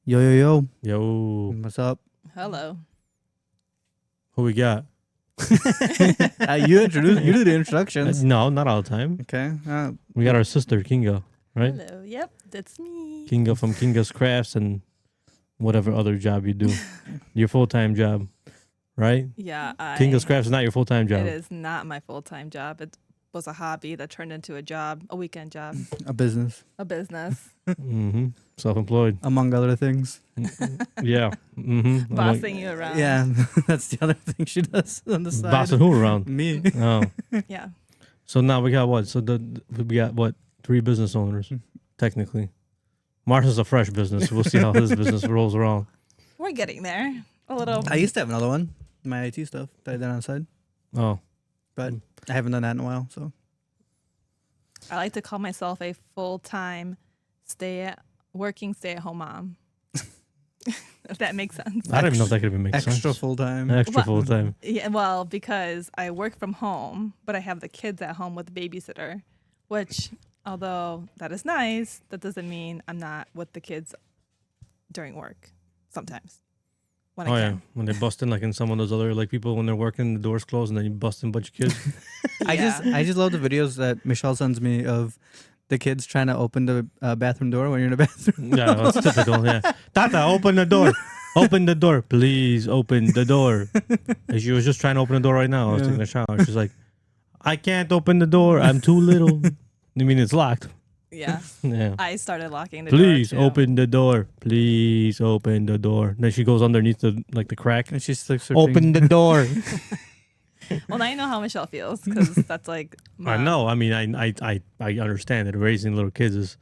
Yo, yo, yo. Yo, What's up? Hello. who we got? You do the introductions. No, not all the time. Okay. We got our sister, Kinga, right? Hello. Yep, that's me. Kinga from Kinga's Crafts and whatever other job you do. Your full-time job, right? Yeah, Kinga's Crafts is not your full-time job. It is not my full-time job. It was a hobby that turned into a job, a weekend job, A business, a business. Mm-hmm. Self-employed. among other things. Yeah. Mm-hmm. Bossing you around. Yeah, that's the other thing she does on the side. Bossing who around? Me. Oh. Yeah. So now we got what? So we got what? 3 business owners, technically. Marshall's a fresh business. We'll see how his business rolls around. We're getting there. A little. I used to have another one, my IT stuff that I did on the side, Oh. but I haven't done that in a while. So I like to call myself a full-time stay-at-home mom. If that makes sense. I don't even know if that could even make sense. extra full time. Extra Well- full-time. Yeah, well, because I work from home, but I have the kids at home with the babysitter, which, although that is nice, that doesn't mean I'm not with the kids during work sometimes when Oh I yeah, can. when they bust in like in some of those other like people when they're working, the doors closed, and then you bust in a bunch of kids. I just love the videos that Michelle sends me of the kids trying to open the bathroom door when you're in the bathroom. Yeah, that's typical. Yeah, Tata, open the door. Open the door, please. Open the door. And she was just trying to open the door right now. I was taking a shower. She's like, I can't open the door. I'm too little. I mean, it's locked. Yeah. Yeah. I started locking the Please door. Too. open the door. Please open the door. Then she goes underneath the crack. And she sticks her Open the door. Well, now you know how Michelle feels because that's like. I Mom. know. I mean, I understand that raising little kids is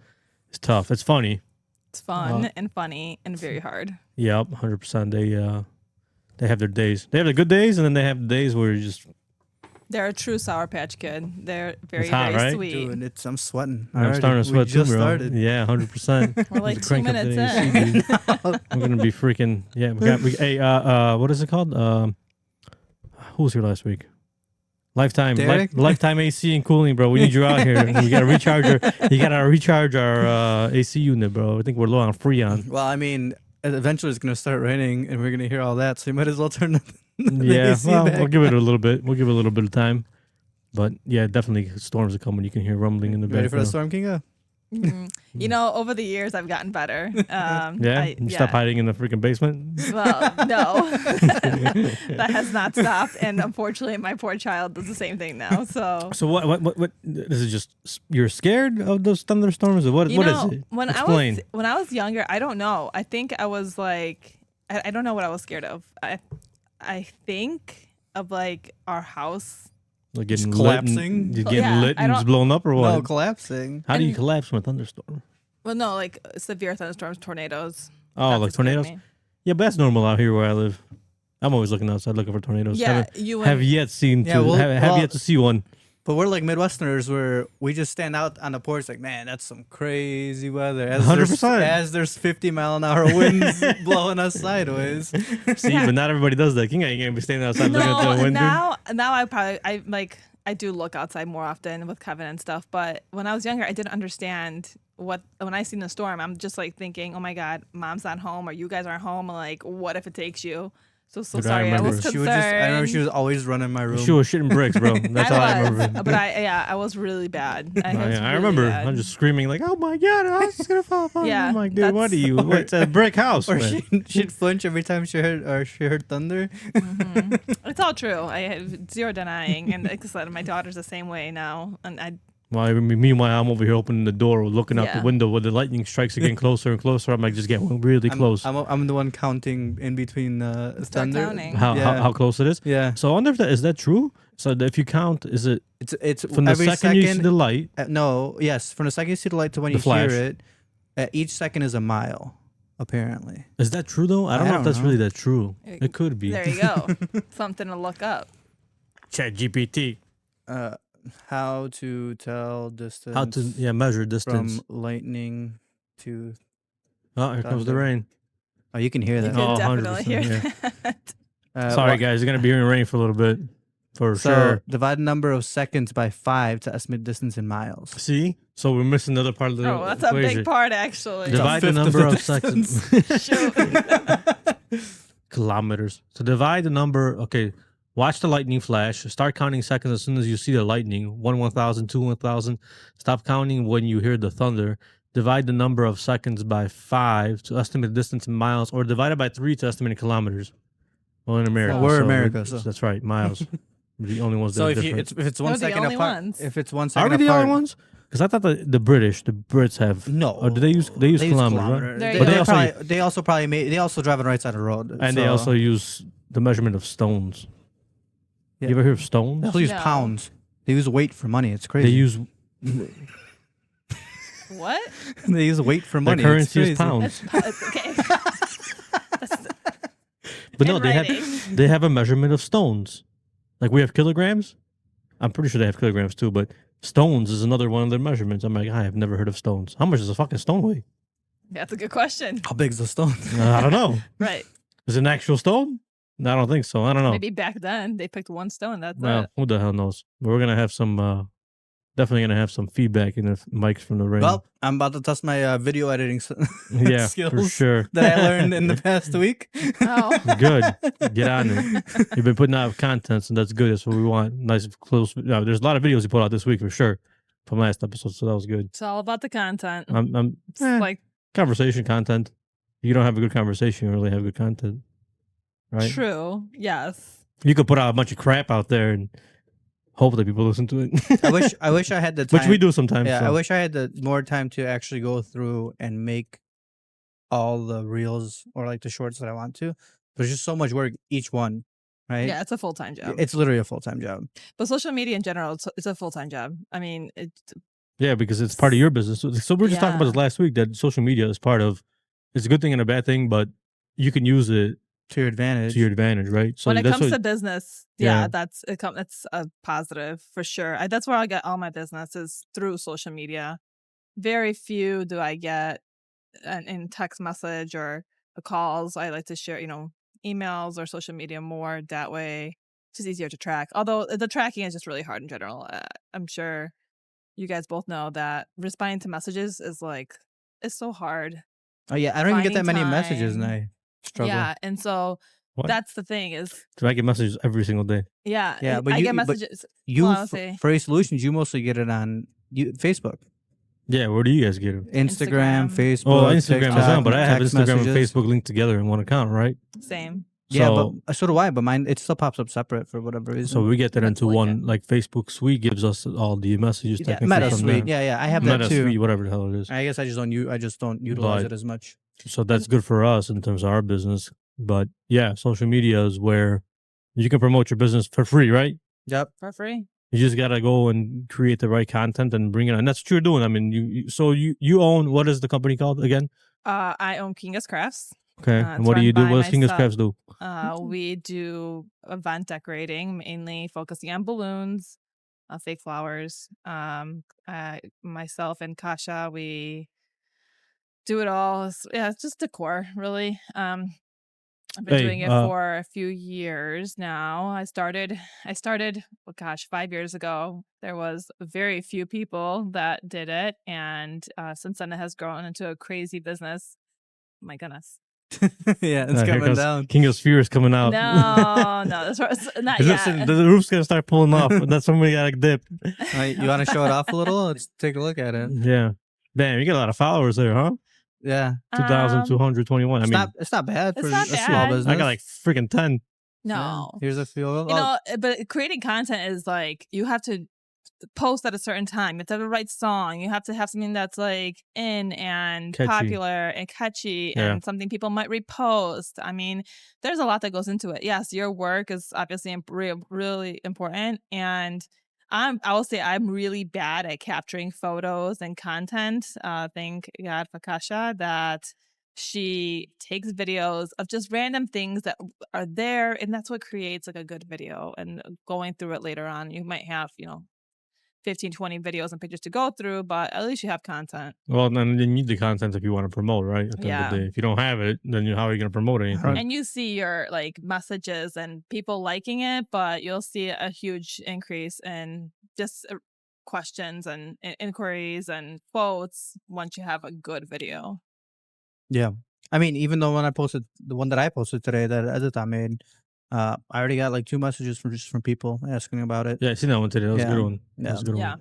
tough. It's funny. It's fun and funny and very hard. Yep, 100%. They have their days. They have the good days, and then they have the days where you just. They're a true Sour Patch Kid. They're very, It's hot, very right? sweet. Dude, I'm sweating. I'm already. starting to sweat we too, just bro. started. Yeah, 100%. We're like Just 2 crank up the minutes AC, in. dude. We're gonna be freaking. Yeah, hey, what is it called? Who was here last week? Lifetime, Derek? lifetime AC and cooling, bro. We need you out here. We gotta recharge our AC unit, bro. I think we're low on Freon. Well, I mean, eventually it's gonna start raining, and we're gonna hear all that. So you might as well turn the Yeah, AC well, back. we'll give it a little bit. We'll give it a little bit of time. But yeah, definitely storms are coming. You can hear rumbling in the Ready for the background. storm, Kinga? You know, over the years, I've gotten better. Yeah, you stop hiding in the freaking basement. Well, no, that has not stopped, and unfortunately, my poor child does the same thing now. So, So what is it? Just you're scared of those thunderstorms, or what? you What know, is it? when Explain. when I was younger, I don't know. I think I was like, I don't know what I was scared of. I think of like our house. Like getting Just lit and- collapsing? you're Oh, getting yeah, lit I and don't- it's blown up, or what? No, collapsing. How do you And- collapse from a thunderstorm? Well, no, like severe thunderstorms, tornadoes. Oh, That's like what scared tornadoes? me. Yeah, but that's normal out here where I live. I'm always looking outside looking for tornadoes. Yeah, Haven't- you have and yet seen Yeah, well- have well- yet to see one. But we're like Midwesterners, where we just stand out on the porch, like, man, that's some crazy weather. 100%. As there's 50-mile-an-hour winds blowing us sideways. See, but not everybody does that. King ain't gonna be standing outside looking at the No, window. now I do look outside more often with Kevin and stuff. But when I was younger, I didn't understand when I seen the storm. I'm just like thinking, oh my God, mom's not home or you guys aren't home. Like, what if it takes you? So Dude, I sorry. I remember. was concerned. I remember she was always running my room. She was shitting bricks, bro. That's all I remember. But I was really bad. Oh, yeah, I remember. I'm just screaming like, "Oh my God, I was just gonna fall off." Yeah, I'm like, dude, what are that's- you? It's a brick house, Or man. she'd flinch every time she heard thunder. It's all true. I have zero denying, and like I said, my daughter's the same way now. And Meanwhile, I'm over here opening the door, looking out the Yeah. window where the lightning strikes are getting closer and closer. I'm like, just getting really close. I'm the one counting in between Start thunder. counting. How close it is? Yeah, So I wonder if is that true? So if you count, is it it's from the every second you see the light? no, yes, from the second you see the light to when The you flash. hear it, each second is a mile, apparently. Is that true though? I don't know if don't that's know. really that true. It could be. there you go, something to look up. Chat GPT. How to tell distance How to measure distance? from lightning to... Oh, here comes the thunder. rain. Oh, you can hear You that. can Oh, definitely 100%, hear yeah. that. Sorry, guys, you're gonna be hearing rain for a little bit. For So sure. divide the number of seconds by 5 to estimate distance in miles. See? So we're missing another part of the Oh, that's equation. a big part, actually. Divide the fifth of number the of seconds. Shoot. Kilometers. So divide the number. Okay. Watch the lightning flash. Start counting seconds as soon as you see the lightning. 1 1,000, 2 1,000. Stop counting when you hear the thunder. Divide the number of seconds by 5 to estimate the distance in miles, or divide it by 3 to estimate in kilometers. Well, in America. We're so America, so. That's right. Miles. We're the only ones that So are if different. it's We're 1 the second only apart, ones. if it's 1 Are second we the apart, only ones? Because I thought the Brits have. No. Or do they use kilometers, right? There you But go. they also drive on the right side of the road, And they so- also use the measurement of stones. Yeah. You ever hear of stones? They also use No. pounds. They use weight for money. It's crazy. They use What? they use weight for their money. currency It's is crazy. pounds. It's okay. But no, in they writing. have a measurement of stones. Like we have kilograms. I'm pretty sure they have kilograms too, but stones is another one of their measurements. I'm like, I have never heard of stones. How much does a fucking stone weigh? That's a good question. How big is the stone? I don't know. Right. Is it an actual stone? No, I don't think so. I don't know. Maybe back then they picked one stone. That's Well, it. who the hell knows? We're gonna have some. Definitely gonna have some feedback in the mics from the ring. Well, I'm about to test my video editing yeah, skills for sure. that I learned in the past week. Oh. Good. Get on it. You've been putting out content, so that's good. That's what we want. Nice, close. No, there's a lot of videos you put out this week for sure from last episode, so that was good. It's all about the content. It's Eh, like conversation content. If you don't have a good conversation, you don't really have good content, right? true. Yes. You could put out a bunch of crap out there and hope that people listen to it. I wish I had the time. Which we do sometimes. Yeah, so. I wish I had the more time to actually go through and make all the reels or like the shorts that I want to. There's just so much work each one, right? Yeah, it's a full-time job. It's literally a full-time job. But social media in general, it's a full-time job. I mean, Yeah, because it's part of your business. So we were just talking about Yeah. this last week that social media is part of. It's a good thing and a bad thing, but you can use it To your advantage. to your advantage, right? So when it that's comes what, to business, Yeah. that's a positive for sure. That's where I get all my business is through social media. Very few do I get in text message or calls. I like to share, emails or social media more that way. It's just easier to track. Although the tracking is just really hard in general. I'm sure you guys both know that responding to messages is it's so hard. Oh yeah, I don't even get that finding many messages, and time. I struggle. Yeah, and so What? that's the thing is, I get messages every single day. yeah, Yeah, but I you- get but messages. You Well, let's see. for A Solutions, you mostly get it on Facebook, Yeah, where do you guys get them? Instagram, Instagram. Facebook. Oh, Instagram as well, but I have text Instagram and messages. Facebook linked together in one account, right? Same. Yeah, So, but so do I. But mine, it still pops up separate for whatever reason. so we get that Let's into link one, like Facebook Suite gives us all the messages yeah, technically Meta from Suite. there. Yeah, I have Meta that too. Suite, whatever the hell it is. I guess I just don't utilize But- it as much. So that's good for us in terms of our business. But yeah, social media is where you can promote your business for free, right? Yep. For free. You just gotta go and create the right content and bring it on. That's what you're doing. I mean, you own, what is the company called again? I own Kinga's Crafts. Okay, It's and what do you run do? by What does Kinga's myself. Crafts do? We do event decorating, mainly focusing on balloons, fake flowers. Myself and Kasha, we do it all. It's just decor, really. I've been Hey, doing it for a few years now. I started, 5 years ago. There was very few people that did it, and since then it has grown into a crazy business. My goodness. Yeah, it's Here coming comes down. Kinga's Fear is coming out. No, that's not yet. The roof's gonna start pulling off. And that's somebody got to dip. You want to show it off a little? Let's take a look at it. Yeah. Damn, you got a lot of followers there, huh? Yeah, 2,221. I mean, it's not bad it's for not a small bad. business. I got like freaking 10. No. Yeah, here's a few. But creating content is you have to post at a certain time. You have to have the right song. You have to have something that's in and Catchy. popular and catchy Yeah. and something people might repost. I mean, there's a lot that goes into it. Yes, your work is obviously really important. And I will say I'm really bad at capturing photos and content. Thank God for Kasha that she takes videos of just random things that are there, and that's what creates a good video. And going through it later on, you might have 15, 20 videos and pictures to go through, but at least you have content. Well, then you need the content if you want to promote, right? At the end of the day, if you don't have it, then how are you going to promote anything? And you see your like messages and people liking it, but you'll see a huge increase in just questions and inquiries and quotes once you have a good video. Yeah. I mean, even though when I posted the one that I posted today that Edita made, I already got like 2 messages from people asking about it. Yeah, I seen that one today. That was a good one. Yeah. That was a good Yeah. one.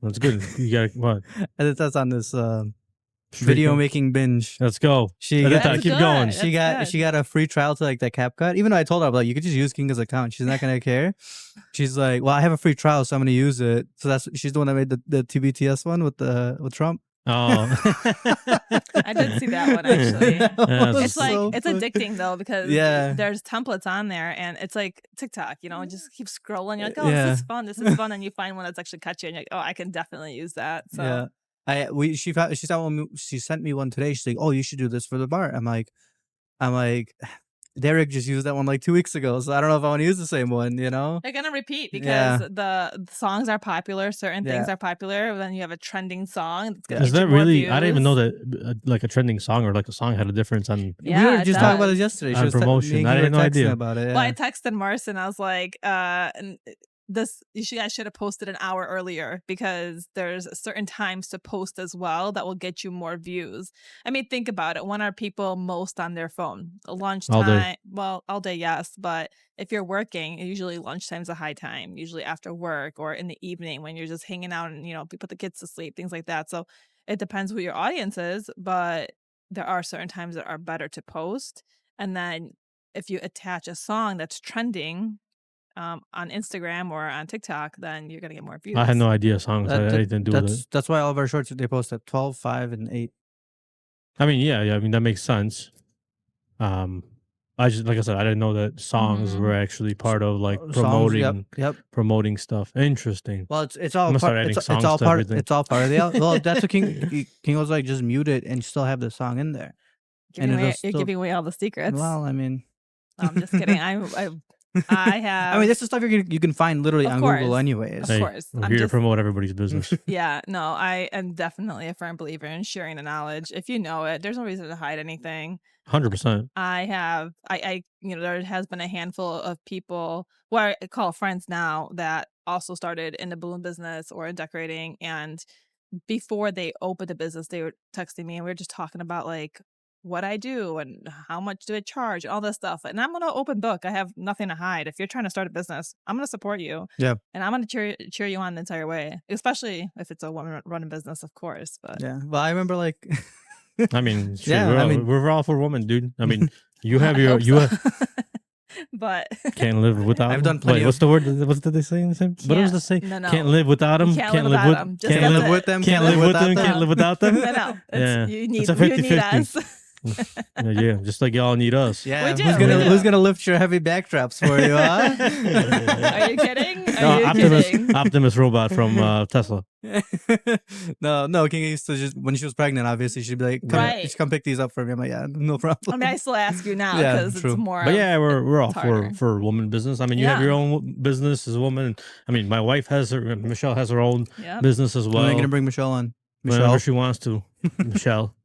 That's good. You got what? Edita's on this Streak video one? making binge. Let's go. Edita, That's keep good. going. That's She got a free trial to like that CapCut. Even though I told her like you could just use Kinga's account, she's not gonna care. She's like, well, I have a free trial, so I'm gonna use it. So she's the one that made the TBTS one with Trump. Oh, I did see that one actually. That's It's like so it's funny. addicting though because there's templates on there and it's like TikTok, just keep scrolling. You're like, oh, this is fun, and you find one that's actually catchy, and you're like, oh, I can definitely use that. So She sent me one today. She's like, oh, you should do this for the bar. I'm like, Derek just used that one like 2 weeks ago, so I don't know if I want to use the same one. They're gonna repeat because the songs are popular, certain things are popular. Then you have a trending song. That's gonna is get that you more really? I didn't even know views. that like a trending song or like a song had a difference on. Yeah, we were it just talking about does. it yesterday. On promotion. I had no idea about it. Well, I texted Marson. I was like, you guys should have posted an hour earlier because there's certain times to post as well that will get you more views. I mean, think about it. When are people most on their phone? Lunchtime. All day. Well, all day, yes. But if you're working, usually lunchtime's a high time, usually after work or in the evening when you're just hanging out and, put the kids to sleep, things like that. So it depends who your audience is, but there are certain times that are better to post. And then if you attach a song that's trending, on Instagram or on TikTok, then you're gonna get more views. I had no idea songs had anything to do with it. That's why all of our shorts they post at 12, 5, and 8. I mean, yeah. I mean, that makes sense. I just like I said, I didn't know that songs were actually part of like promoting promoting stuff. Interesting. Well, it's all I'm gonna start part. adding It's songs all to part. everything. It's all part of the. Well, that's what King was like. Just mute it and still have the song in there. You're giving away all the secrets. Well, I mean, no, I'm just kidding. I have. I mean, this is stuff you can find literally on Google anyways. Of course. I'm here to promote everybody's business. Yeah, no, I am definitely a firm believer in sharing the knowledge. If you know it, there's no reason to hide anything. 100%. There has been a handful of people who I call friends now that also started in the balloon business or in decorating. And before they opened the business, they were texting me and we were just talking about like what I do and how much do I charge and all this stuff. And I'm going to open book. I have nothing to hide. If you're trying to start a business, I'm going to support you. Yeah. And I'm going to cheer you on the entire way, especially if it's a woman running business, of course. But yeah. Well, I remember like, I mean, we're all for women, dude. I mean, you have your, but can't live without. I've done plenty. What's the word? What did they say in the same? What was the say? No. Can't live without them. Can't live with them. Can't live with them. Can't live with them. Can't live without them. No. Yeah. You need It's a 50-50. You need us. Yeah, just like y'all need us. Yeah, We do, who's gonna lift your heavy backdrops for you? Huh? Are you kidding? Optimus Robot from Tesla. No, King used to just when she was pregnant. Obviously, she'd be like, come pick these up for me." I'm like, "Yeah, no problem." I mean, I still ask you now because it's more. But yeah, we're all for woman business. I mean, you have your own business as a woman. I mean, my wife Michelle has her own business as well. I'm gonna bring Michelle on. Whenever she wants to, Michelle.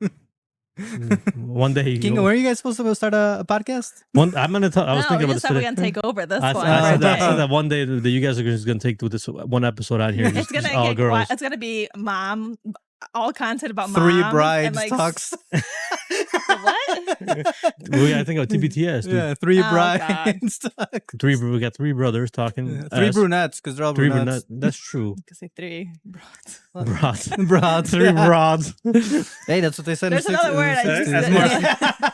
One day, King, were you guys supposed to go start a podcast? I'm gonna tell. I was thinking about this today. We're gonna take over this one. I said that one day that you guys are just gonna take this one episode out here. It's gonna all girls. It's gonna be mom. All content about three mom. brides and talks. What? I think of TBTS. Dude. Yeah, three brides talks. We got three brothers talking. Yeah, three brunettes because they're all three I brunettes. That's true. could say three broads. Broads. Three broads. Hey, that's what they said. There's another word.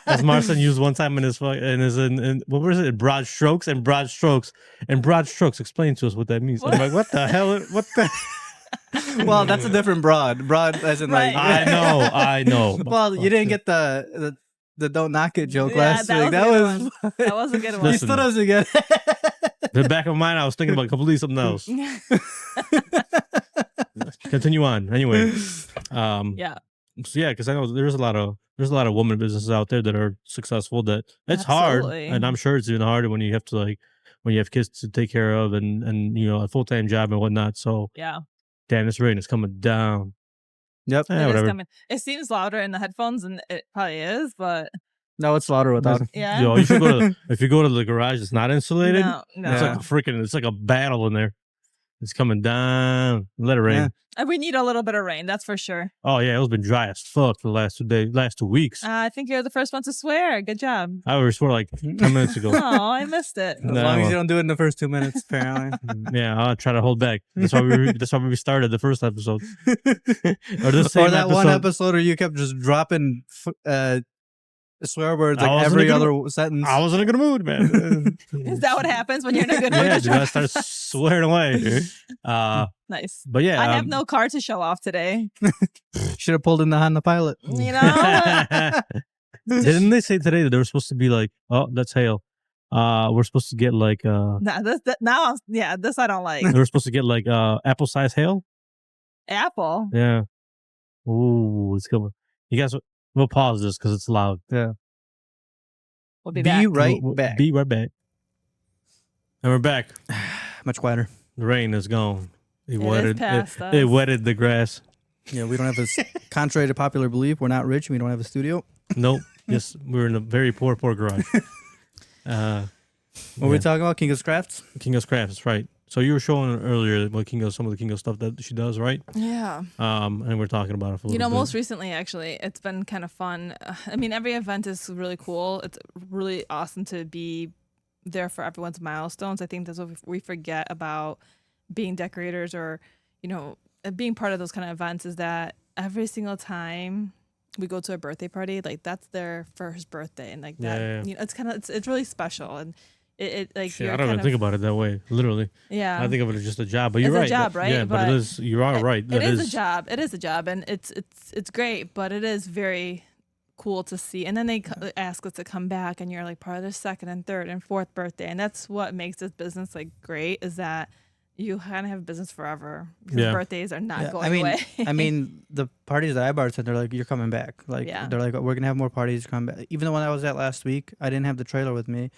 As Marson used one time in his what was it? Broad strokes. Explain to us what that means. I'm like, what the hell? What the? Well, that's a different broad. Broad as in like. I know. Well, you didn't get the don't knock it joke last week. That was a good one. You still doesn't get it. The back of mine, I was thinking about completely something else. Continue on. Anyway, yeah. So yeah, because I know there's a lot of woman businesses out there that are successful. That it's hard, and I'm sure it's even harder when you have to when you have kids to take care of and a full-time job and whatnot. So Yeah. damn, this rain is coming down. Yep. It is Whatever. coming. It seems louder in the headphones, and it probably is, but No, it's louder without it. yeah. Yo, you should go to if you go to the garage that's not insulated. No, no. It's like a battle in there. It's coming down. Let it rain. Yeah. We need a little bit of rain, that's for sure. Oh yeah, it's been dry as fuck for the last 2 days, last 2 weeks. I think you're the first one to swear. Good job. I already swore like 10 minutes ago. Oh, I missed it. As long as you don't do it in the first 2 minutes, apparently. Yeah, I'll try to hold back. That's why we started the first episode. Or that one episode where you kept just dropping swear words like every other sentence. I was in a good mood, man. Is that what happens when you're in a good mood? Yeah, dude, I started swearing away. Nice. But yeah, I have no car to show off today. Should have pulled in the Honda Pilot. You know? Didn't they say today that they were supposed to be like, oh, that's hail. We're supposed to get like this I don't like. they were supposed to get like apple size hail. Apple. Yeah. Ooh, it's coming. You guys, we'll pause this because it's loud. Yeah. We'll be back. Back. Be right back. And we're back. Much quieter. The rain is gone. It is past us. It wetted the grass. Yeah, we don't have a. Contrary to popular belief, we're not rich. We don't have a studio. Nope. Yes, we're in a very poor garage. What are we talking about? Kingo's Crafts? Kingo's Crafts, that's right. So you were showing earlier what some of the Kingo stuff that she does, right? Yeah. And we're talking about it for a little bit. Most recently, actually, it's been kind of fun. I mean, every event is really cool. It's really awesome to be there for everyone's milestones. I think that's what we forget about being decorators or, being part of those kind of events is that every single time we go to a birthday party, like that's their first birthday, and like that, it's really special, and it like shit, I don't even think about it that way. Literally, yeah, I think of it as just a job. But you're it's right, a job, right? Yeah, but it is. You are right. It is a job. It is a job, and it's great, but it is very cool to see. And then they ask us to come back, and you're like part of their second and third and fourth birthday, and that's what makes this business like great. Is that you kind of have a business forever because birthdays are not going away. I mean, the parties that I bartend, they're like, you're coming back. Like, they're like, we're going to have more parties. Come back. Even the one I was at last week, I didn't have the trailer with me.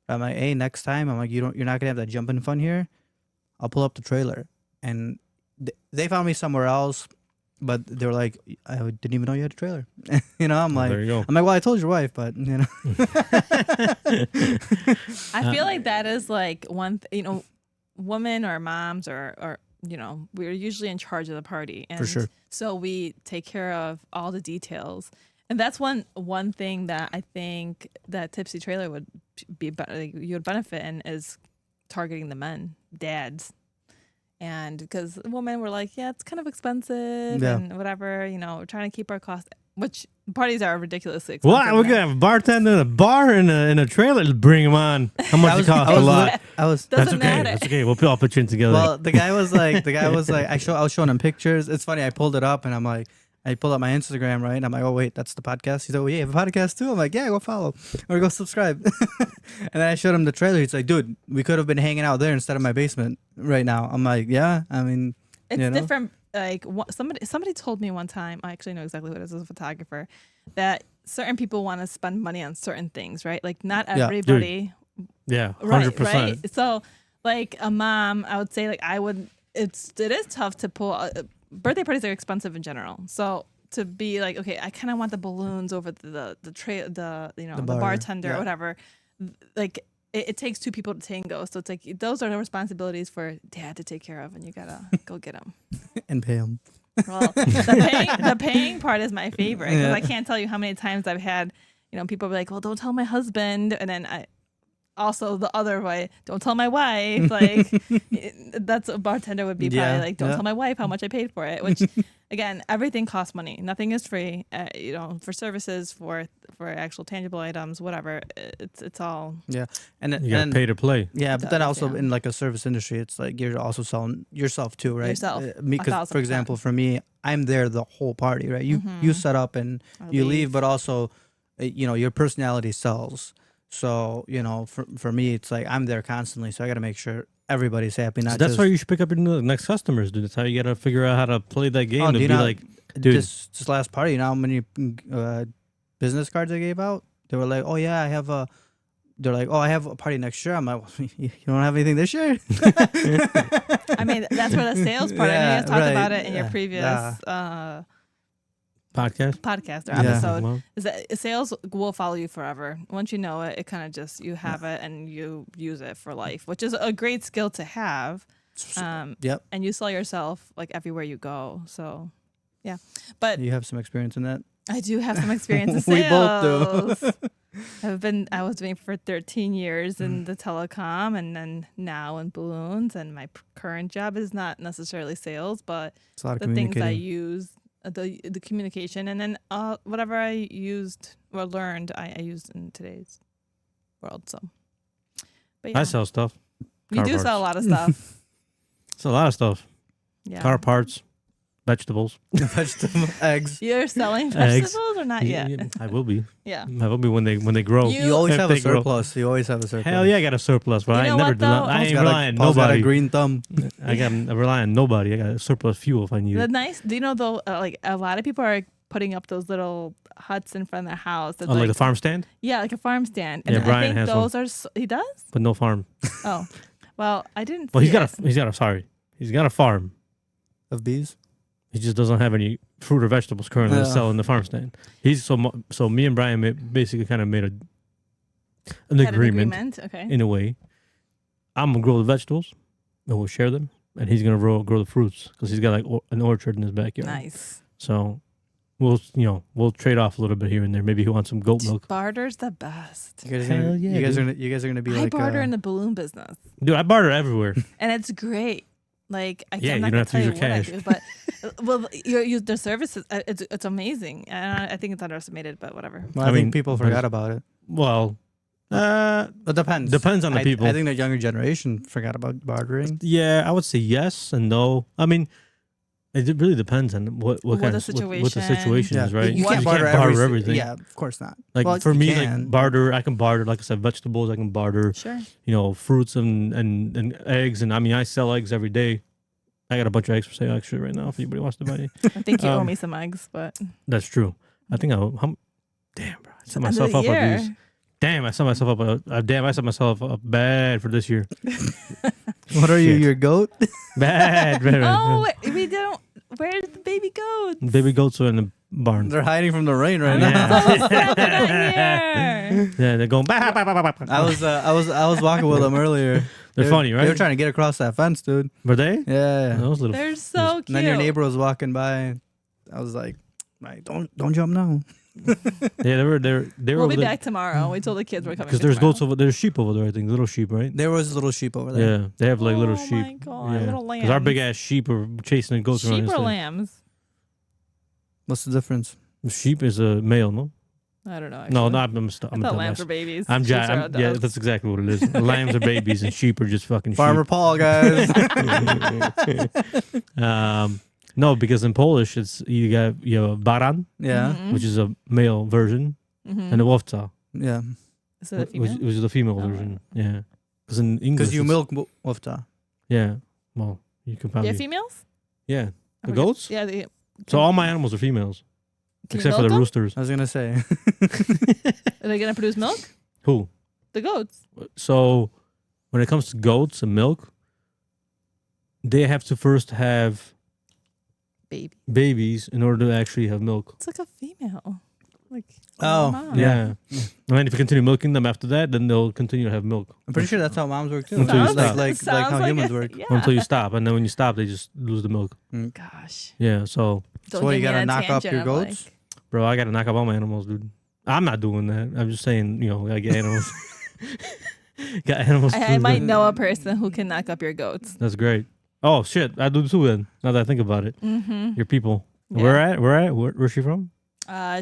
I'm like, hey, next time, I'm like, you're not going to have that jumping fun here. I'll pull up the trailer. And they found me somewhere else, but they were like, I didn't even know you had a trailer. I'm like, there you go. I'm like, well, I told your wife, but, I feel like that is like one, women or moms or we're usually in charge of the party, and for sure. So we take care of all the details, and that's one thing that I think that Tipsy Trailer would be you would benefit in is targeting the men, dads, and because women were like, yeah, it's kind of expensive and whatever, we're trying to keep our costs, which parties are ridiculously expensive. What? We're gonna have a bartender in a bar in a trailer. Bring him on. How much it cost? A lot. That's okay. Matter. That's okay. We'll all put you in together. Well, the guy was like, I was showing him pictures. It's funny. I pulled it up and I'm like, I pulled up my Instagram, right? And I'm like, oh wait, that's the podcast. He's like, well, yeah, you have a podcast too. I'm like, yeah, go follow or go subscribe. And then I showed him the trailer. He's like, dude, we could have been hanging out there instead of my basement right now. I'm like, yeah, I mean, it's different. Like somebody told me one time, I actually know exactly who it is as a photographer, that certain people want to spend money on certain things, right? Like not everybody. Yeah, 100%. Right. So like a mom, I would say like it is tough to pull. Birthday parties are expensive in general. So to be like, okay, I kind of want the balloons over the bartender or whatever. Like it takes two people to tango. So it's like those are the responsibilities for dad to take care of, and you gotta go get them and pay them. Well, the paying part is my favorite because I can't tell you how many times I've had, people be like, well, don't tell my husband. And then I also the other way, don't tell my wife. Like that's a bartender would be probably like, don't tell my wife how much I paid for it, which again, everything costs money. Nothing is free, for services, for actual tangible items, whatever. It's all. Yeah. And you got to pay to play. Yeah. But then also in like a service industry, it's like you're also selling yourself too, right? Yourself. Because for example, for me, I'm there the whole party, right? You set up and you leave, but also, your personality sells. So, for me, it's like I'm there constantly. So I got to make sure everybody's happy. Not that's just, why you should pick up your next customers, dude. That's how you got to figure out how to play that game. to be like, dude. This last party, how many business cards I gave out? They were like, oh, yeah, I have they're like, oh, I have a party next year. I'm like, well, you don't have anything this year? I mean, that's where the sales part. I know you guys talked about it in your previous podcast or episode. Well, Is that sales will follow you forever. Once you know it, it kind of just you have it and you use it for life, which is a great skill to have. Yep. And you sell yourself like everywhere you go. So, yeah. But You have some experience in that? I do have some experience in We sales. both do. I was doing for 13 years in the telecom and then now in balloons. And my current job is not necessarily sales, but It's a lot of the things I communicating. use, the communication, and then whatever I used or learned, I used in today's world. So, but yeah, I sell stuff. you car do parts. sell a lot of stuff. It's a lot of stuff. Yeah. Car parts, vegetables. Vegetable, eggs. You're selling Eggs. vegetables or not yet? Yeah, I will be. Yeah. I will be when they grow. You always If have a they grow. surplus. You always have a surplus. Hell yeah, I got a surplus, but You I know ain't never what, though? I ain't Paul's relying on Paul's got a nobody. green thumb. I rely on nobody. I got a surplus fuel if I need The it. nice, do you know though? Like a lot of people are putting up those little huts in front of their house. That's Oh, like a farm stand, yeah, like a farm stand. And Yeah, I Brian think has those are. He does. but no farm. Oh, well, I didn't. Well, see he's got it. he's got a farm. Of bees? He just doesn't have any fruit or vegetables currently to Yeah. sell in the farm stand. He's so me and Brian basically kind of made an Had an agreement Okay. in a way. I'm gonna grow the vegetables, and we'll share them, and he's gonna grow the fruits because he's got like an orchard in his backyard. Nice. So we'll trade off a little bit here and there. Maybe he wants some goat milk. Barter's the best. You guys, Hell gonna, yeah, you guys dude. are gonna be I like barter in the balloon business, Dude, I barter everywhere. and it's great. Like I'm Yeah, not you gonna don't have to tell use you your what cash. I do, but well, you the services. It's amazing, and I think it's underestimated, but whatever. Well, I I mean, think people forgot about it. Well, It depends. depends on the people. I think the younger generation forgot about bartering. Yeah, I would say yes and no. I mean, it really depends on what What kind the of what the situation. situation is, right? You What- can't You barter, everything. Yeah, of course not. Like Well, for you me, can. like barter, I can barter. Like I said, vegetables, I can barter. Sure. Fruits and eggs, and I mean, I sell eggs every day. I got a bunch of eggs for sale actually right now. If anybody wants to buy any, I think you owe me some eggs, but that's true. I think damn, bro, I set end of myself the up on year. these. Damn, I set myself up. Damn, I set myself up bad for this year. What are you, Shit. your goat? Bad. Oh, we don't. Where's the baby goat? Baby goats are in the barn. They're hiding from the rain right Yeah. now. So sad they're not here. Yeah, they're going. Bah, bah, bah, bah, bah. I was walking with them earlier. They're funny, right? They were trying to get across that fence, dude. Were they? Yeah. Those little. They're so cute. And then your neighbor was walking by. I was like, don't jump now. Yeah, they were. We'll be back tomorrow. We told the kids we're coming. because there's goats over. There's sheep over there. I think little sheep, right? There was little sheep over there. Yeah, they have like little sheep. Oh my god, little lambs. Because our big ass sheep are chasing the goats around. sheep or instead. lambs? What's the difference? Sheep is a male, no? I don't know. No, actually. not. I thought lambs were babies. I'm Sheeps are yeah, adults. that's exactly what it is. Lambs are babies and sheep are just fucking Farmer Paul, guys. sheep. No, because in Polish it's you have baran, Yeah. Mhm. which is a male version, Mhm. and a łowca, Yeah. Is it a which female? is the female Oh. version. Yeah, because in English, Because you it's- milk wofta. Yeah, well, you can probably. Yeah, females. Yeah, the Okay. goats. Yeah. They, So all my animals are females, can you except for milk the them? roosters. I was gonna say. Are they gonna produce milk? Who? The goats. So when it comes to goats and milk, they have to first have Baby. babies in order to actually have milk. It's like a female. Like. Oh, mom. Yeah. And then if you continue milking them after that, then they'll continue to have milk I'm pretty sure that's how moms work too. Until you Like stop. like Sounds how humans it. work. Yeah. until you stop. And then when you stop, they just lose the milk. Gosh. Yeah. So, So Don't what, get you me gotta on a knock up tangent your of, goats? like- bro, I got to knock up all my animals, dude. I'm not doing that. I'm just saying, I got to get animals. Got animals. I might know a person who can knock up your goats. That's great. Oh, shit. I do too then, now that I think about it. Mm-hmm. Your people. Yeah. Where's she from? Her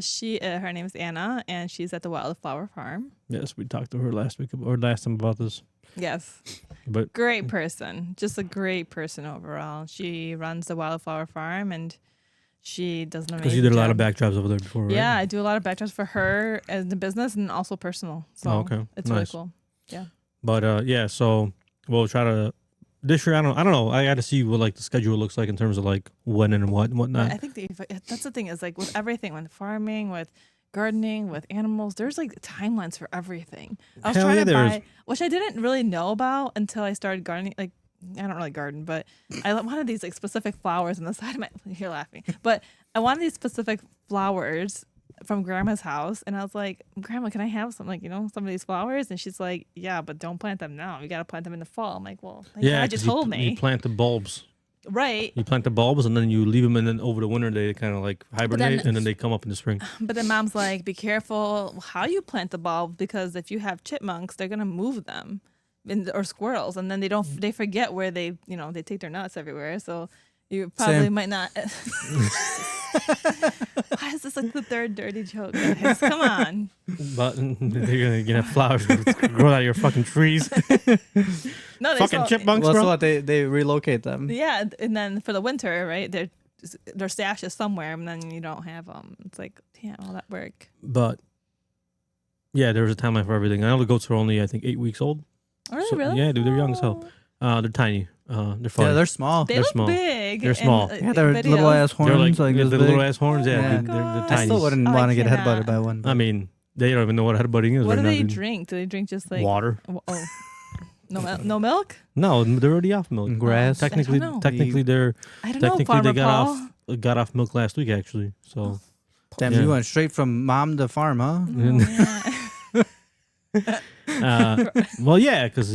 name is Anna, and she's at the Wildflower Farm. Yes, we talked to her last time about this. Yes. But Great person. Just a great person overall. She runs the Wildflower Farm, and she does an amazing because you did a lot of job. backdrops over there before, right? Yeah, I do a lot of backdrops for her as the business and also personal. So Oh, okay. it's really Nice. cool. But yeah, so we'll try to this year. I don't know. I got to see what like the schedule looks like in terms of like when and what and whatnot. I think that's the thing is like with everything, with farming, with gardening, with animals. There's like timelines for everything. I was Hell trying yeah, to there buy, is. which I didn't really know about until I started gardening. Like, I don't really garden, but I wanted these like specific flowers on the side of my. You're laughing, but I wanted these specific flowers from Grandma's house, and I was like, Grandma, can I have some, like, some of these flowers? And she's like, yeah, but don't plant them now. You got to plant them in the fall. I'm like, well, thank God you 'cause told you me. plant the bulbs. Right. You plant the bulbs and then you leave them, and then over the winter they kind of like hibernate, and then they come up in the spring. But then Mom's like, be careful how you plant the bulbs, because if you have chipmunks, they're gonna move them, or squirrels, and then they forget where they take their nuts everywhere. So you probably might not. Why is this like the third dirty joke, guys? Come on. But they're gonna have flowers grow out of your fucking trees. No, they Fucking chipmunks, Well, bro. so what, they relocate them. Yeah, and then for the winter, right? Their stash is somewhere, and then you don't have them. It's like, damn, all that work. But yeah, there was a timeline for everything. I know the goats are only, I think, 8 weeks old. Are they So, really? yeah, dude, they're young as hell. They're tiny. They're funny. Yeah, they're small. They They're look small. big. They're small. Yeah, they're little ass horns. They're like, this the big. little ass horns. Yeah, Yeah. they're God. I tiny. still wouldn't Oh, I want to get cannot. headbutted by one. I mean, they don't even know what headbutting is. What do right now, they dude. drink? Do they drink just like Water. Oh, no milk? No, they're already off milk. Grass. I don't know. Technically, they're I don't know. technically Farmer they Paul. got off milk last week actually. So Damn, Yeah. you went straight from mom to farm, huh? Oh, yeah. well, yeah, because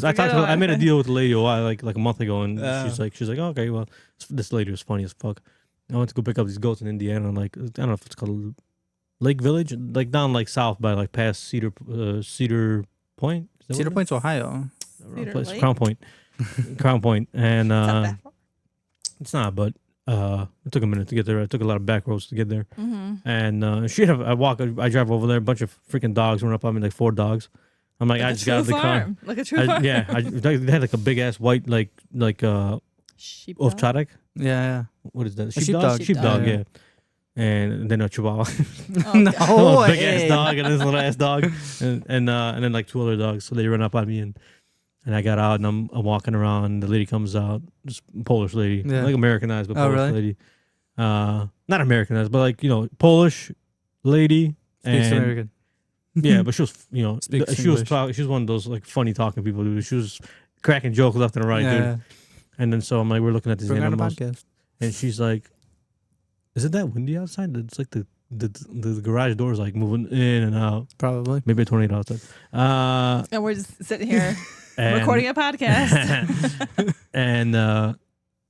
I talked to Forget I made a about it. deal with the lady a while, like a month ago, and Yeah. she's like, okay, well, this lady was funny as fuck. I went to go pick up these goats in Indiana, and like I don't know if it's called Lake Village, like down like south by like past Cedar Point. Is that what Cedar it is? Point's Ohio. I don't know, Cedar place- Lake? Crown Point, Crown Point, and It's not that far. it's not, but it took a minute to get there. I took a lot of back roads to get there, Mm-hmm. and I drive over there. A bunch of freaking dogs run up on me, like 4 dogs. I'm like, I just got out of the car. Like a true farm. They had like a big ass white like Sheep. Ovcharek. Yeah, What is that? A Sheepdog. sheepdog. Sheepdog, Yeah. yeah. And then a Chihuahua, Oh, No. God. Oh, big ass hey. dog, and this little ass dog, and then like 2 other dogs. So they run up on me, and I got out, and I'm walking around. The lady comes out, this Polish lady, Yeah. like Americanized, but Oh, Polish really? lady. Not Americanized, but like Polish lady. Speaks and American. yeah, but she was Speaks she was English. she was one of those like funny talking people, dude. She was cracking jokes left and right, dude. Yeah, And then so I'm like, we're looking at these bring her on a animals, podcast. and she's like, "Is it that windy outside? It's like the garage door is like moving in and out. Probably. Maybe a tornado outside." And we're just sitting here And, recording a podcast. and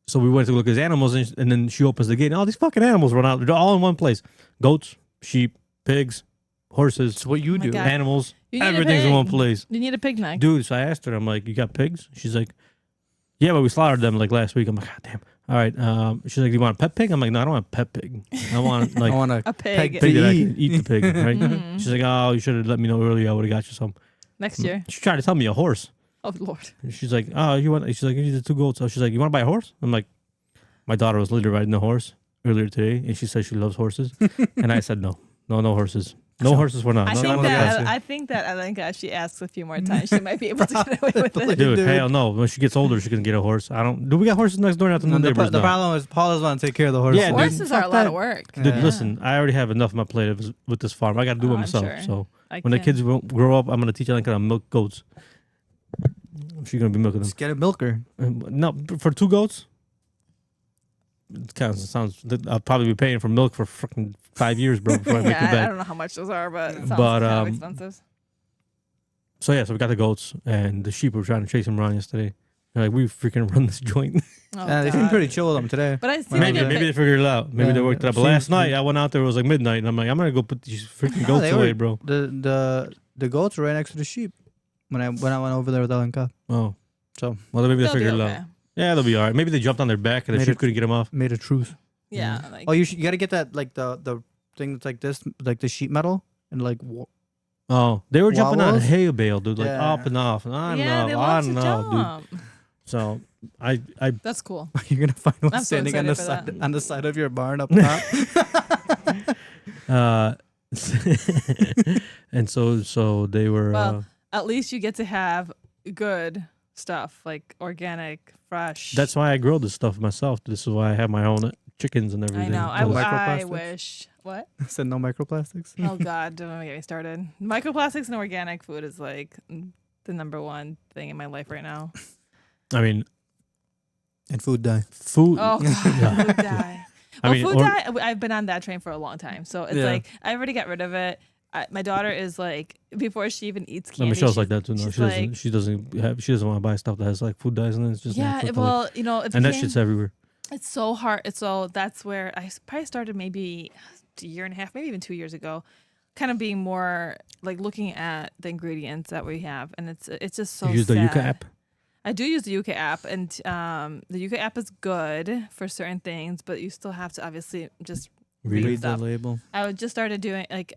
so we went to look at his animals, and then she opens the gate, and all these fucking animals run out. They're all in one place: goats, sheep, pigs, horses, It's what you Oh my do. God. animals. You need a Everything's in one pig. place. You need a pig neck. Dude, so I asked her, I'm like, you got pigs? She's like, yeah, but we slaughtered them like last week. I'm like, God damn. All right. She's like, do you want a pet pig? I'm like, no, I don't want a pet pig. I want I like want A a pig. pig that I eat. can eat the pig, right? Mhm. She's like, oh, you should have let me know earlier. I would have got you some. Next year. She tried to tell me a horse. Oh, Lord. And she's like, oh, she's like, you need the 2 goats. So she's like, you want to buy a horse? I'm like, my daughter was literally riding a horse earlier today, and she said she loves horses. And I said, no horses. No horses for now. I No, think no, that no. I think that Alenka, if she asks a few more times, she might be able to get away with it. Dude, Dude. hell no. When she gets older, she can get a horse. Do we got horses next door? Nothing. No The neighbors. No. problem is Paul doesn't want to take care of the horse. Yeah, dude. Horses are a fuck lot that. of work. Dude, Yeah. listen, I already have enough on my plate with this farm. I got to do Oh, it I'm myself. sure. So I when the can. kids grow up, I'm going to teach Alenka how to milk goats. She's going to be milking them. Just get a milker. No, for 2 goats, it kind of sounds, I'll probably be paying for milk for fucking 5 years, bro, before I make it Yeah, I back. don't know how much those are, but it sounds But, kind of um, expensive. So yeah, so we got the goats, and the sheep were trying to chase them around yesterday. They're like, we freaking run this joint. Oh, They seem God. pretty chill with them today. But I see Maybe- like Maybe they figured it out. Maybe Yeah, they worked it out. But seems- last night, I went out there, it was like midnight, and I'm like, I'm going to go put these freaking No, goats they away, were- bro. The goats were right next to the sheep when I went over there with Alenka. Oh. So Well, maybe they they'll be figured it okay. out. Yeah, they'll be all right. Maybe they jumped on their back, and the Made sheep it- couldn't get them off. made a truce. Yeah, like Oh, you got to get that like the thing that's like this, like the sheet metal, and like Oh, they were jumping on Wobbles? hay bale, dude, like Yeah. up and off. And on yeah, and they off, love on to and off, dude. jump. So I That's cool. you're gonna find one I'm so standing on the excited for side that. on the side of your barn up top. and so they were. Well, At least you get to have good stuff like organic, fresh. That's why I grow this stuff myself. This is why I have my own chickens and everything. I know. No I microplastics? wish. What? I said no microplastics. Oh God, don't get me started. Microplastics and organic food is like the number one thing in my life right now. I mean, And food dye. food. Oh God, Yeah. food dye. I Well, mean, food or- dye. I've been on that train for a long time, so it's Yeah. like I already got rid of it. My daughter is like, before she even eats No, candy. Michelle's like that too. No, she's she doesn't want to buy stuff that has like food dyes in it. It's just Yeah, natural. well, you know, it and that became- shit's everywhere. It's so hard. So that's where I probably started maybe a year and a half, maybe even 2 years ago, kind of being more like looking at the ingredients that we have, and it's just so. You use the sad. Yuka app. I do use the Yuka app, and the Yuka app is good for certain things, but you still have to obviously just read Read the stuff. label. I just started doing like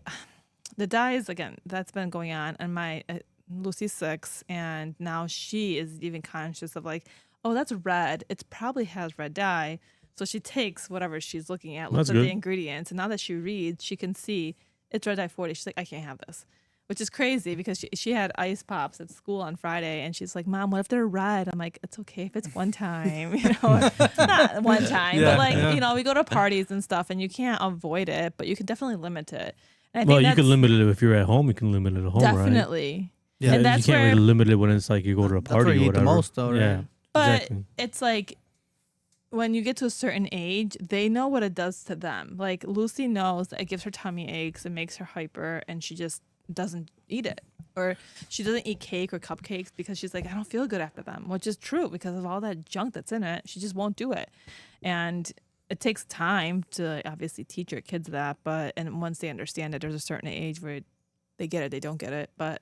the dyes again. That's been going on, and my Lucy's 6, and now she is even conscious of like, oh, that's red. It probably has red dye. So she takes whatever she's looking at, looks That's at good. the ingredients, and now that she reads, she can see it's red dye 40. She's like, I can't have this, which is crazy because she had ice pops at school on Friday, and she's like, Mom, what if they're red? I'm like, it's okay if it's one time, you know, not one time, Yeah, but like, yeah. you know, we go to parties and stuff, and you can't avoid it, but you can definitely limit it. And I Well, think you can that's limit it if you're at home. You can limit it at home, right? definitely. Yeah, And you that's can't where- really limit it when it's like you go to a That's party where you or eat the whatever. most, though, right? Yeah, But exactly. it's like when you get to a certain age, they know what it does to them. Like Lucy knows that it gives her tummy aches, it makes her hyper, and she just doesn't eat it. Or she doesn't eat cake or cupcakes because she's like, I don't feel good after them, which is true because of all that junk that's in it. She just won't do it. And it takes time to obviously teach your kids that, and once they understand it, there's a certain age where they get it, they don't get it. But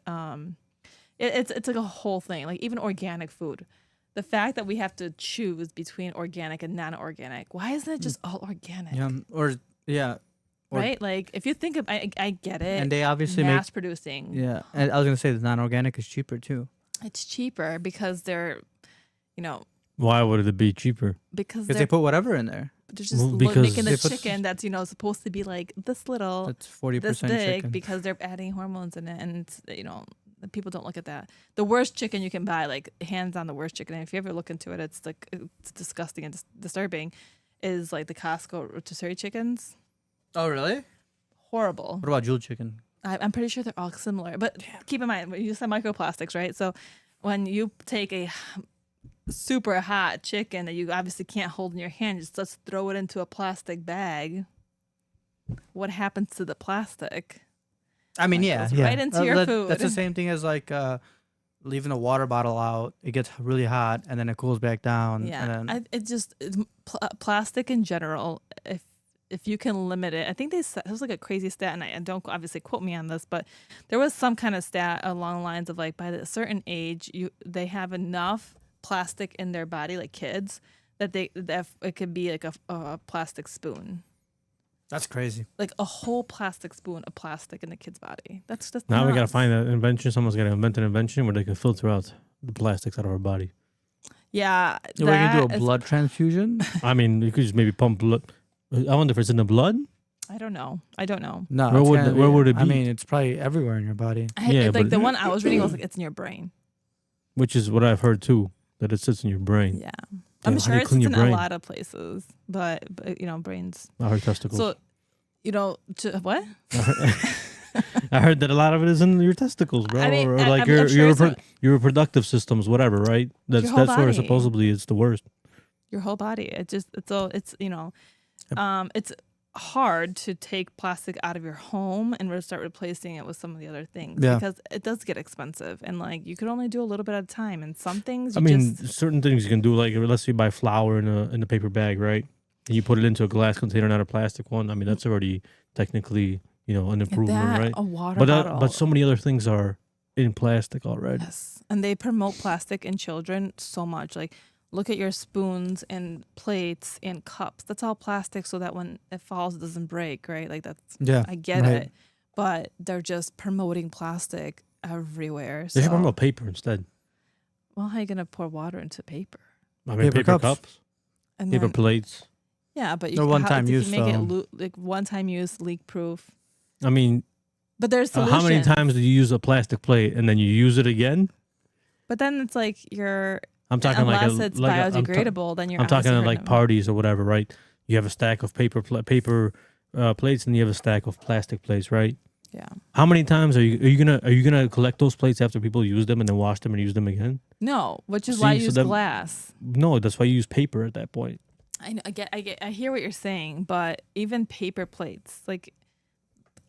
it's like a whole thing. Like even organic food. The fact that we have to choose between organic and non-organic, why isn't it just all organic? Yeah. Or Right? Like if you think of, I get it. and they obviously make. mass producing. Yeah, and I was gonna say the non-organic is cheaper too. It's cheaper because they're, you know, Why would it be cheaper? because Because they're they put whatever in there. just Well, because making the they put- chicken that's, you know, supposed to be like this little, That's this 40% big chicken. because they're adding hormones in it, and it's, you know, people don't look at that. The worst chicken you can buy, like hands on the worst chicken, and if you ever look into it, it's like it's disgusting and disturbing, is like the Costco rotisserie chickens. Oh really? Horrible. What about jewel chicken? I'm pretty sure they're all similar, but keep in mind you said microplastics, right? So when you take a super hot chicken that you obviously can't hold in your hand, just throw it into a plastic bag, what happens to the plastic? I mean, Like, yeah, goes yeah. right into your food. That's the same thing as like leaving a water bottle out. It gets really hot and then it cools back down. Yeah, And then, it's plastic in general. If you can limit it, I think it was like a crazy stat, and I don't obviously quote me on this, but there was some kind of stat along the lines of like by a certain age, they have enough plastic in their body, like kids, that it could be like a plastic spoon, that's crazy. like a whole plastic spoon of plastic in the kid's body. That's just Now we gotta nuts. find an invention. Someone's gotta invent an invention where they can filter out the plastics out of our body. Yeah, We're gonna do that a is- blood transfusion. I mean, you could just maybe pump blood. I wonder if it's in the blood. I don't know. I don't know. No, Where it's would gonna it- where would it I be? mean, it's probably everywhere in your body. Yeah, Like but- the one I was reading was like it's in your brain. Which is what I've heard too, that it sits in your brain. Yeah. Yeah, I'm how do sure you it's clean in your a brain? lot of places, but you know, brains. I heard testicles. So, you know, what? I heard that a lot of it is in your testicles, bro, I mean, or I- like I'm your sure your reproductive systems, whatever, right? That's whole where body. supposedly it's the worst. Your whole body. It's you know, it's hard to take plastic out of your home and start replacing it with some of the other things Yeah. because it does get expensive, and like you could only do a little bit at a time, and some things I you mean, just certain things you can do, like let's say you buy flour in a paper bag, right? And you put it into a glass container, not a plastic one. I mean, that's already technically, an improvement, that right? a water But bottle. but so many other things are in plastic already. Yes, and they promote plastic in children so much. Like, look at your spoons and plates and cups. That's all plastic, so that when it falls, it doesn't break. Right? Like that's. Yeah, I get right. it, but they're just promoting plastic everywhere. They should So, promote paper instead. well, how are you gonna pour water into paper? I mean, Paper paper cups. cups, And paper then, plates. yeah, but They're one-time if use, You make though. it like one-time use, leak-proof. I mean, But there's solutions. how many times do you use a plastic plate and then you use it again? But then it's like I'm talking unless like it's I'm biodegradable, then you're talking obviously like hurting them. parties or whatever, right? You have a stack of paper plates, and you have a stack of plastic plates, right? Yeah. How many times are you gonna collect those plates after people use them and then wash them and use them again? No, which is why I use glass. No, that's why you use paper at that point. I hear what you're saying, but even paper plates, like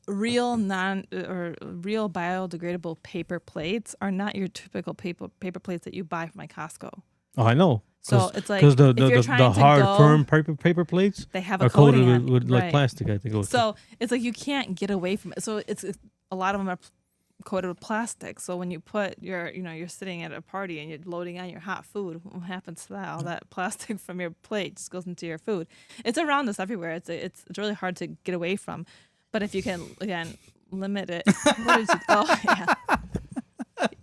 real biodegradable paper plates, are not your typical paper plates that you buy from Costco. Oh, I know. So it's like because the hard firm paper plates they have are a coating coated with like right. plastic. I think. So it's like you can't get away from it. So it's a lot of them are coated with plastic. So when you put you're sitting at a party and you're loading on your hot food, what happens to that? All that plastic from your plate just goes into your food. It's around us everywhere. It's really hard to get away from. But if you can again limit it, yeah,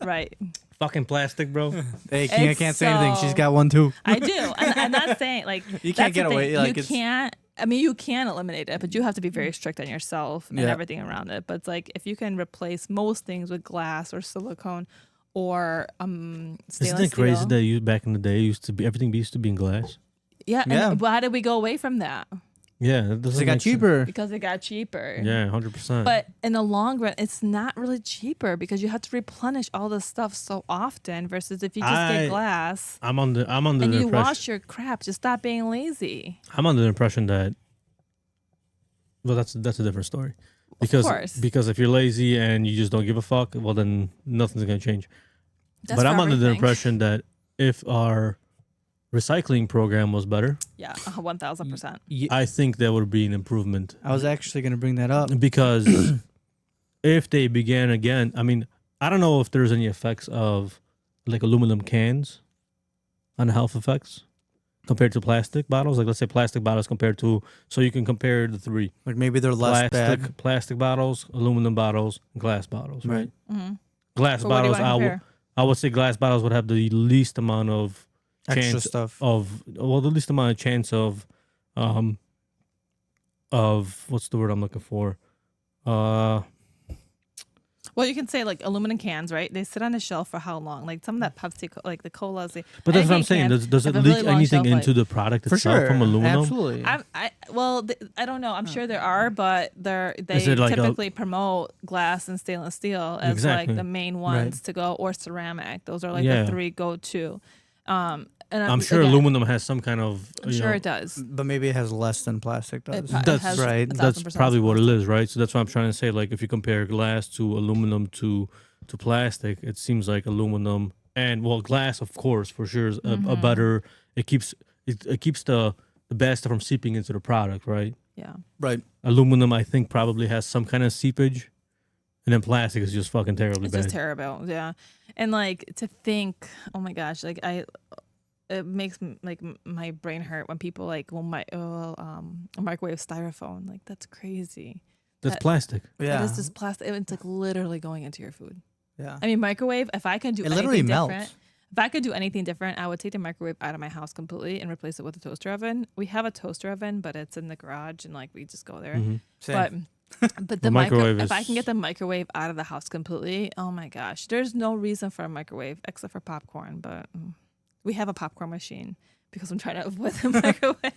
right. Fucking plastic, bro. Hey, King, I can't say anything. She's got one too. I do. And I'm not saying like you can't get away. Like you can't. I mean, you can eliminate it, but you have to be very strict on yourself and everything around it. But it's like if you can replace most things with glass or silicone or stainless steel. Isn't it crazy that back in the day used to be in glass? Yeah. And why did we go away from that? Yeah, because it got cheaper. Because it got cheaper. Yeah, 100%. But in the long run, it's not really cheaper because you have to replenish all this stuff so often. Versus if you just get glass, I'm under and the you impression, wash your crap. Just stop being lazy. I'm under the impression that. Well, that's a different story. Because of course. Because if you're lazy and you just don't give a fuck, well then nothing's gonna change. That's but I'm under the impression that if our recycling program was better, 1,000%. I think that would be an improvement. I was actually going to bring that up because if they began again, I mean, I don't know if there's any effects of like aluminum cans on the health effects compared to plastic bottles. Like let's say plastic bottles compared to, so you can compare the three. Like maybe they're less bad. Plastic bottles, aluminum bottles, and glass bottles, right? Mm-hmm. Glass bottles, I would say glass bottles would have the least amount of extra stuff the least amount of chance of what's the word I'm looking for? Well, you can say like aluminum cans, right? They sit on the shelf for how long? Like some of that Pepsi, like the colas. But that's what I'm saying. Does it leak anything into the product itself from aluminum? Absolutely. I don't know. I'm sure there are, but they typically promote glass and stainless steel as like the main ones to go, or ceramic. Those are like the three go-to. And I'm sure aluminum has some kind of. I'm sure it does, but maybe it has less than plastic does. That's right. That's probably what it is, right? So that's what I'm trying to say. Like if you compare glass to aluminum to plastic, it seems like aluminum and glass, of course, for sure is a better. It keeps the best from seeping into the product, right? Yeah. Right. Aluminum, I think, probably has some kind of seepage, and then plastic is just fucking terribly bad. It's just terrible, yeah. And like to think, oh my gosh, like it makes like my brain hurt when people like microwave styrofoam. Like that's crazy. That's plastic. Yeah, that is just plastic. It's like literally going into your food. Yeah. I mean, microwave. If I can do anything different, if I could do anything different, I would take the microwave out of my house completely and replace it with a toaster oven. We have a toaster oven, but it's in the garage and like we just go there. Mm-hmm. But the microwave. If I can get the microwave out of the house completely, oh my gosh, there's no reason for a microwave except for popcorn. But we have a popcorn machine because I'm trying to avoid the microwave.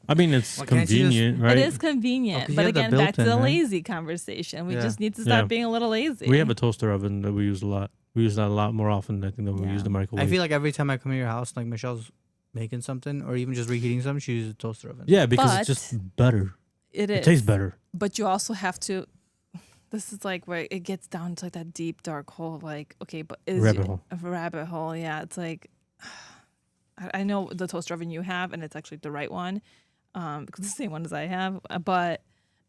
I mean, it's convenient, right? It is convenient, but again, back to the lazy conversation. We just need to stop being a little lazy. We have a toaster oven that we use a lot. We use that a lot more often, I think, than we use the microwave. I feel like every time I come to your house, like Michelle's making something or even just reheating something, she uses a toaster oven. Yeah, because it's just better. It tastes better. But you also have to. This is like where it gets down to like that deep dark hole. Of like, okay, but is a rabbit hole? Yeah, it's like I know the toaster oven you have, and it's actually the right one, because it's the same one as I have. But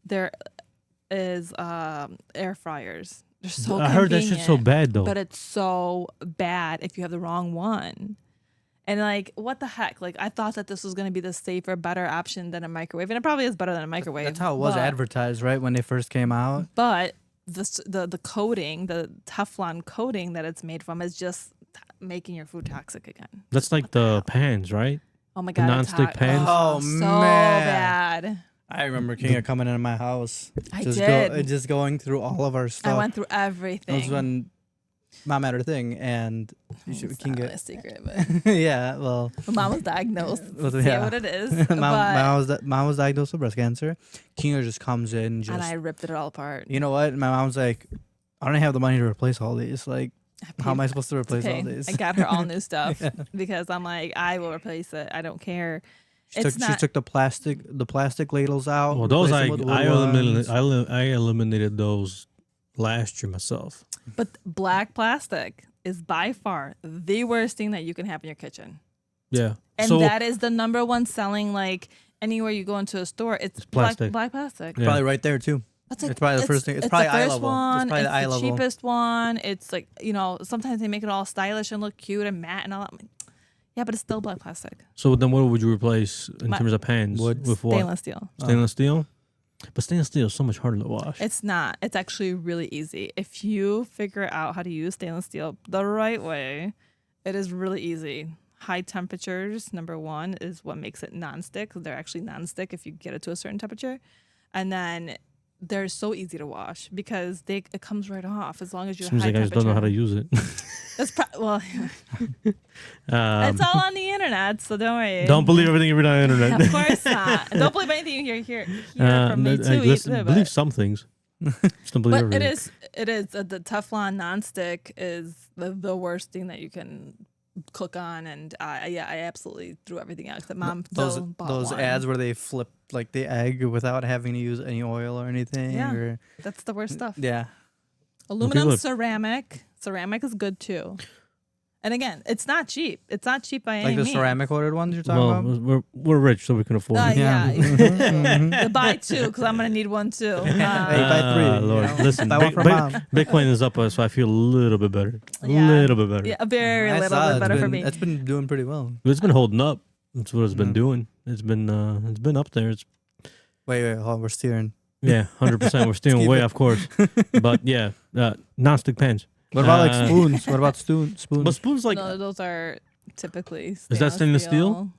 there is air fryers. They're so convenient. I heard that shit's so bad though. But it's so bad if you have the wrong one. And like, what the heck? Like, I thought that this was going to be the safer, better option than a microwave, and it probably is better than a microwave. That's how it was advertised, right, when they first came out. But the coating, the Teflon coating that it's made from, is just making your food toxic again. That's like the pans, right? Oh my god, the non-stick pans. Oh so man, bad. I remember Kinga coming into my house. I did. Just going through all of our stuff. I went through everything. That was when mom had her thing, and It's can not get a secret, but yeah. Well, mom was diagnosed. Well, See yeah. what it is. mom was diagnosed with breast cancer. Kinga just comes in, And I ripped it all apart. you know what? My mom's like, I don't have the money to replace all these. Like, how am I supposed to replace all these? I got her all new stuff because I'm like, I will replace it. I don't care. She took the plastic ladles out. Well, those replaced them with wood ones. I eliminated those last year myself. But black plastic is by far the worst thing that you can have in your kitchen. Yeah. And that is the number one selling, like, anywhere you go into a store, it's plastic. Black plastic. Yeah. Probably right there too. That's like, It's probably the first thing. It's the probably eye first level. one. It's probably the eye the level. cheapest one. It's like, sometimes they make it all stylish and look cute and matte and all that. Yeah, but it's still black plastic. So then what would you replace in terms of pans? Wood. With what? Stainless steel. Stainless steel? But stainless steel is so much harder to wash. It's not. It's actually really easy. If you figure out how to use stainless steel the right way, it is really easy. High temperatures, number one, is what makes it nonstick. They're actually nonstick if you get it to a certain temperature. And then they're so easy to wash because it comes right off as long as you're Seems high like I just don't know how to use it. That's it's all on the internet, so don't worry. Don't believe everything you read on the internet. Of course not. Don't believe anything you hear from me too. Either, believe some things. Just don't believe but everything. it is the Teflon nonstick is the worst thing that you can cook on, and I absolutely threw everything out because Mom those bought one. ads where they flip like the egg without having to use any oil or anything. Yeah, that's the worst stuff. Yeah. Aluminum, ceramic is good too. And again, it's not cheap. It's not cheap by any means. Like the ceramic ordered ones you're talking about? We're rich, so we can afford it. Yeah. Buy two, because I'm going to need one too. Buy three. Lord. Listen, Buy one for mom. Bitcoin is up, so I feel a little bit better. Yeah. A little bit better. Yeah, a very I little saw bit better for me. It's been doing pretty well. It's been holding up. That's what it's been doing. It's been up there. Wait, hold on, we're steering. Yeah, 100%. We're steering way off course. But yeah, non-stick pans. What about like spoons? What about spoons? But spoons like No, those are typically Is that stainless steel?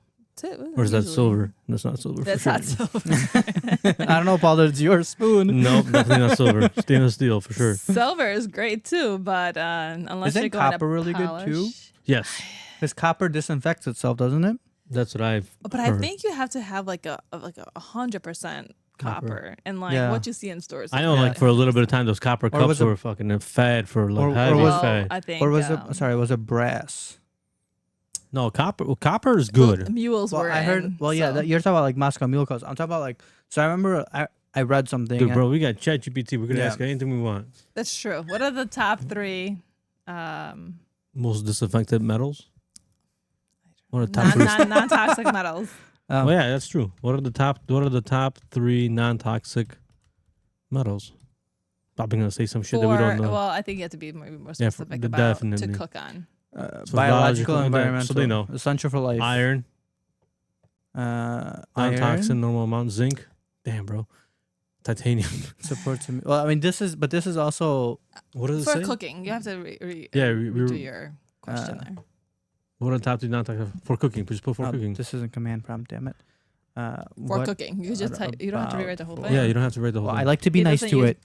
Or is that Usually. silver? That's not silver. That's for not sure. silver. I don't know, Paul. It's your spoon. No, definitely not silver. Stainless steel for sure. Silver is great too, but unless Isn't you're going copper to really good polish. too? Yes, Because copper disinfects itself, doesn't it? that's what I've. But I think you have to have like a 100% copper, and like what you see in stores. I know, like for a little bit of time, those copper cups were fucking fad for like heavy fad. I think. Or was it? Sorry, was it brass? No, copper. Well, copper is good. Mules Well, were. I heard. Well, yeah, you're talking about like Moscow Mule cups. I'm talking about like. So I remember I read something. Dude, bro, we got ChatGPT. We're gonna ask anything we want. That's true. What are the top three? Most disinfected metals. What are the top three? Non-toxic metals. Oh yeah, that's true. What are the top 3 non-toxic metals? Probably gonna say some shit that we don't know. Well, I think you have to be more specific about definitely. to cook on. Biological, environmental. So they know. Essential for life. Iron. Non-toxic, Iron. normal amount. Zinc. Damn, bro. Titanium. Supports. Well, I mean, this is also. What does it For say? cooking, you have to redo your question there. What are the top 3 non-toxic for cooking? Just put for cooking. This isn't command prompt, damn it. For cooking, you just type. You don't have to rewrite the whole thing. Yeah, you don't have to read the whole Well, thing. I like to be nice to it.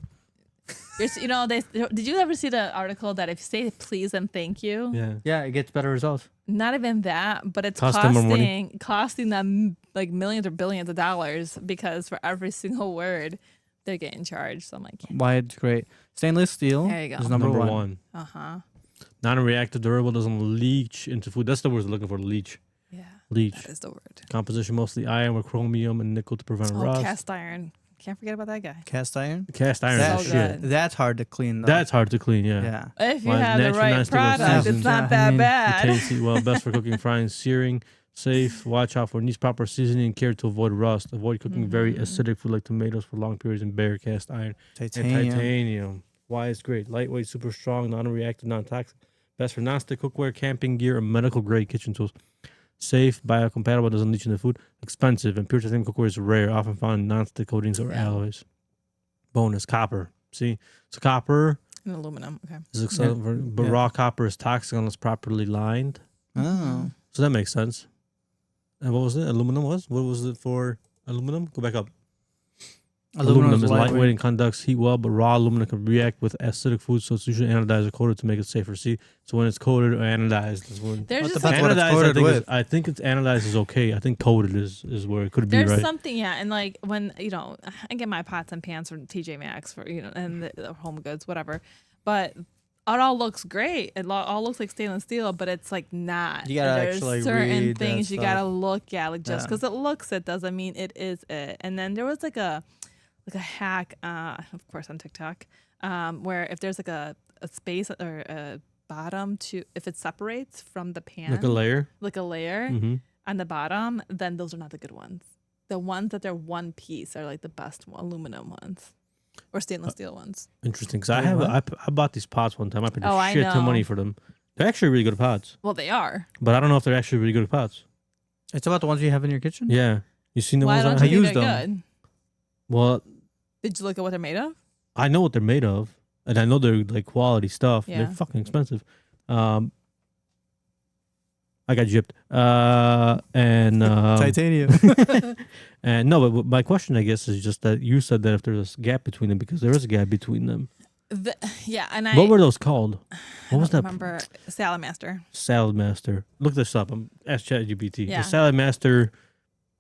Did you ever see the article that if you say please and thank you, Yeah, it gets better results. not even that, but it's Cost them more money. costing them like millions or billions of dollars because for every single word they're getting charged. So I'm like, Why it's great. Stainless steel There you go. is number one. Non-reactive, durable, doesn't leach into food. That's the word we're looking for. Leach. Yeah, Leach. that is the word. Composition mostly iron with chromium and nickel to prevent rust. Cast iron. Can't forget about that guy. Cast iron. Cast iron That- is So shit. good. That's hard to clean though. That's hard to clean. Yeah. yeah. If you Well, have the natural, right non-stick product, seasons, it's not yeah. that I mean, bad. Tasty, well, best for cooking, frying, searing. Safe. Watch out for needs proper seasoning and care to avoid rust. Avoid cooking very acidic food like tomatoes for long periods in bare cast iron. Titanium. And titanium. Why it's great. Lightweight, super strong, non-reactive, non-toxic. Best for non-stick cookware, camping gear, and medical grade kitchen tools. Safe, biocompatible, doesn't leach into food. Expensive, and pure titanium cookware is rare, often found in non-stick coatings or alloys. Bonus, copper. See? So copper And aluminum. Okay. is excellent, but raw copper is toxic unless properly lined. Oh. So that makes sense. And what was it? Aluminum was? What was it for aluminum? Go back up. Aluminum is lightweight and conducts heat well, but raw aluminum can react with acidic foods, so it's usually anodized or coated to make it safer. See, so when it's coated or anodized, is when There's just what it's coated I think it's anodized is okay. I think coated is where it could be right. There's something, and like when I get my pots and pans from TJ Maxx for and the Home Goods, whatever, but it all looks great. It all looks like stainless steel, but it's like not. You gotta There's actually certain read things you gotta look at. Like just Yeah. because it looks it doesn't mean it is it. And then there was like a hack, of course on TikTok, where if there's like a space or a bottom to if it separates from the pan, Like a layer. on the bottom, then those are not the good ones. The ones that they're one piece are like the best aluminum ones. Or stainless steel ones. Interesting, because I bought these pots one time. I paid a shit ton of money for them. They're actually really good pots. Well, they are. But I don't know if they're actually really good pots. It's about the ones you have in your kitchen? Yeah. You seen the Why ones don't I you used think them? they're good? Well, Did you look at what they're made of? I know what they're made of, and I know they're like quality stuff. Yeah. They're fucking expensive. I got gypped. And Titanium. and no, but my question, I guess, is just that you said that if there's a gap between them, because there is a gap between them. What were those called? What was that? Remember Salad Master. Salad Master. Look this up. I'm ask ChatGPT. Yeah. The Salad Master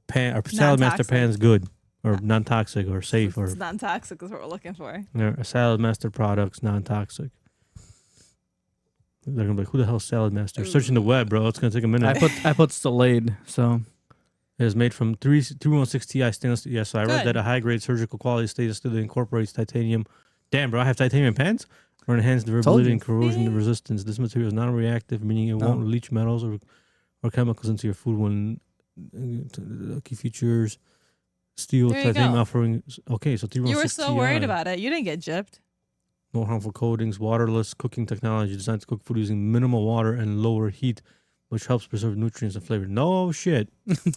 pan or Salad Master Non-toxic. pan's good or non-toxic or safe or It's non-toxic is what we're looking for. a Salad Master products non-toxic. They're gonna be like, who the hell is Salad Master? Searching the web, bro. It's gonna take a minute. I put Slade, so It is made from 316 Ti stainless steel. Yeah, so I read Good. that a high-grade surgical quality stainless steel that incorporates titanium. Damn, bro, I have titanium pans? Or enhance durability you. and corrosion resistance. This material is non-reactive, meaning it won't leach metals or chemicals into your food when key features. Steel, There you titanium go. offering. Okay, so 316 You were so worried Ti. about it. You didn't get gypped. No harmful coatings, waterless cooking technology designed to cook food using minimal water and lower heat, which helps preserve nutrients and flavor. No shit.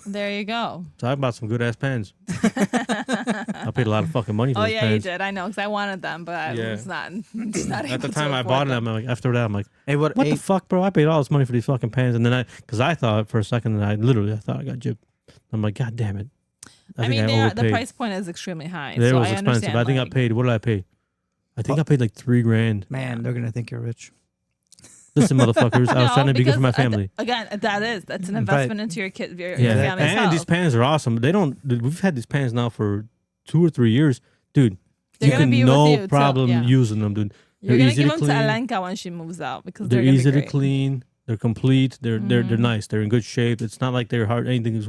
There you go. Talk about some good ass pans. I paid a lot of fucking money for Oh those yeah, pans. you did. I know because I wanted them, but Yeah. I was not. Not At the able time to I afford bought them. them, I'm like, after that, I'm like, hey, what the fuck, bro? I paid all this money for these fucking pans, and then because I thought for a second that I thought I got gypped. I'm like, god damn it. I think mean, the overpaid. price point is extremely high. It so was I expensive. understand, I think I paid. What did I pay? I think I paid like $3,000. man, they're gonna think you're rich. Listen, motherfuckers, I was trying to be good for my family. Again, that's an investment into your kid, your Yeah, family's and health. these pans are awesome. We've had these pans now for 2 or 3 years, dude. They're you gonna can be with no you till- problem yeah. using them, dude. You're They're gonna easy give to them to clean. Alenka when she moves out because They're gonna easy be to great. clean. They're complete. They're nice. They're in good shape. It's not like they're hard. Anything's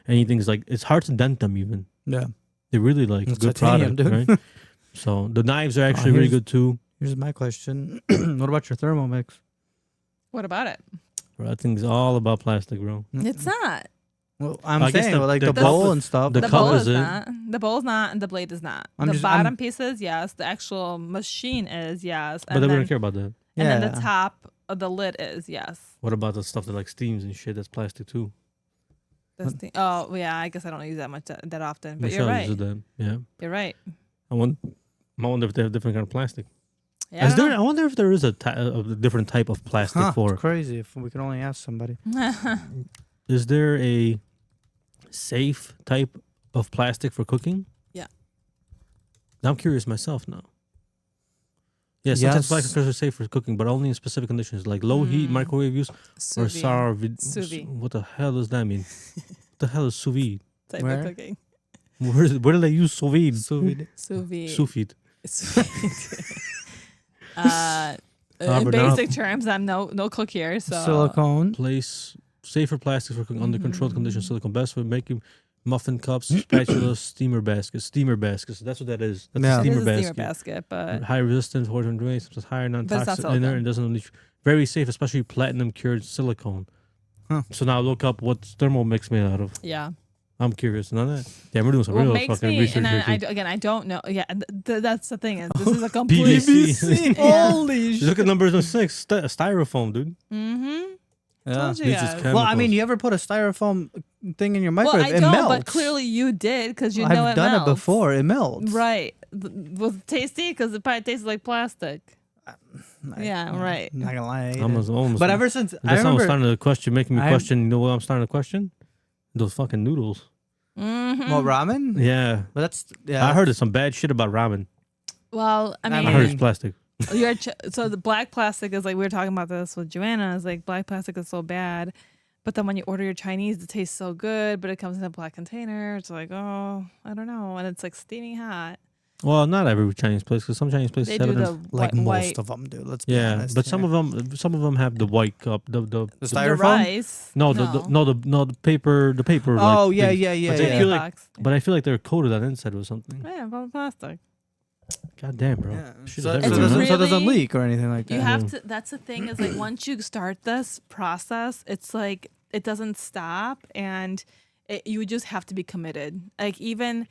anything's like it's hard to dent them even. Yeah. They're really like It's good titanium, product, dude. right? So the knives are actually really good too. Here's my question: what about your Thermomix? What about it? Bro, that thing's all about plastic, bro. It's not. Well, I'm I guess saying the- like the the bowl cup- and stuff. the The cup bowl is is it. not. The bowl is not, and the blade is not. I'm The just- bottom I'm- pieces, yes. The actual machine is, yes. But they wouldn't care about that. And then the Yeah. top of the lid is, yes. What about the stuff that like steams and shit? That's plastic too. Oh, yeah. I guess I don't use that much that often. But Michelle you're right. uses that. Yeah. You're right. I wonder if they have different kind of plastic. Yeah, I wonder if there is a different type of plastic Huh, for. it's crazy. If we could only ask somebody. Is there a safe type of plastic for cooking? Yeah. I'm curious myself now. Yeah, sometimes Yes. plastics are safe for cooking, but only in specific conditions, like low heat, microwave use, or Sous vide. What the hell does that mean? What the hell is sous vide? Type Where? of cooking. Where do they use sous vide? Sous vide. Sous vide. Sous vide. In but now- basic terms, I'm no cook here, so Silicone. Place safer plastics for cooking under controlled conditions. Silicone best for making muffin cups, spatulas, steamer baskets. Steamer baskets. That's what that is. That's Yeah. a it steamer is a basket. steamer basket, but High resistance, horizontal drain, sometimes higher it's not non-toxic in there, silicone. and doesn't leach. Very safe, especially platinum cured silicone. Huh. So now look up what's Thermomix made out of. yeah. I'm curious. None of that. Damn, we're doing some What real makes fucking me, research and here. I, too. again, I don't know. Yeah, that's the thing. Is this is a complete. PVC. Yeah. Holy Look at numbers 6. Styrofoam, dude. Mm-hmm. Yeah. Told you These just guys. chemicals. Well, I mean, you ever put a styrofoam thing in your Well, microwave? I it don't, melts. but clearly you did because you I've know it done melts. it before. It melts. Right. Was it tasty? Because it probably tasted like plastic. Yeah, right. I'm not gonna lie. I ate it. Almost. But ever since I That's how I'm remember, starting to question, making me I- question. You know what I'm starting to question? Those fucking noodles. Well, ramen. Yeah. But that's I heard some bad shit about ramen. Well, I mean, I heard it's plastic. so the black plastic is like we were talking about this with Joanna. Is like black plastic is so bad, but then when you order your Chinese, it tastes so good, but it comes in a black container. It's like, oh, I don't know, and it's like steaming hot. Well, not every Chinese place, because some Chinese places They have do it. the like white, most of them do. Let's be Yeah, honest. but some of them have the white cup, the the the styrofoam. rice. the paper, Oh like, yeah, things. yeah, yeah, But I yeah. feel like, box. but I feel like they're coated on the inside with something. Yeah, from plastic. God damn, bro. Yeah. Shit So, is so, it everywhere, doesn't, huh? so it doesn't Really- leak or anything like that. You have to. That's the thing is like once you start this process, it's like it doesn't stop, and you just have to be committed. Like even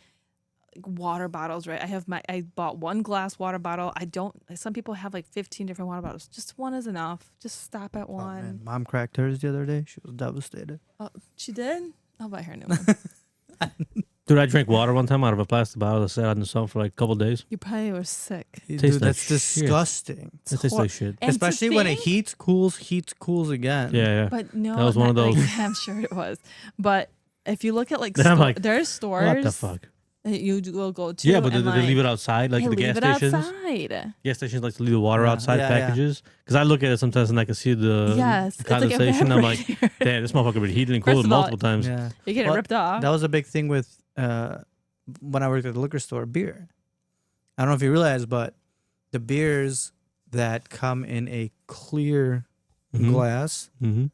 water bottles, right? I bought one glass water bottle. I don't. Some people have like 15 different water bottles. Just one is enough. Just stop at Oh, one. man. Mom cracked hers the other day. She was devastated. Oh, she did. I'll buy her a new one. Dude, I drank water one time out of a plastic bottle that sat on the sun for like a couple days. You probably were sick. Dude, Tastes like that's shit. disgusting. It tastes like shit. And to Especially when it think- heats, cools again. Yeah, yeah. But no, That was one of not- like, those. I'm sure it was. But if you look at like, Then I'm like, there's stores What the fuck? that you will go to. Yeah, but and they leave it outside, like they the gas leave it stations. outside. Gas stations like to leave the water Yeah, outside yeah, yeah. packages. Because I look at it sometimes and I can see the Yes, it's like a condensation. I'm like, evaporator. damn, this motherfucker been heated and First cooled of all, multiple times. Yeah. You're getting Well, ripped off. That was a big thing with when I worked at the liquor store, beer. I don't know if you realize, but the beers that come in a clear Mhm. glass Mm-hmm.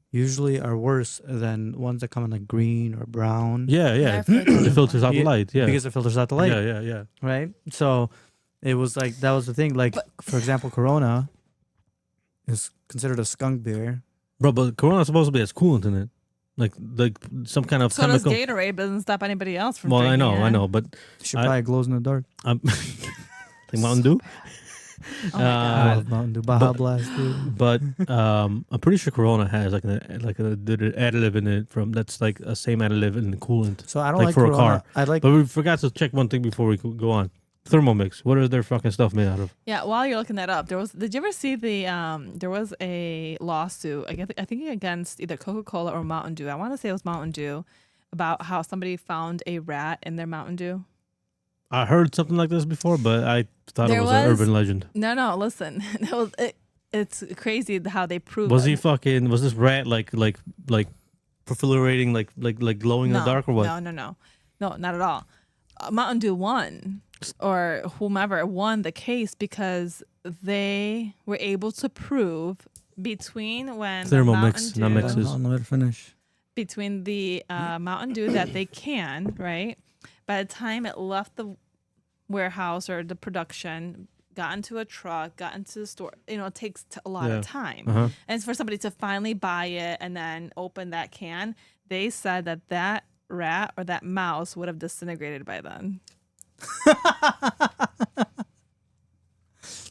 usually are worse than ones that come in like green or brown. Yeah, yeah. Yeah, I feel It filters out the Yeah, light. Yeah. Because it filters out the light. Yeah, yeah, yeah. Right? So it was like that was the thing. Like for example, Corona is considered a skunk beer. Bro, but Corona's supposed to be as coolant in it. Like some kind of so does chemical. Gatorade, but doesn't stop anybody else from Well, drinking I it. know, but She I- probably glows in the dark. I'm like Mountain Dew. Oh my I God. love Mountain Dew, Baja Blast, dude. But I'm pretty sure Corona has like an additive in it from that's like a same additive in the coolant. So I don't Like like for a Corona. car. I like But we forgot to check one thing before we go on. Thermomix. What is their fucking stuff made out of? Yeah, while you're looking that up, did you ever see there was a lawsuit, I think against either Coca-Cola or Mountain Dew. I want to say it was Mountain Dew, about how somebody found a rat in their Mountain Dew. I heard something like this before, but I thought There it was an was- urban legend. No, listen. It's crazy how they prove Was it. he fucking? Was this rat like proliferating, like glowing in the dark or what? No, not at all. Mountain Dew won, or whomever won the case because they were able to prove between when the Thermomix, Mountain not Dew, mixes. I'll let it finish. between the Mountain Dew that they can, right? By the time it left the warehouse or the production, got into a truck, got into the store, it takes a lot Yeah. of time. Uh-huh. And for somebody to finally buy it and then open that can, they said that rat or that mouse would have disintegrated by then.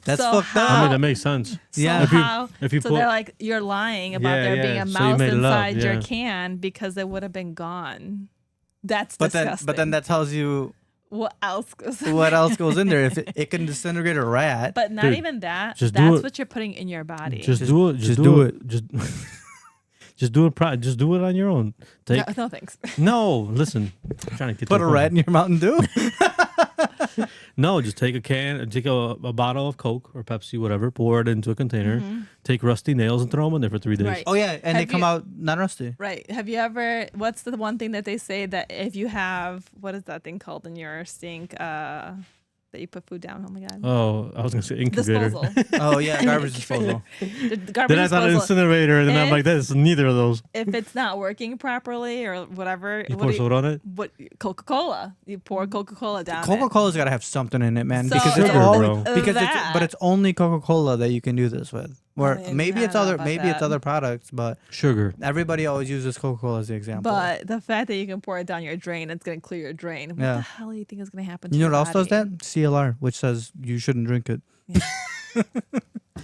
That's So fucked how- up. I mean, that makes sense. Yeah. So If you so pull, they're like, you're lying about Yeah, there being yeah. a So you mouse made it up, inside your yeah. can because it would have been gone. That's But disgusting. then that tells you what else goes what else goes in there. If it can disintegrate a rat, But not Dude, even that. just do That's it. what you're putting in your body. just do it. just do it. Just just do it. Just do it on your own. Take no thanks. no. Listen, I'm trying to get put to a the rat in your Mountain Dew. No, just take a bottle of Coke or Pepsi, whatever, pour it into a container, take rusty nails and throw them in there for 3 days. Right. Oh yeah, and they Have come you- out not rusty. Right. Have you ever, what's the one thing that they say that if you have, what is that thing called in your sink that you put food down? Oh my God. Oh, I was gonna say incubator. Disposal. Oh yeah, garbage disposal. The garbage Then I thought an disposal. incinerator, and then I'm If- like, that's neither of those. If it's not working properly or whatever, You what pour do soda on it. what Coca-Cola. You pour Coca-Cola down. Coca-Cola's got to have something in it, man, So because it's Sugar, all bro. because that- but it's only Coca-Cola that you can do this with. Or I mean, maybe I it's don't know other about maybe it's that. other products, but Sugar. everybody always uses Coca-Cola as the example. But the fact that you can pour it down your drain, it's going to clear your drain. What Yeah. the hell do you think is going to happen to you know your what else does body? that? CLR, which says you shouldn't drink it.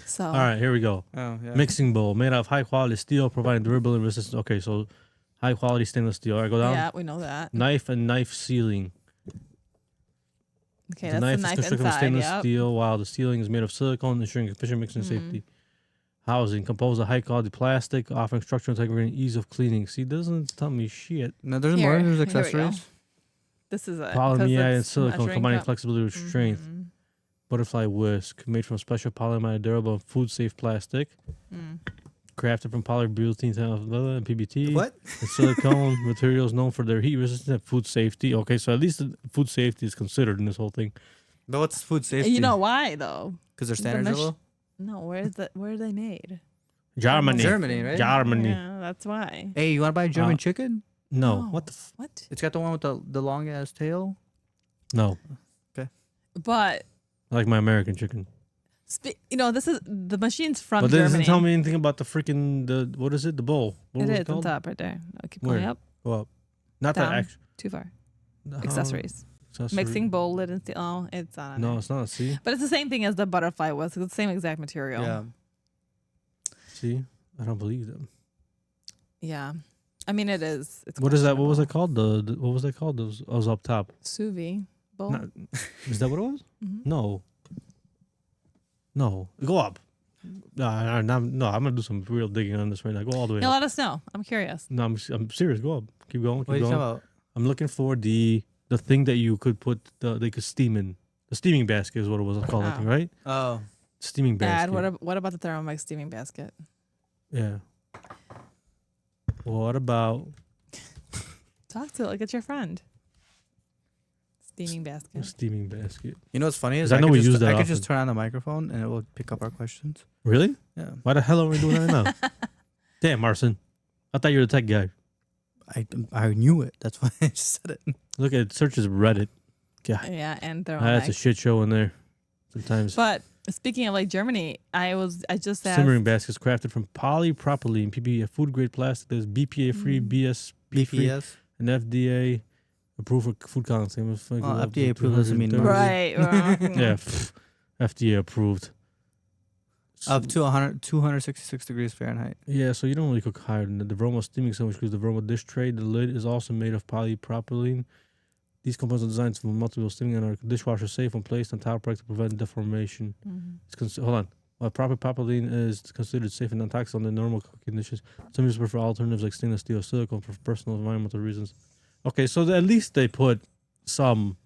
So, All right, here we go. Oh yeah. Mixing bowl made out of high quality steel, providing durability and resistance. Okay, so high quality stainless steel. All right, go down. yeah, we know that. Knife and knife sealing. Okay, The that's knife the is knife constructed from inside. stainless Yep. steel, while the sealing is made of silicone, ensuring efficient mixing safety. Housing composed of high quality plastic, offering structural integrity and ease of cleaning. See, doesn't tell me shit. No, there's Here- more. There's here we go. accessories. This is a Polyamide and silicone measuring combining cup. flexibility with strength. Mhm. Butterfly whisk made from special polyamide durable and food safe plastic. Crafted from polyurethane and PBT. What? And silicone materials known for their heat resistance and food safety. Okay, so at least the food safety is considered in this whole thing. But what's food safety? You know why though? Because their standards are low? No, where are they made? Germany. Germany, right? Germany. Yeah, that's why. Hey, you want to buy German chicken? No. What the? What? It's got the one with the long ass tail. No. But I like my American chicken. this is the machine's from But that Germany. doesn't tell me anything about the freaking what is it? The bowl. What It was is on called? top right there. I'll keep Where? going up. Go up. Not Down. that actual. Too far. Oh, Accessories. accessory. Mixing bowl lid and steel. Oh, it's on. No, there. it's not. See. But it's the same thing as the butterfly was. It's the same exact material. Yeah. See. I don't believe them. Yeah. I mean, it is. It's What is that? What was it questionable. called? What was that called? Those I was up top. Sous vide bowl. Not- is that what it was? Mhm. No. No. Go up. No, I'm gonna do some real digging on this right now. Go all the way Yeah, up. let us know. I'm curious. No, I'm serious. Go up. Keep going. What Keep are you going. talking about? I'm looking for the thing that you could put they could steam in. The steaming basket is what it was called, I think, Oh. right? Oh. Steaming Dad, basket. what about the Thermomix steaming basket? Yeah. What about Talk to it like it's your friend. Steaming a basket. steaming basket? You know what's funny is 'Cause I know we could use just, that I could just often. turn on the microphone and it will pick up our questions. Really? Yeah. Why the hell are we doing that now? Damn, Marcin. I thought you were the tech guy. I knew it. That's why I just said it. Look at searches Reddit. God, Yeah, and Thermomix. that's a shit show in there. Sometimes. But speaking of like Germany, I just asked. Simmering baskets crafted from polypropylene, PPE, food grade plastic that is BPA free, BSP free, BPS. and FDA approved for food content. Well, FDA approved doesn't mean much. Right. Yeah, FDA approved. Up to 266 degrees Fahrenheit. Yeah, so you don't really cook higher than that. The Vroma steaming sandwich because the Vroma dish tray, the lid is also made of polypropylene. These components are designed for multiple steaming and are dishwasher safe when placed on towel rack to prevent deformation. Hold on. While proper propylene is considered safe and non-toxic under normal cooking conditions, some users prefer alternatives like stainless steel or silicone for personal environmental reasons. Okay, so at least they put some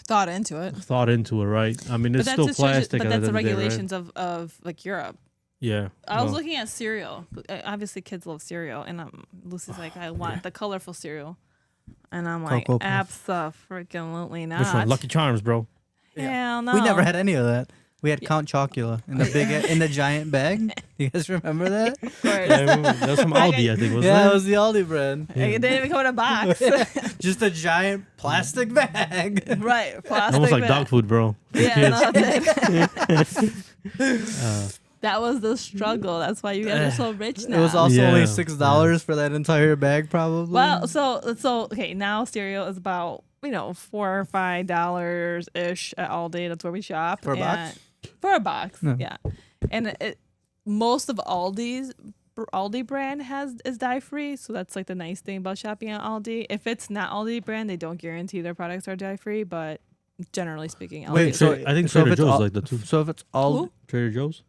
Thought into it. thought into it, right? I mean, it's But still that's just- plastic. But at that's the the end of day, right? regulations of like Europe. Yeah. I was well, looking at cereal. Obviously, kids love cereal, and Lucy's like, I want the colorful cereal, and I'm like, Cocoa Puff. absolutely not. which one? Lucky Charms, bro. Hell no. We never had any of that. We had Count Chocula in the in the giant bag. You guys remember that? Of course. That was from Aldi, I think, wasn't Yeah, it? it was the Aldi brand. It didn't even come in a box. Just a giant plastic bag. Right. Plastic Almost like bag. dog food, bro. For Yeah, kids. no, that was the struggle. That's why you guys are so rich now. It was also Yeah. only $6 for that entire bag, probably. Well, so okay. Now cereal is about $4 or $5 ish at Aldi. That's where we shop. For a box? And- For a box, No. yeah. And most of Aldi brand is dye free, so that's like the nice thing about shopping at Aldi. If it's not Aldi brand, they don't guarantee their products are dye free, but generally speaking, Aldi Wait, is so free. I think so if Trader it's Joe's all- like that too. So if it's all, Who? Trader Joe's?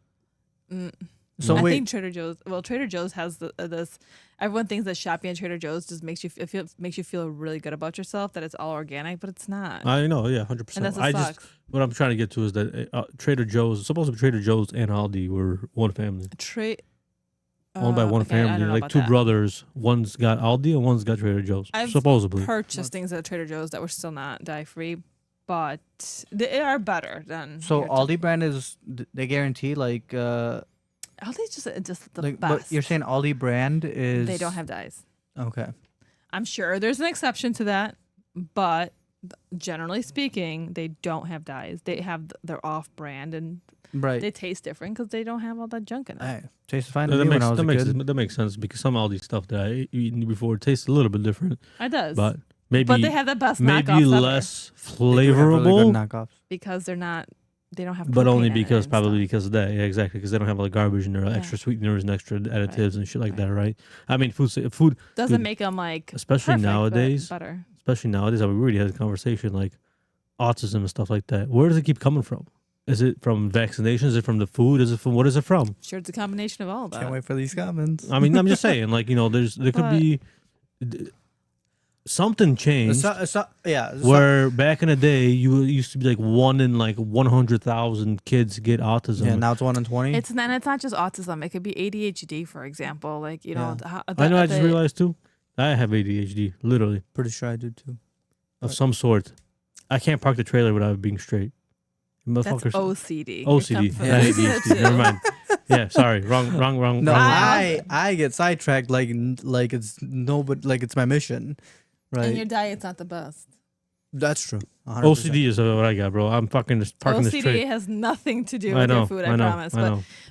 so I wait, think Trader Joe's. Well, Trader Joe's has this. Everyone thinks that shopping at Trader Joe's just makes you feel really good about yourself, that it's all organic, but it's not. I know, yeah, 100%. And that's I what just sucks. what I'm trying to get to is that Trader Joe's, supposed to be Trader Joe's and Aldi were one family, owned by one okay, I don't family, know like about two that. brothers. One's got Aldi and one's got Trader Joe's. I've supposedly. Purchased things at Trader Joe's that were still not dye free, but they are better than. so your Aldi brand is they guarantee like Aldi's just the like, best. but you're saying Aldi brand is they don't have dyes. okay. I'm sure there's an exception to that, but generally speaking, they don't have dyes. They have their off brand, and Right. they taste different because they don't have all that junk in it. Hey, tasted fine That to me when makes I was a kid. that makes sense because some Aldi stuff that I eaten before tastes a little bit different, It does, but maybe but they have the best maybe knockoffs ever less They do have really good flavorable. knockoffs. because they don't have. But only propane in it because and probably stuff. because of that, yeah, exactly, because they don't have all the garbage and their Yeah. extra sweeteners and extra additives and shit like Right. that, right? I mean, food, doesn't good. make them like especially perfect, but nowadays. better. Especially nowadays, we already had a conversation like autism and stuff like that. Where does it keep coming from? Is it from vaccinations? Is it from the food? Is it from what is it from? Sure, it's a combination of all of that. Can't wait for these comments. I mean, I'm just saying, like there could But- be. something changed. Yeah. Where back in the day, you used to be like 1 in like 100,000 kids get autism. Yeah, now it's 1 in 20. It's not just autism. It could be ADHD, for example. Like you know, I know. I just realized too. I have ADHD, literally. Pretty sure I do too. Of some sort. I can't park the trailer without being straight. That's OCD. OCD. Not ADHD. Never mind. Yeah, sorry. Wrong. No, I get sidetracked like it's like it's my mission, right? And your diet's not the best. That's true. 100%. OCD is what I got, bro. I'm fucking just parking this straight. OCD has nothing to do with your food, I promise.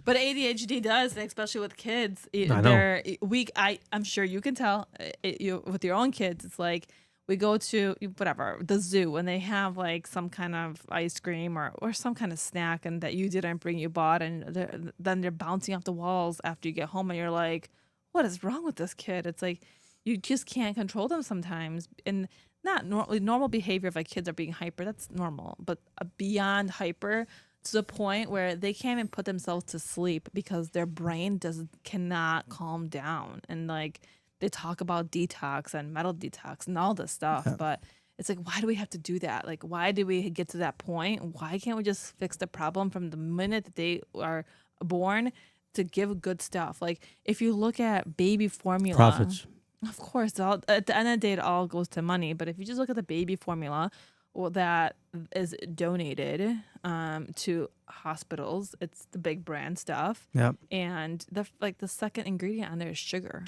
But ADHD does, and especially with kids. They're weak. I'm sure you can tell with your own kids. It's like we go to the zoo and they have like some kind of ice cream or some kind of snack and that you didn't bring, you bought, and then they're bouncing off the walls after you get home and you're like, what is wrong with this kid? It's like you just can't control them sometimes. And not normal behavior of like kids are being hyper, that's normal, but beyond hyper to the point where they can't even put themselves to sleep because their brain cannot calm down. And like they talk about detox and metal detox and all this stuff, but it's like, why do we have to do that? Like, why do we get to that point? Why can't we just fix the problem from the minute that they are born to give good stuff? Like, if you look at baby formula, profits. Of course, at the end of the day, it all goes to money. But if you just look at the baby formula that is donated to hospitals, it's the big brand stuff. Yep. And the second ingredient on there is sugar.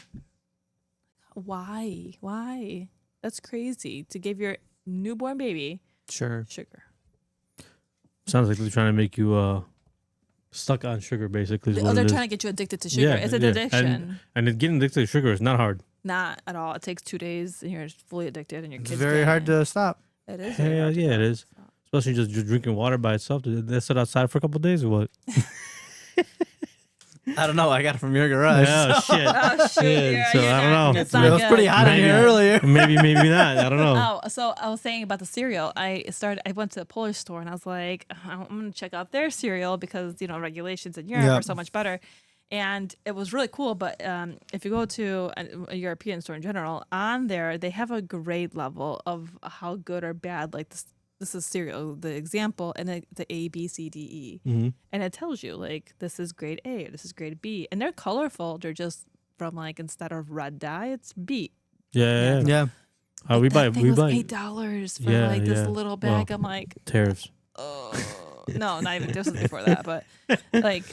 Why? That's crazy to give your newborn baby sugar. Sounds like they're trying to make you stuck on sugar, basically. They're trying to get you addicted to sugar. It's an addiction. And getting addicted to sugar is not hard. Not at all. It takes 2 days and you're fully addicted and your kids. It's very hard to stop. It is. Hell yeah, it is. Especially just drinking water by itself. Did they sit outside for a couple of days or what? I don't know. I got it from your garage. Oh, shit. Oh, shit. Yeah, so I don't know. It's It was pretty hot in here earlier. Maybe not. I don't know. Oh, so I was saying about the cereal. I went to a Polish store and I was like, I'm going to check out their cereal because, regulations in Europe are so much better. And it was really cool. But if you go to a European store in general, on there, they have a grade level of how good or bad, like this is cereal, the example, and the A, B, C, D, E. Mm-hmm. And it tells you, like, this is grade A, or this is grade B. And they're colorful. They're just from, like, instead of red dye, it's beet. Yeah. We buy $8 for this little bag. Well, I'm like, tariffs. Oh, no, not even. This was before that, but like,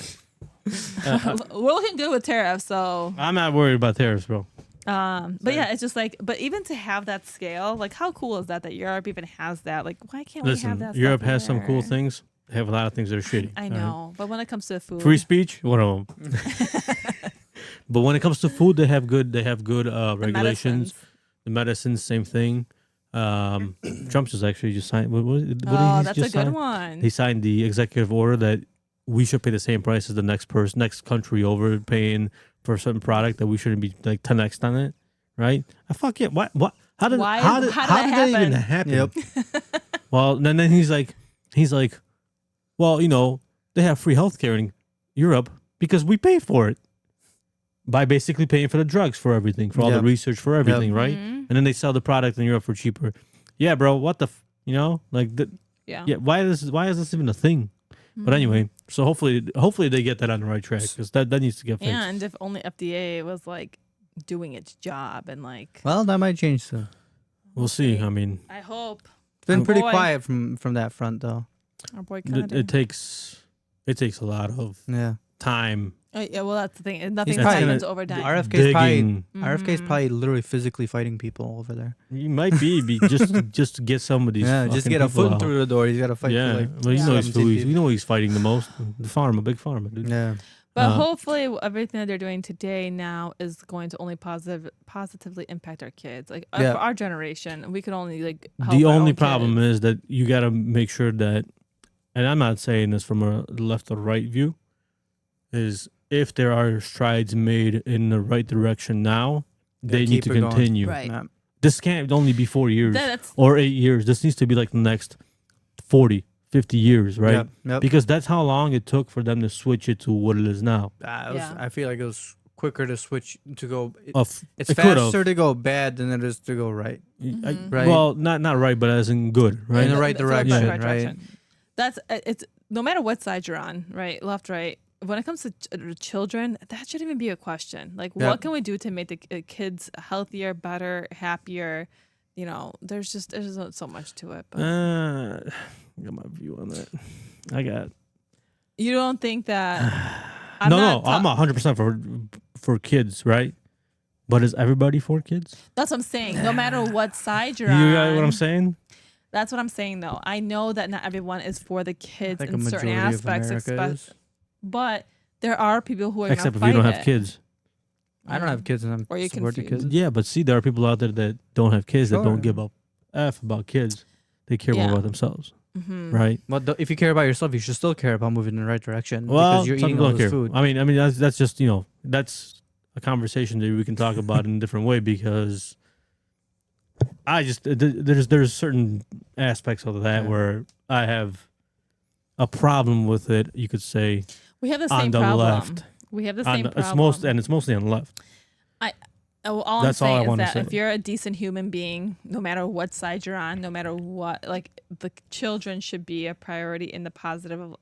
we're looking good with tariffs. So I'm not worried about tariffs, bro. But yeah, it's just like, but even to have that scale, like, how cool is that Europe even has that? Like, why can't we have that? Europe has some cool things. They have a lot of things that are shitty. I know, but when it comes to food, free speech, one of them. But when it comes to food, they have good regulations. The medicines, same thing. Trump's just actually just signed. That's a good one. He signed the executive order that we should pay the same price as the next country over, paying for a certain product, that we shouldn't be like 10x on it, right? I fuck it. What? How did that even happen? Yep. Well, then he's like, well, they have free healthcare in Europe because we pay for it by basically paying for the drugs, for everything, for all the research, for everything, right? Mm-hmm. And then they sell the product in Europe for cheaper. Yeah, bro. What the, Yeah. Why is this even a thing? Mm-hmm. But anyway, so hopefully they get that on the right track, because that needs to get fixed. And if only FDA was like doing its job and like. Well, that might change soon. We'll see. I mean, I hope. It's been pretty quiet from that front, though. Our boy it takes a lot of time. Yeah, well, that's the thing. Nothing happens overnight. RFK is probably literally physically fighting people over there. He might be just to get some of these. Just to get a foot through the door. He's got to fight. Yeah, well, you know he's fighting the most. The big pharma, dude. Yeah. But hopefully, everything that they're doing today now is going to only positively impact our kids. Like for our generation, we can only like. Help the only problem is that you got to make sure that, and I'm not saying this from a left or right view, is if there are strides made in the right direction now, they need to continue. Right. Yeah. This can't only be 4 years or 8 years. This needs to be like the next 40, 50 years, right? Yep. Because that's how long it took for them to switch it to what it is now. I feel like it was quicker to switch to go. It's it faster to go bad than it is to go right. Right. Well, not right, but as in good, right? In the right direction, right? That's it's no matter what side you're on, right, left, right. When it comes to children, that shouldn't even be a question. Like, what can we do to make the kids healthier, better, happier? You know, there's not so much to it. But. I got my view on that. You don't think that? I'm 100% for kids, right? But is everybody for kids? That's what I'm saying. No matter what side you're on. You got what I'm saying? That's what I'm saying, though. I know that not everyone is for the kids in certain aspects, but there are people who are except if you don't have kids. I don't have kids, and I'm supporting kids. Yeah, but see, there are people out there that don't have kids that don't give a f about kids. They care more about themselves, right? Well, if you care about yourself, you should still care about moving in the right direction. Well, because you're eating all this food. I mean, that's just that's a conversation that we can talk about in a different way because. There's certain aspects of that where I have a problem with it. You could say we have the same problem. Left. We have the same problem. It's mostly on the left. All I'm saying is that if you're a decent human being, no matter what side you're on, no matter what, like the children should be a priority in the positive.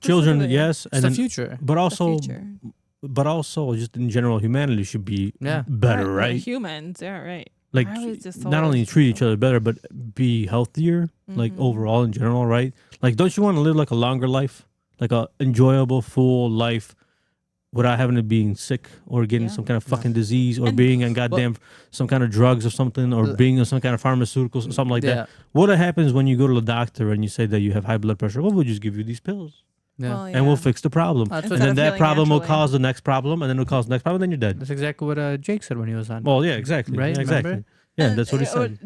Children, yes, and the future, but also just in general, humanity should be better, right? Humans, yeah, right. Like not only treat each other better, but be healthier, like overall in general, right? Like, don't you want to live like a longer life, like a enjoyable, full life, without having to being sick or getting some kind of fucking disease or being on some kind of drugs or something or being on some kind of pharmaceuticals or something like that? What happens when you go to the doctor and you say that you have high blood pressure? Well, we'll just give you these pills. Yeah. Well, and we'll fix the problem. And then that problem will cause the next problem, and then it'll cause the next problem, and then you're dead. That's exactly what Jake said when he was on. Well, yeah, exactly. Right? Yeah, exactly. Remember? Yeah, that's what he said.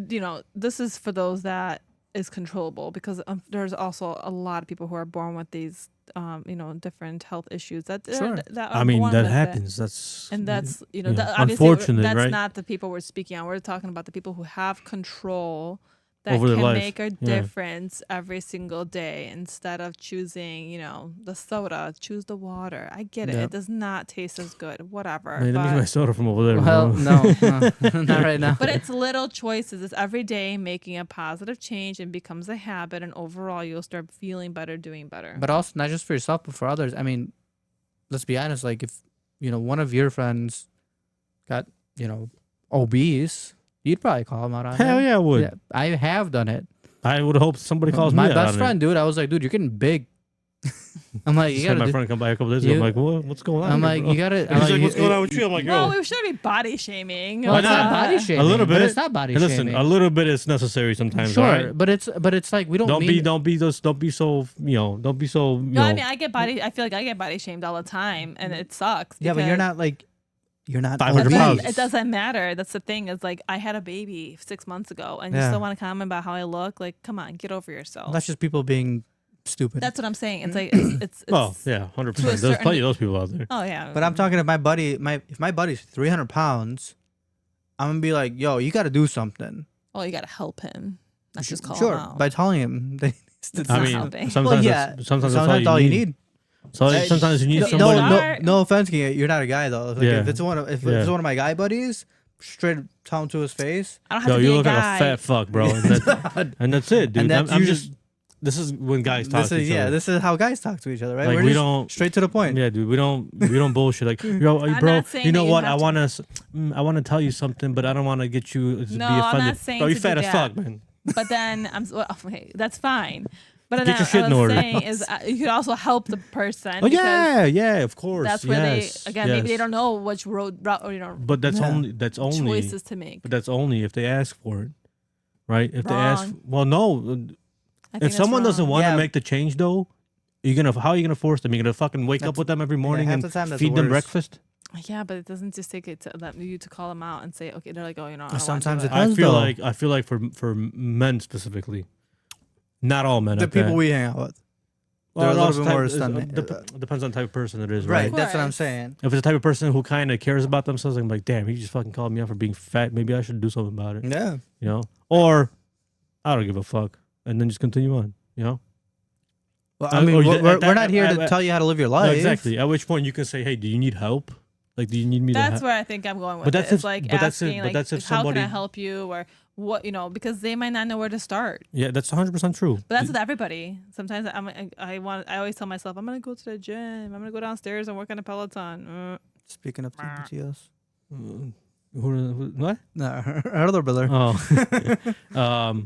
This is for those that is controllable because there's also a lot of people who are born with these, different health issues. That happens. That's unfortunate, right? That's not the people we're speaking on. We're talking about the people who have control that can make a difference every single day instead of choosing, the soda, choose the water. I get it. It does not taste as good, whatever. Man, let me get my soda from over there. Well, no, not right now. But it's little choices. It's every day making a positive change and becomes a habit. And overall, you'll start feeling better, doing better. But also not just for yourself, but for others. I mean, let's be honest. Like if, one of your friends got, obese, you'd probably call him out on it. Hell yeah, I would. Yeah, I have done it. I would hope somebody calls me out on it. My best friend, dude, I was like, dude, you're getting big. I'm like, you gotta. My friend come by a couple days ago. I'm like, what's going on? I'm like, you gotta. He's like, what's going on with you? I'm like, well, we shouldn't be body shaming. Well, it's not body shaming. A little bit. But it's not body shaming. Listen, a little bit is necessary sometimes. Sure, right? but it's like we don't be so. No, I mean, I feel like I get body shamed all the time, and it sucks. Yeah, but you're not like. You're not 500 pounds. It doesn't matter. That's the thing. Is like I had a baby 6 months ago, and you still want to comment about how I look. Like, come on, get over yourself. Well, that's just people being stupid. That's what I'm saying. It's like it's well, yeah, 100%. There's plenty of those people out there. Oh yeah. But I'm talking to my buddy. If my buddy's 300 pounds, I'm gonna be like, yo, you got to do something. Oh, you got to help him. Not just call him out. By telling him that he's sometimes that's all you need. So sometimes you need somebody. No offense, you're not a guy though. Like, if it's one of my guy buddies, straight tell him to his face. I don't have to be you look a guy. like a fat fuck, bro. And that's it, dude. I'm just. This is when guys talk to each other. Yeah, this is how guys talk to each other, right? Like, we don't straight to the point. Yeah, dude. We don't bullshit. Like, bro, you know what? I want to tell you something, but I don't want to get you to be offended. I'm not saying bro, you fat as fuck, man. But then that's fine. But get your shit in order. Saying is you could also help the person. Oh yeah, of course. That's where maybe they don't know which route or But that's only choices to make. But that's only if they ask for it, right? If they ask, well, no. If someone doesn't want to make the change, though, how are you gonna force them? You're gonna fucking wake up with them every morning and feed them breakfast. Yeah, but it doesn't just take it to you to call them out and say, okay, they're like, oh, sometimes it does. I feel like for men specifically. Not all men. The people we hang out with. They're a little bit more stunning. Depends on the type of person it is, right? That's what I'm saying. If it's the type of person who kind of cares about themselves, I'm like, damn, he just fucking called me out for being fat. Maybe I should do something about it. Yeah. Or I don't give a fuck, and then just continue on. Well, I mean, we're not here to tell you how to live your life. No, exactly. At which point you can say, hey, do you need help? Like, do you need me That's to? where I think I'm going with But it. that's It's if- like but that's if- asking, but like, that's if how can somebody- I help you, or what, because they might not know where to start. Yeah, that's 100% true. But that's with everybody. Sometimes I always tell myself I'm gonna go to the gym. I'm gonna go downstairs and work on a Peloton. Speaking of TBTS. What? No, her other brother. Oh.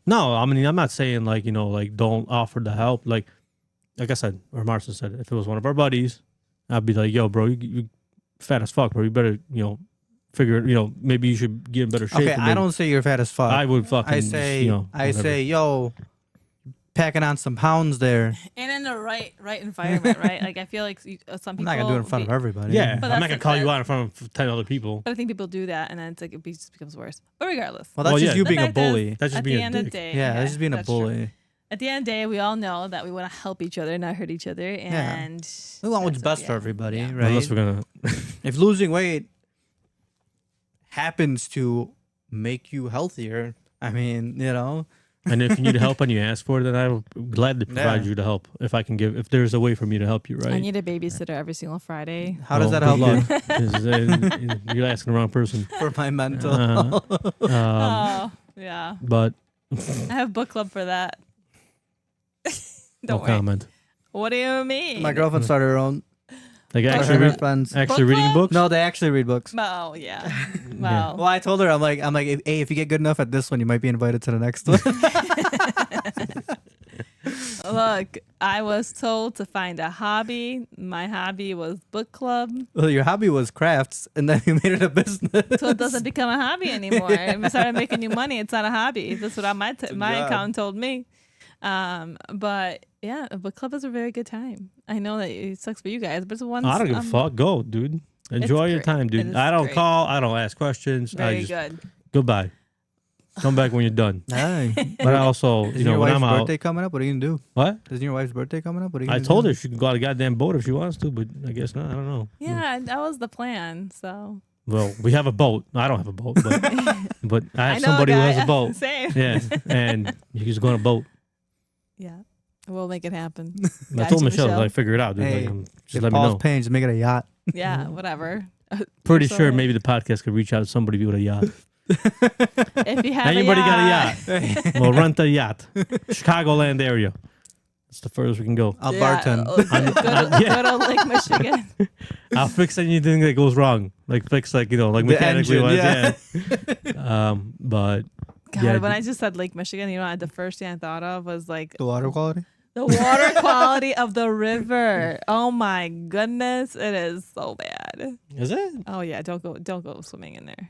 No, I mean, I'm not saying like, like don't offer the help. Like I said, or Marcia said, if it was one of our buddies, I'd be like, yo, bro, you fat as fuck, bro. You better, figure, maybe you should get in better shape. Okay, I don't say you're fat as fuck. I would fucking. I say, whatever. yo, packing on some pounds there. And in the right environment, right? Like I feel like some I'm people. not gonna do it in front of everybody. Yeah, But I'm not that's gonna the- call you out in front of 10 other people. But I think people do that, and then it's like it just becomes worse. But regardless, Well, that's Well, just yeah. you The being a fact is, bully. That's just at being the a end of the dick. day, Yeah, that's just being a that's true. bully. At the end of the day, we all know that we want to help each other, not hurt each other, and We want what's that's best for everybody, Yeah. right? Unless we're gonna. If losing weight happens to make you healthier, I mean, And if you need help and you ask for it, then I will gladly provide Yeah. you the help if there's a way for me to help you, right? I need a babysitter every single Friday. how does Well, that help good you luck, 'cause, you're asking the wrong person. for my mental? Oh, yeah. But I have book club for that. no Don't worry. comment. What do you mean? My girlfriend started her own. Like Her actually, and her read, friends. actually Book reading club? books. No, they actually read books. Oh, yeah. Wow. Well, I told her, I'm like, hey, if you get good enough at this one, you might be invited to the next one. Look, I was told to find a hobby. My hobby was book club. Well, your hobby was crafts, and then you made it a business. So it doesn't become a hobby anymore. If I started making you money, it's not a hobby. That's what my a my job. accountant told me. But yeah, a book club is a very good time. I know that it sucks for you guys, but it's one. I don't give a fuck. Go, dude. Enjoy your great. time, It dude. is I don't great. call. I don't ask questions. I Very just good. goodbye. Come back when you're done. Hey. But I also, Isn't your when wife's I'm out, birthday coming up? What are you gonna do? what? Isn't your wife's birthday coming up? What are you I gonna told do? her she can go on a goddamn boat if she wants to, but I guess not. I don't know. Yeah, that was the plan. So Well, we have a boat. I don't have a boat, but I have know somebody a who guy- has a boat. Same. Yeah, and you just go on a boat. Yeah, we'll make it happen. I Got told you, Michelle, Michelle. like, figure it out, dude. Hey, Just If let me Paul's know. paying, just make it a yacht. Yeah, whatever. Pretty So- sure maybe the podcast could reach out to somebody with a yacht. If you have Anybody a yacht, got a yacht? We'll rent a yacht. Chicagoland area. That's the furthest we can go. I'll Yeah, bartend. Good old Lake Michigan. I'll fix anything that goes wrong. Like fix like The mechanically engine, wise, yeah. but God, Yeah, when I just said Lake Michigan, the first thing I thought of was like The water quality. the water quality of the river. Oh my goodness, it is so bad. is it? Oh yeah, don't go swimming in there.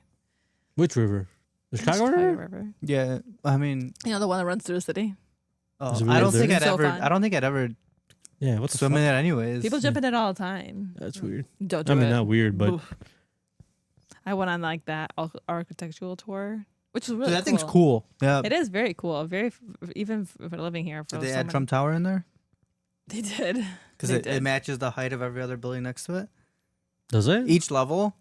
Which river? The Chicago River? Yeah, I mean, The one that runs through the city. Is it I don't really think there? I'd So ever. fun. I don't think I'd ever Yeah, what the swim fuck? in it anyways. People jump in it all the time. That's weird. Don't do I mean, it. not weird, but Oof. I went on like that architectural tour, which was really Dude, that thing's cool. Yeah. It is very cool. Very even for living here. For Did they so add many- Trump Tower in there? They did. Because They it did. matches the height of every other building next to it. does it? Each level,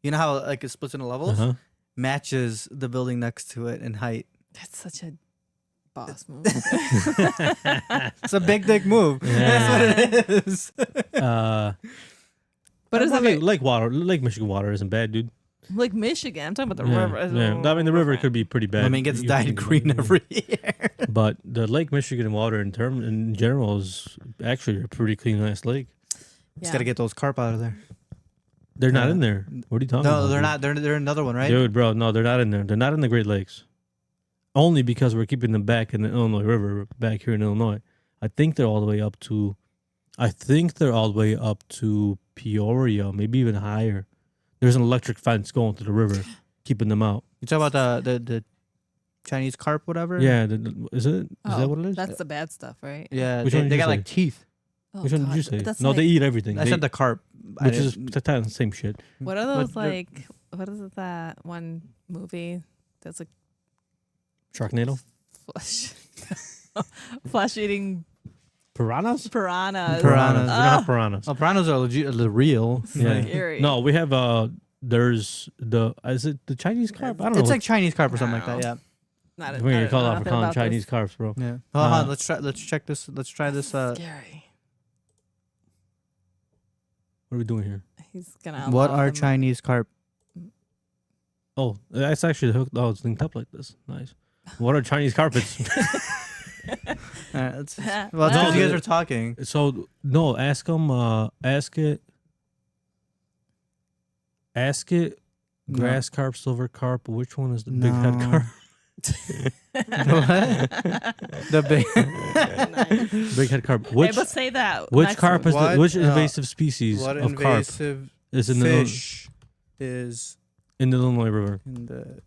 you know how like it splits into levels, Uh-huh. matches the building next to it in height. That's such a boss move. It's a big dick move. That's what it is. But it's not Lake Michigan water isn't bad, dude. like Michigan. I'm talking about the Yeah, river. yeah. I mean, the river could be pretty bad. I mean, it gets You dyed can- green every year. But the Lake Michigan water in general is actually a pretty clean ass lake. Just gotta get those carp out of there. They're not Yeah. in there. What are you talking about? No, they're dude? not. They're another one, right? Dude, bro, no, they're not in there. They're not in the Great Lakes. Only because we're keeping them back in the Illinois River, back here in Illinois. I think they're all the way up to Peoria, maybe even higher. There's an electric fence going to the river, keeping them out. You talk about the Chinese carp, whatever. Yeah, is it? Is that what it is? That's the bad stuff, right? Yeah. Which they one did they you got say? like teeth. Oh, Which one did God, you say? that's No, like- they eat everything. I said the carp, I which is didn't- the same shit. What are those But they're- like? What is it? That one movie that's like Sharknado? flesh, flesh eating Piranhas? piranhas. Piranhas. We don't have piranhas. Oh, piranhas are legit, real. Yeah. Scary. No, we have there's is it the Chinese carp? I don't know. It's like Chinese carp or something like that. Yeah. Not when I you don't call know out for nothing calling about Chinese this. carps, bro. Yeah. Hold on. Uh, Let's check this. Let's try this. Scary. What are we doing here? He's gonna. What allow are them- Chinese carp? Oh, that's actually hooked. Oh, it's linked up like this. Nice. What are Chinese carpets? Well, it's No, because you guys the- are talking. So no, ask them. Ask it. Ask it. No. Grass carp, silver carp. Which one is the big head No. carp? The big. Nice. Big head carp. Hey, Which but say that. which next carp one. is What, which invasive species What of carp invasive is in fish is in the Illinois River? in the?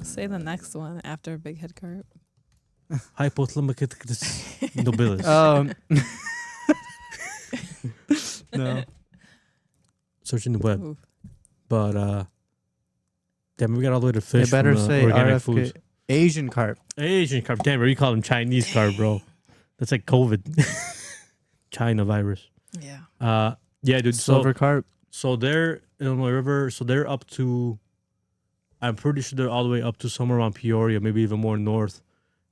Say the next one after big head carp. Hypothalamic nobilis. No. Searching the web, Oof. but damn, we got all the way to They fish. better from, say organic RFK. foods. Asian carp. Asian carp. Damn, bro, you call them Chinese carp, bro. That's like COVID. China virus. Yeah. Yeah, dude. Silver carp. So they're Illinois River. So they're up to. I'm pretty sure they're all the way up to somewhere around Peoria, maybe even more north,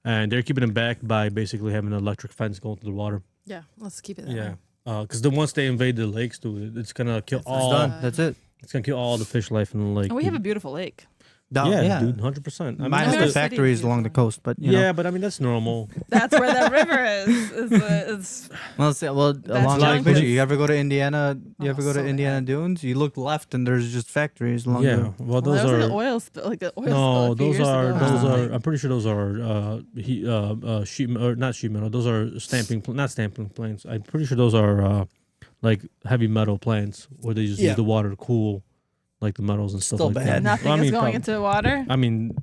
and they're keeping them back by basically having an electric fence going through the water. Yeah. Let's keep it that Yeah. way. Because once they invade the lakes, dude, it's gonna kill It's all. done. That's it. It's gonna kill all the fish life in the lake. And we have a dude. beautiful lake. yeah, dude, 100%. Minus New York the City factories is along the beautiful. coast, but you yeah, know. but I mean that's normal. That's where the river is. Well, along like- Lake Michigan. You ever go to Indiana? You Oh, ever go to so Indiana bad. Dunes? You look left and there's just factories along Yeah, the. well Well, those there was are like an oil spill, like an oil spill. no, a few those years are ago. those Ah. are. I'm pretty sure those are sheet or not sheet metal. Those are not stamping planes. I'm pretty sure those are like heavy metal plants where they just Yeah. use the water to cool like the metals and stuff Still like bad. that. Nothing Well, I is mean, going prob- into the water. I mean,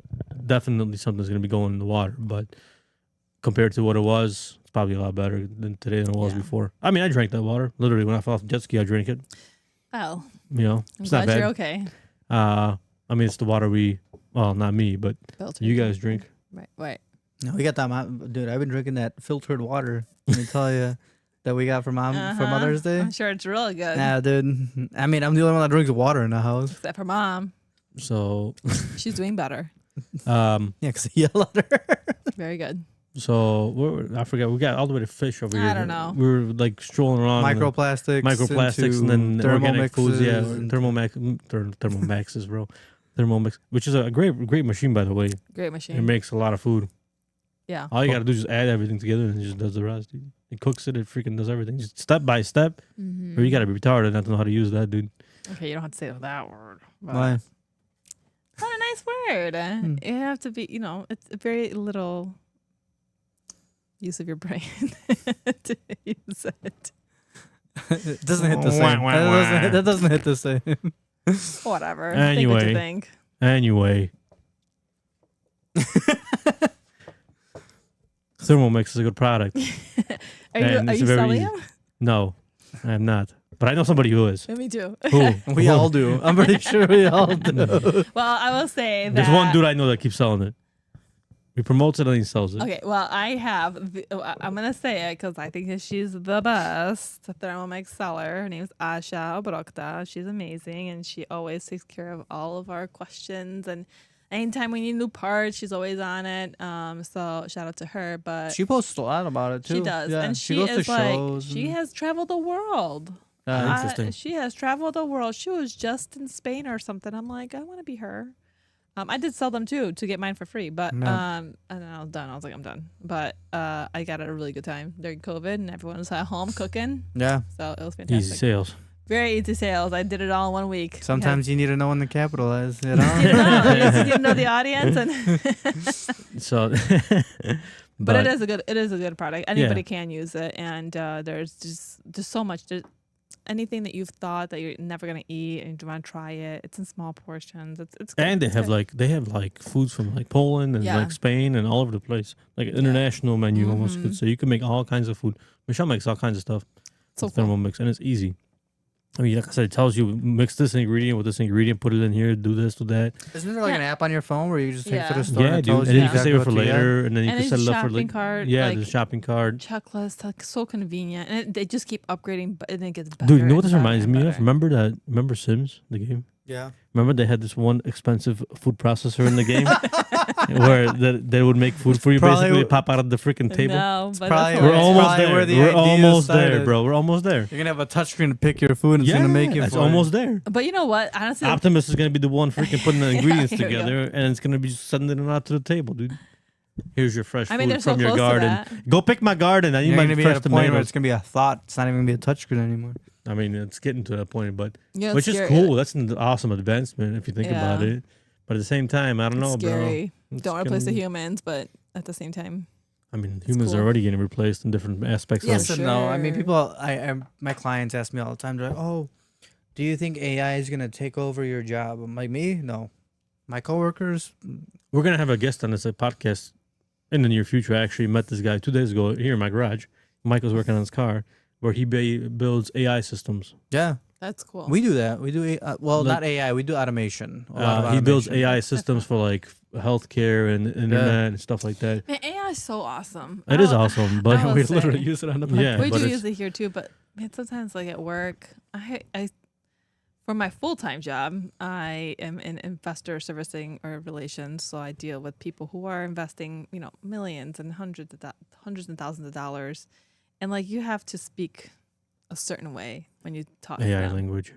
definitely something's gonna be going in the water, but compared to what it was, it's probably a lot better than today than it was Yeah. before. I mean, I drank that water literally when I fell off the jet ski. I drank it. Well, You know, I'm it's not glad bad. you're okay. I mean, it's the water not me, but Filter. you guys drink. Right. No, we got that, dude. I've been drinking that filtered water. Let me tell you, that we got for Uh-huh. Mother's Day. I'm sure it's really good. Nah, dude. I mean, I'm the only one that drinks water in the house. Except for mom. So, She's doing better. um, Yeah, 'cause I yell at her. Very good. I forgot. We got all the way to fish over here. I don't know. We were like strolling around. and Microplastics and then organic foods. Yeah, and- Thermomaxes, bro. Thermomix, which is a great machine, by the way. Great It machine. makes a lot of food. Yeah. All you gotta do is just add everything together, and it just does the rest. Dude. It cooks it. It freaking does everything, just step by step. Mhm. Or you gotta be retarded not to know how to use that, dude. Okay, you don't have to say that word. but Why? It's not a nice word. Hmm. You have to be, it's a very little use of your brain to use it. It doesn't hit the same. Wah, wah, wah. That doesn't hit the same. Whatever. Anyway. Think what you think. Anyway, Thermomix is a good product. Are you, And are it's you very selling easy. them? No, I am not. But I know somebody who is. Yeah, me too. Who? We all do. I'm pretty sure we all do. Well, I will say that. There's one dude I know that keeps selling it. He promotes it and he sells it. Okay, well, I have. I'm gonna say it because I think that she's the best Thermomix seller. Her name's Asha Obrokta. She's amazing, and she always takes care of all of our questions. And anytime we need new parts, she's always on it. So shout out to her. But She posts a lot about it too. she does, Yeah, and she goes to is like shows she and- has traveled the world. Interesting. She has traveled the world. She was just in Spain or something. I'm like, I want to be her. I did sell them too to get mine for free, but No. and then I was done. I was like, I'm done. But I got a really good time during COVID, and everyone was at home cooking, Yeah. so it was fantastic. Easy sales. Very easy sales. I did it all in 1 week. Sometimes you need to know when to capitalize. You you know. didn't know the audience, and So, but it is a good product. Anybody can use it, and there's just so much. Anything that you've thought that you're never gonna eat and you want to try it, it's in small portions. It's good. and It's they good. have like foods from like Poland and Yeah. like Spain and all over the place, like an international menu almost. Mhm. So you can make all kinds of food. Michelle makes all kinds of stuff. So with cool. Thermomix, and it's easy. I mean, like I said, it tells you mix this ingredient with this ingredient, put it in here, do this, do that. Isn't there like an app on your phone where you just take it to Yeah. the store Yeah, and it dude. tells And you then you can exactly save it what for to get? later, and then you And can it's set it up for shopping like cart, yeah, like, the shopping cart. checklist, like so convenient, and they just keep upgrading, but it gets better. Dude, you know what and this better reminds and me of? better. Remember Sims, the game? Yeah. Remember they had this one expensive food processor in the game where they would make food for you, Probably basically pop out of the freaking table. No, but probably- that's We're hilarious. almost probably there. where the We're idea almost there, started. bro. We're almost there. You're gonna have a touchscreen to pick your food, and it's gonna make it. It's for almost you. there. But you know what? Honestly, Optimus is gonna be the one freaking putting the ingredients Here we go. together, and it's gonna be sending it out to the table, dude. Here's your fresh I mean, food they're so from your close to garden. that. Go pick my garden. You You're might gonna be fresh at a point where tomatoes. it's gonna be a thought. It's not even gonna be a touchscreen anymore. I mean, it's getting to that point, but Yeah, it's which is scary. cool. That's an awesome advancement if you think about Yeah. it. But at the same time, I don't know, It's scary. bro. It's Don't replace the gonna- humans, but at the same time, I mean, humans cool. are already getting replaced in different aspects. Yes of and no. I mean, Sure. people. My clients ask me all the time. They're like, "Oh, do you think AI is gonna take over your job?" I'm like, "Me? No. My coworkers? We're gonna have a guest on this podcast in the near future. I actually met this guy 2 days ago here in my garage. Mike was working on his car, where he builds AI systems. Yeah, that's cool. we do that. We do. Well, Like- not AI. We do automation. A lot of He builds automation. AI systems for like healthcare and internet and stuff like that. Man, AI is so awesome. It is awesome, I but will we say- literally use it on the podcast. Yeah, we but do it's- use it here too, but man, sometimes like at work, I for my full-time job, I am in investor servicing or relations, so I deal with people who are investing, millions and hundreds and thousands of dollars, and like you have to speak a certain way when you talk to AI them. language.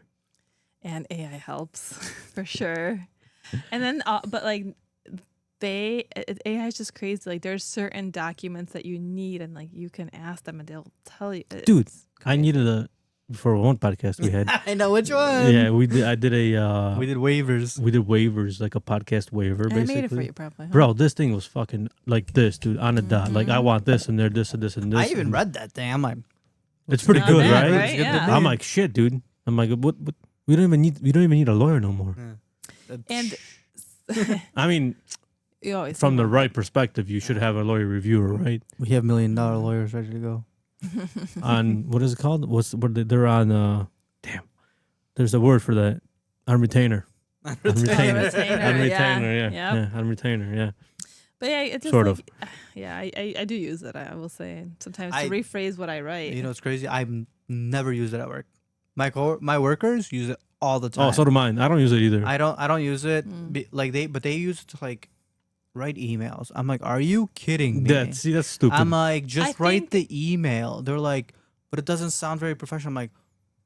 And AI helps for sure. And then, but like AI is just crazy. Like there's certain documents that you need, and like you can ask them, and they'll tell you. Dude, It's I crazy. needed for one podcast we had. I know which one. Yeah, we did. I did a. We did waivers. We did waivers, like a podcast waiver, And I basically. made it for you, probably. Huh? Bro, this thing was fucking like this, dude, on the dot. Like, I want this and there, this and this and this. I even read that thing. I'm like, It's pretty Not good, bad, right? right? It's good to Yeah. me. I'm like, shit, dude. I'm like, what? We don't even need a lawyer no more. And I mean, you always from think the right perspective, you should have a lawyer reviewer, right? we have $1 million lawyers ready to go. On what is it called? They're on? Damn, there's a word for that. On retainer. On retainer. retainer, On yeah. retainer. Yeah. Yep. Yeah. On retainer. Yeah. But yeah, it's just Sort like, yeah, I do use it. I will say sometimes to rephrase what I write. You know, it's crazy. I've never used it at work. My workers use it all the time. Oh, so do mine. I don't use it either. I don't use it. Mm. But they use it to like write emails. I'm like, are you kidding me? that's stupid. I'm like, just I write think- the email. They're like, but it doesn't sound very professional. I'm like,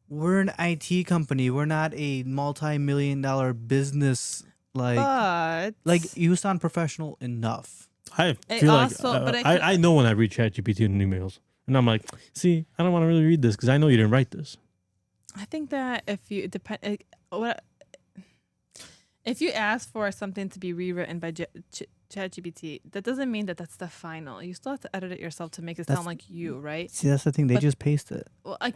we're an IT company. We're not a multi-million-dollar business. but Like you sound professional enough. I It feel also- like but I I know when I read ChatGPT in emails, and I'm like, see, I don't want to really read this because I know you didn't write this. I think that if you if you ask for something to be rewritten by ChatGPT, that doesn't mean that that's the final. You still have to edit it yourself to make it That's- sound like you, right? See, that's the thing. They But- just paste it. Well, I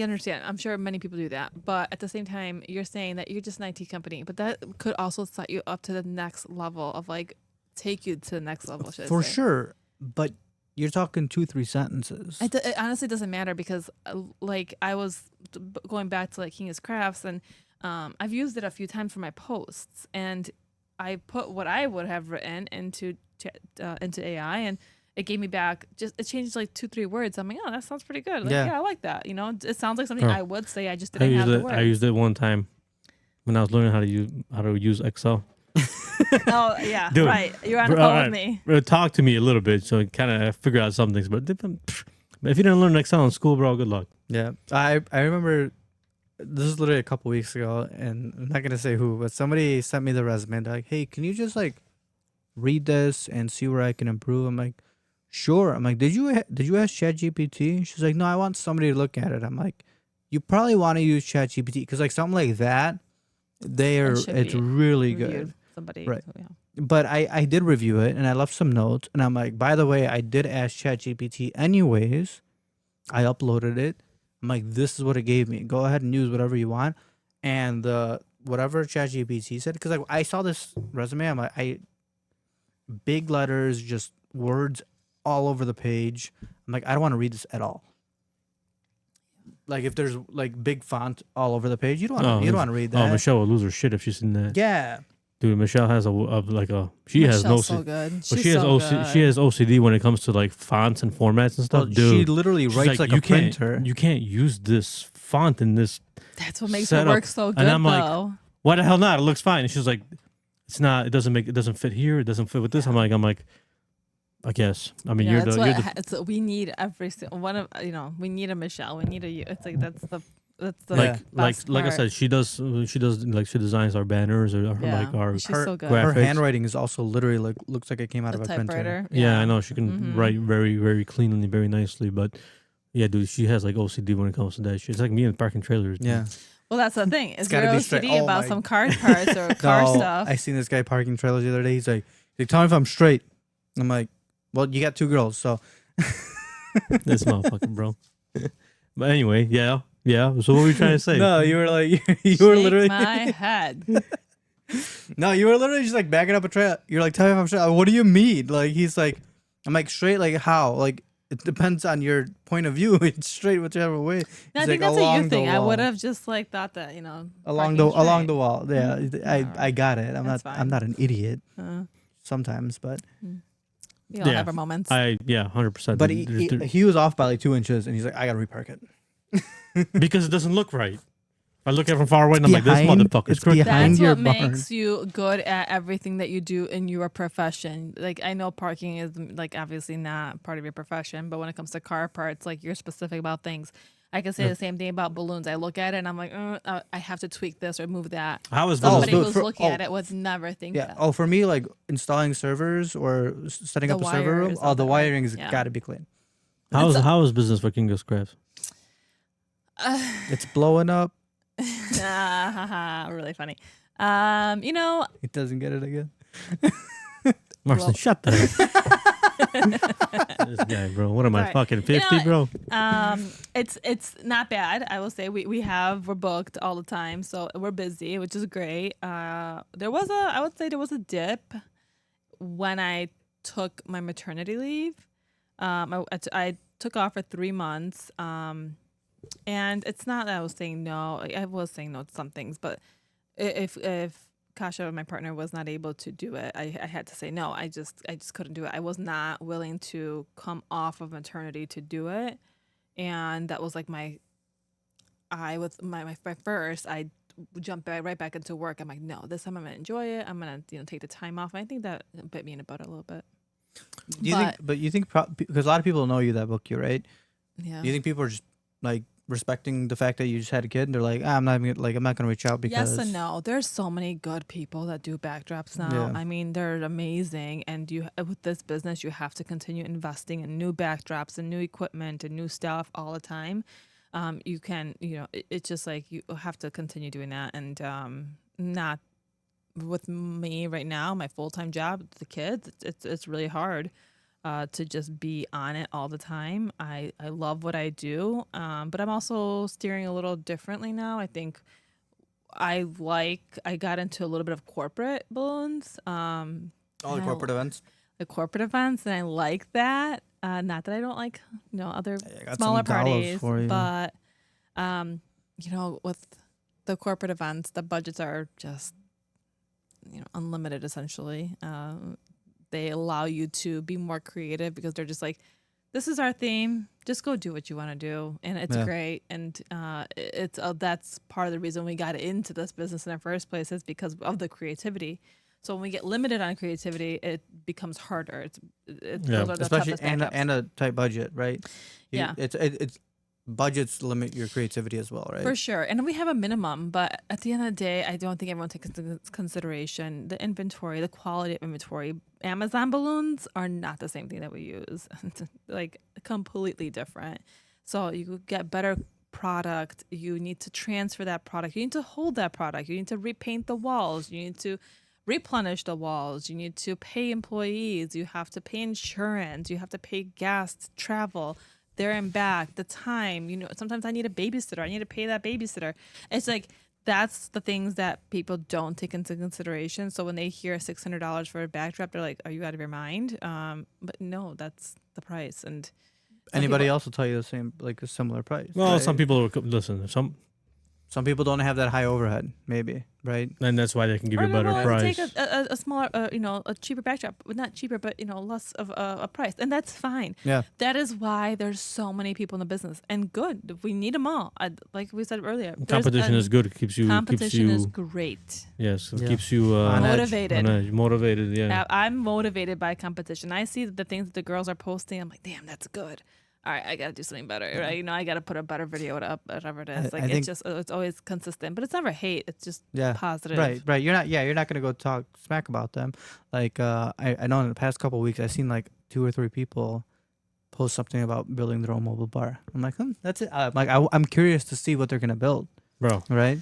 understand. I'm sure many people do that. But at the same time, you're saying that you're just an IT company. But that could also set you up to the next level of like, take you to the next level, should I For say. sure. But you're talking 2-3 sentences. It honestly doesn't matter because, like, I was going back to like King's Crafts, and I've used it a few times for my posts, and I put what I would have written into AI, and it gave me back it changed like 2-3 words. I'm like, oh, that sounds pretty good. Like, Yeah. yeah, I like that. You know, it sounds like something Oh. I would say. I just didn't have the words. I used it one time when I was learning how to use Excel. Oh yeah, Dude, right. You're on the bro, phone alright. with me. Talk to me a little bit so I kind of figure out some things. But if you didn't learn Excel in school, bro, good luck. Yeah, I remember this is literally a couple weeks ago, and I'm not gonna say who, but somebody sent me the resume. They're like, "Hey, can you just like read this and see where I can improve?" I'm like, "Sure." I'm like, "Did you ask ChatGPT?" She's like, "No, I want somebody to look at it." I'm like, "You probably want to use ChatGPT because like something like that, should it's be really Reviewed good." Somebody, Right. so, yeah. But I did review it and I left some notes, and I'm like, by the way, I did ask ChatGPT anyways. I uploaded it. I'm like, this is what it gave me. Go ahead and use whatever you want. And whatever ChatGPT said, because like I saw this resume, I'm like, big letters, just words all over the page. I'm like, I don't want to read this at all. Like if there's like big font all over the page, you don't want to read that. Oh, Michelle would lose her shit if she's in that. Yeah. Dude, Michelle has she has no Michelle's so good. But She's she has so OCD. She has OCD when it comes to like fonts and formats and stuff. Well, Dude, she literally she's writes like you a printer. You can't use this font in this. That's what makes Set it up. work so good, And I'm like, though. why the hell not? It looks fine. And she's like, it's not. It doesn't fit here. It doesn't fit with this. Yeah. I'm like, I guess. I mean, Yeah, we need every one of we need a Michelle. We need a you. It's like that's the best like I part. said, she designs our banners or like our she's so good. Her graphics. handwriting is also literally like looks like it came out The of a printer. typewriter. Yeah, I know she can write very, very cleanly, very nicely. But yeah, dude, she has like OCD when it comes to that shit. It's like me and parking trailers. Dude. Yeah. Well, that's the thing. Is gotta your be straight. OCD Oh about my- some car parts or car No, stuff? I seen this guy parking trailers the other day. He's like, tell me if I'm straight. I'm like, well, you got 2 girls, so. This motherfucker, bro. But anyway, yeah. So what were you trying to say? No, you were like, you were Shake literally. my head. No, you were literally just like backing up a trail. You're like, tell me if I'm straight. What do you mean? Like, he's like, I'm like, straight, like how? Like, it depends on your point of view. It's straight whichever way. No, I He's think like, that's a along you the thing. I wall. would have just like thought that along parking the straight. wall. Yeah, I got it. That's I'm fine. not an idiot Uh, sometimes, but we all Yeah. have our moments. 100%. but he was off by like 2 inches, and he's like, I gotta repark it. because it doesn't look right. If I look at it from far away, and I'm like, this behind- motherfucker's it's crooked. behind That's your what barn. makes you good at everything that you do in your profession. Like I know parking is like obviously not part of your profession, but when it comes to car parts, like you're specific about things. I can say the same thing about balloons. I look at it and I'm like, I have to tweak this or move that. How is Oh, Somebody so who's for- looking oh. at it would never think Yeah. that. Oh, for me, like installing servers or setting The up a server room. wires, all The that, wiring's yeah. got to be clean. how is business for Kingo Scraps? It's blowing up. Really funny. It doesn't get it again. Marston, Well- shut the This guy, bro. What am I, Right. fucking 50, You bro? It's not bad. I will say we're booked all the time, so we're busy, which is great. I would say there was a dip when I took my maternity leave. I took off for 3 months. And it's not that I was saying no. I was saying no to some things, but if Kasha, my partner, was not able to do it, I had to say no. I just couldn't do it. I was not willing to come off of maternity to do it, and that was like my first. I jumped right back into work. I'm like, no, this time I'm gonna enjoy it. I'm gonna take the time off. And I think that bit me in the butt a little bit. You think because a lot of people know you that book you, right? Yeah. Do you think people are just like respecting the fact that you just had a kid and they're like, I'm not gonna reach out because Yes and no. There's so many good people that do backdrops now. Yeah. I mean, they're amazing. And with this business, you have to continue investing in new backdrops and new equipment and new stuff all the time. You can, it's just like you have to continue doing that. And not with me right now, my full-time job, the kids, it's really hard. To just be on it all the time. I love what I do, but I'm also steering a little differently now. I think I got into a little bit of corporate balloons. all the and corporate events. the corporate events, and I like that. Not that I don't like other I got smaller some dollars parties, for you. but with the corporate events, the budgets are just unlimited essentially. They allow you to be more creative because they're just like, this is our theme. Just go do what you want to do, and it's Yeah. great. And that's part of the reason we got into this business in the first place is because of the creativity. So when we get limited on creativity, it becomes harder. Those are the Especially toughest backups. and a tight budget, right? Yeah. It's budgets limit your creativity as well, right? For sure. And we have a minimum, but at the end of the day, I don't think everyone takes into consideration the inventory, the quality of inventory. Amazon balloons are not the same thing that we use. Like completely different. So you get better product. You need to transfer that product. You need to hold that product. You need to repaint the walls. You need to replenish the walls. You need to pay employees. You have to pay insurance. You have to pay gas, travel, there and back, the time. Sometimes I need a babysitter. I need to pay that babysitter. It's like that's the things that people don't take into consideration. So when they hear $600 for a backdrop, they're like, "Are you out of your mind?" But no, that's the price. And some Anybody people- else will tell you the same, like a similar price. Well, right? some people listen. Some people don't have that high overhead, maybe, right? And that's why they can give you a better price. Take a smaller, a cheaper backdrop, but not cheaper, but less of a price, and that's fine. Yeah. That is why there's so many people in the business, and good. We need them all. Like we said earlier, Competition is good. It keeps you. Competition is great. Yes, it Yeah. keeps you Motivated. on edge. Motivated. Yeah. I'm motivated by competition. I see the things that the girls are posting. I'm like, damn, that's good. All right, I gotta do something better, right? I gotta put a better video up, whatever it is. I Like think, it's always consistent, but it's never hate. It's just positive. Right. You're not gonna go talk smack about them. Like I know in the past couple of weeks I've seen like 2 or 3 people post something about building their own mobile bar. I'm like, that's it. I'm curious to see what they're gonna build, Bro. Right?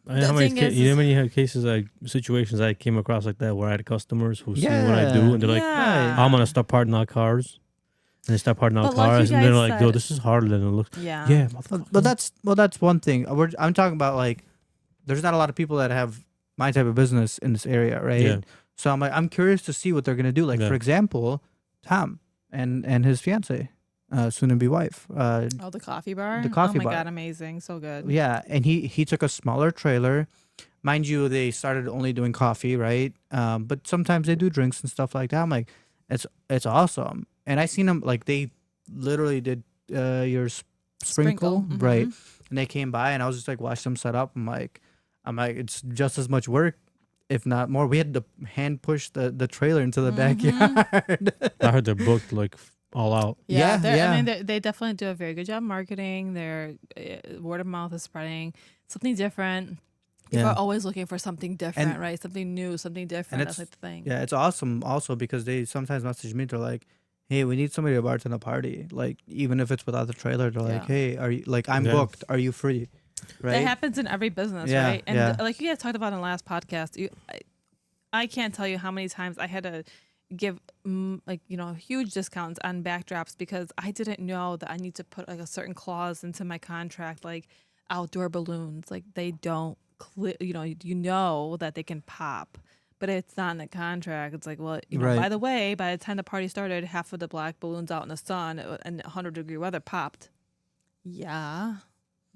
You know how many cases, like situations I came across like that where I had customers who see what I do and they're like, I'm gonna start parting out cars. And they start parting out cars, and they're like, "Yo, this is harder than it looks." Yeah. But that's one thing. I'm talking about like, there's not a lot of people that have my type of business in this area, right? Yeah. So I'm curious to see what they're gonna do. Like for example, Tom and his fiance, soon to be wife. The coffee bar. The coffee bar. Oh my bar. god, amazing, so good. Yeah, and he took a smaller trailer. Mind you, they started only doing coffee, right? But sometimes they do drinks and stuff like that. I'm like, it's awesome. And I seen them like they literally did your sprinkle. Right? And they came by and I was just like watch them set up. I'm like it's just as much work, if not more. We had to hand push the trailer into the backyard. I heard they're booked like all out. Yeah. I mean, they definitely do a very good job marketing. Their word of mouth is spreading. Something different. People are always looking for something different, right? Something new, something different. That's like the thing. Yeah, it's awesome also because they sometimes message me. They're like, hey, we need somebody to bartend a party. Like, even if it's without the trailer, they're like, hey, are you, like, I'm booked. Are you free? Right? That happens in every business, right? And like you guys talked about in the last podcast, I can't tell you how many times I had to give huge discounts on backdrops because I didn't know that I need to put like a certain clause into my contract, like outdoor balloons. Like they don't you know that they can pop. But it's not in the contract. It's like, well, by the way, by the time the party started, half of the black balloons out in the sun and 100-degree weather popped. Yeah.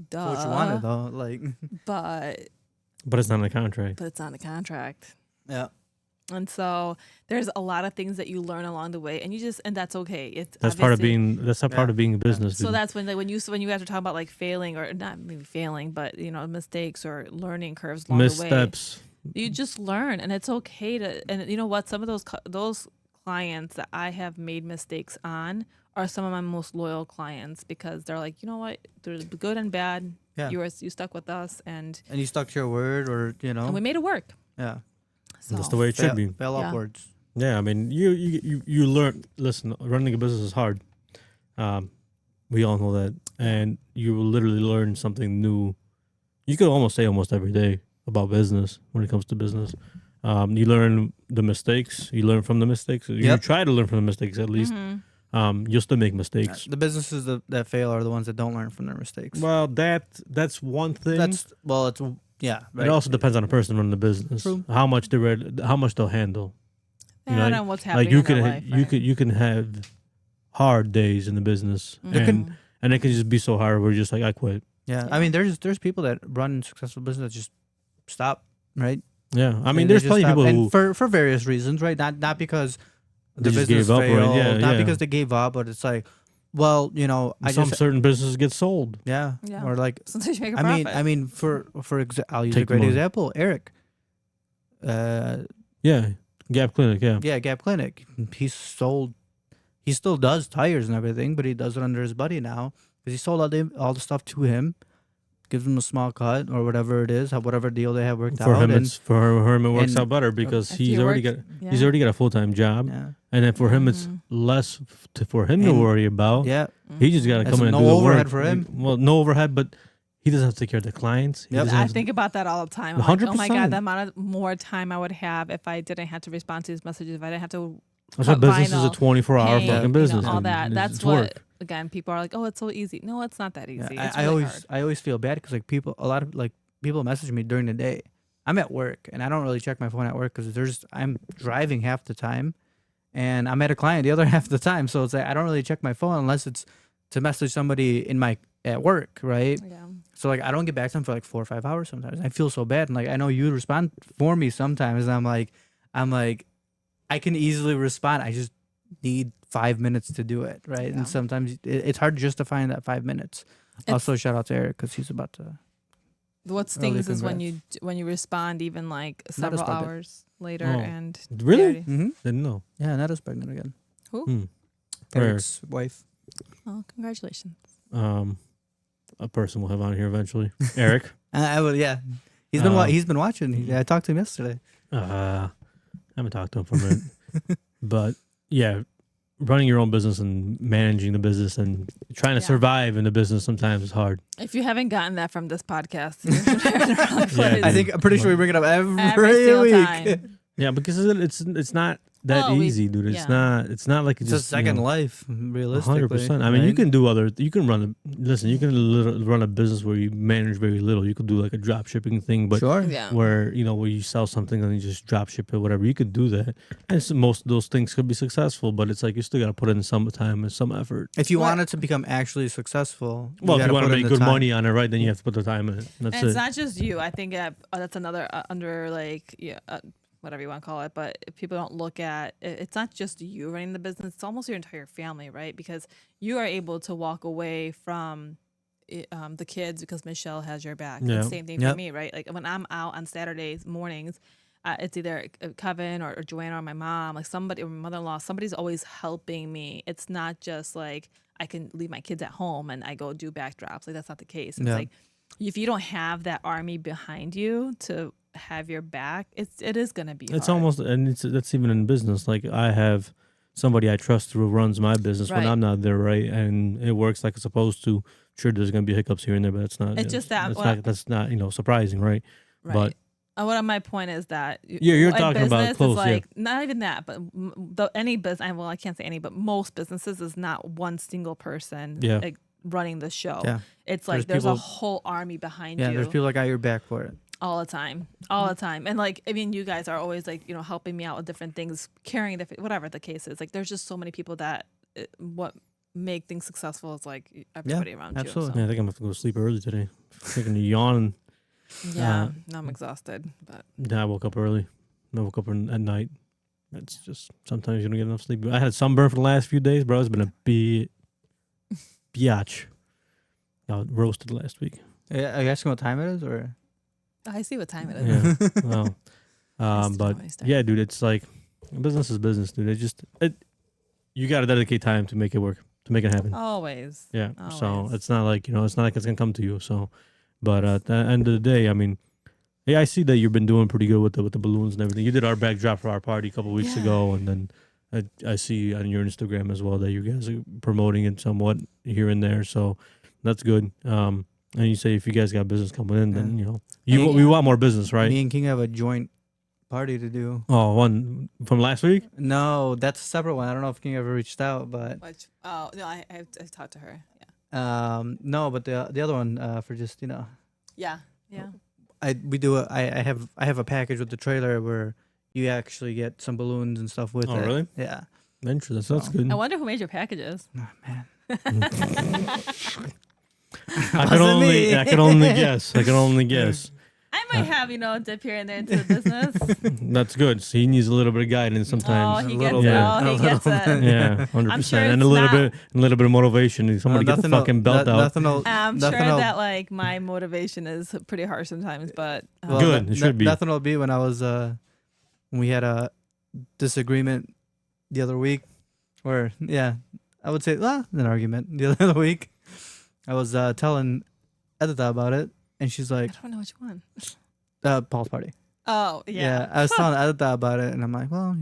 Duh. That's what you wanted, though. Like, but it's not in the contract. But it's not in the contract. Yeah. And so there's a lot of things that you learn along the way, and that's okay. That's part of being. That's not part of being a business. So that's when when you guys are talking about like failing or not maybe failing, but mistakes or learning curves along the way. Missteps. You just learn, and it's okay to. And you know what? Some of those clients that I have made mistakes on are some of my most loyal clients because they're like, you know what? There's good and bad. Yeah. You stuck with us, and you stuck to your word, or and we made it work. Yeah. So that's the way it should be. Fell upwards. Yeah, I mean, you learn. Listen, running a business is hard. We all know that, and you will literally learn something new. You could almost say almost every day about business when it comes to business. You learn the mistakes. You learn from the mistakes. You try to learn from the mistakes at least. You'll still make mistakes. The businesses that fail are the ones that don't learn from their mistakes. Well, that's one thing. Right. It also depends on the person running the business. True. How much they'll handle. And on what's happening like you in can their life, you can have hard days in the business, and it can just be so hard where you're just like, I quit. Yeah. I mean, there's people that run successful business that just stop, right? Yeah, I mean, there's plenty of people who for various reasons, right? Not because the just business gave up, failed, right? not because they gave up, but it's like, well, certain businesses get sold. Yeah. Or like, sometimes you make a profit. I mean, I'll use a great example, Eric. Gap Clinic. Yeah, Gap Clinic. He still does tires and everything, but he does it under his buddy now because he sold all the stuff to him. Gives him a small cut or whatever it is, whatever deal they have worked out. For him, it works out better because he's already got a full-time job, and then for him, it's less for him to worry about. Yeah, he just got to come in and do the work. No overhead for him. Well, no overhead, but he doesn't have to take care of the clients. I think about that all the time. I'm 100%. like, oh my god, the amount of more time I would have if I didn't have to respond to these messages, if I didn't have to. That's why business is a 24-hour fucking business. All that. That's what. Work. Again, people are like, "Oh, it's so easy." No, it's not that easy. Yeah, it's I always feel bad because a lot of people message me during the day. I'm at work and I don't really check my phone at work because I'm driving half the time, and I'm at a client the other half of the time. So it's like I don't really check my phone unless it's to message somebody at work, right? Yeah. So like I don't get back to them for like 4 or 5 hours sometimes. I feel so bad, and like I know you respond for me sometimes, and I'm like, I can easily respond. I just need 5 minutes to do it, right? Yeah. And sometimes it's hard just to find that 5 minutes. Also, shout out to Eric because he's about to. What stings is when you respond even like several hours later and really didn't know. Yeah, Netta's pregnant again. Who? Eric's wife. Oh, congratulations. A person we'll have on here eventually. Eric. I will. Yeah, he's been watching. I talked to him yesterday. I haven't talked to him for a minute, but yeah, running your own business and managing the business and trying to survive in the business sometimes is hard. If you haven't gotten that from this podcast, I'm pretty sure we bring it up every single week. time. Yeah, because it's not that easy, dude. It's not like it's just a second life, realistically. 100%. I mean, you can run a business where you manage very little. You could do like a drop shipping thing, but where where you sell something and you just drop ship it, whatever. You could do that, and most of those things could be successful. But it's like you still got to put in some time and some effort. If you want it to become actually successful, if you want to make good money on it, right, then you have to put the time in it. That's it's not just you. I think that's another whatever you want to call it, but if people don't look at it's not just you running the business, it's almost your entire family, right? Because you are able to walk away from the kids because Michelle has your back. Yeah. The same thing for me, right? Like when I'm out on Saturdays mornings, it's either Kevin or Joanna or my mom, like somebody, or my mother-in-law, somebody's always helping me. It's not just like I can leave my kids at home and I go do backdrops. Like that's not the case. It's like if you don't have that army behind you to have your back, it is going to be it's hard. Almost, and that's even in business. Like I have somebody I trust who runs my business when I'm not there, right, and it works like it's supposed to. Sure, there's going to be hiccups here and there, but it's not. It's just that's not surprising, right? But what my point is that you're talking about close, like not even that, but any business. Well, I can't say any, but most businesses is not one single person like running the show. Yeah. It's like there's a whole army behind you. Yeah, there's people that got your back for it. All the time. And like, I mean, you guys are always like, helping me out with different things, carrying whatever the case is. Like, there's just so many people that what make things successful is like everybody around absolutely. you. So. Yeah, I think I'm going to have to go to sleep early today. I'm taking a yawn. Yeah, I'm exhausted. But I woke up early. I woke up at night. It's just sometimes you don't get enough sleep. I had sunburn for the last few days, bro. It's been a biatch. I roasted last week. Yeah, are you asking what time it is, or? I see what time it is. Yeah. Well, but yeah, dude, it's like business is business, dude. You got to dedicate time to make it work, to make it happen. Always. Yeah. Always. So it's not like it's not like it's gonna come to you. So, but at the end of the day, I mean, I see that you've been doing pretty good with the balloons and everything. You did our backdrop for our party a couple weeks ago, and then I see on your Instagram as well that you guys are promoting it somewhat here and there. So that's good. And you say if you guys got business coming in, then we want more business, right? Me and King have a joint party to do. Oh, one from last week? No, that's a separate one. I don't know if King ever reached out, but no, I've talked to her. Yeah. No, but the other one for just Yeah. I have a package with the trailer where you actually get some balloons and stuff with it. Oh, really? Yeah. Interesting. That's good. I wonder who made your packages. Oh, man. I can only guess. I might have, a dip here and there into the business. That's good. So he needs a little bit of guidance sometimes. Oh, he gets it. Yeah, 100%. And a little bit of motivation. Somebody get the fucking belt out. I'm sure that like my motivation is pretty harsh sometimes, but good. It should be. Nothing will be when I was when we had a disagreement the other week, or I would say an argument the other week. I was telling Editha about it, and she's like, I don't know which one. Paul's party. Oh, yeah. I was telling Editha about it, and I'm like, well,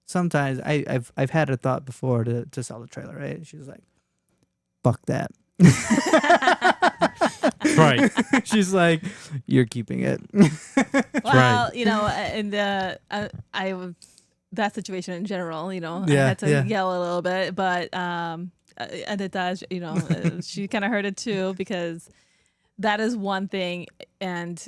sometimes I've had a thought before to sell the trailer, right? She's like, fuck that. Right. She's like, you're keeping it. Well, and I that situation in general, I had to yell a little bit, but and it does, she kind of heard it too, because that is one thing, and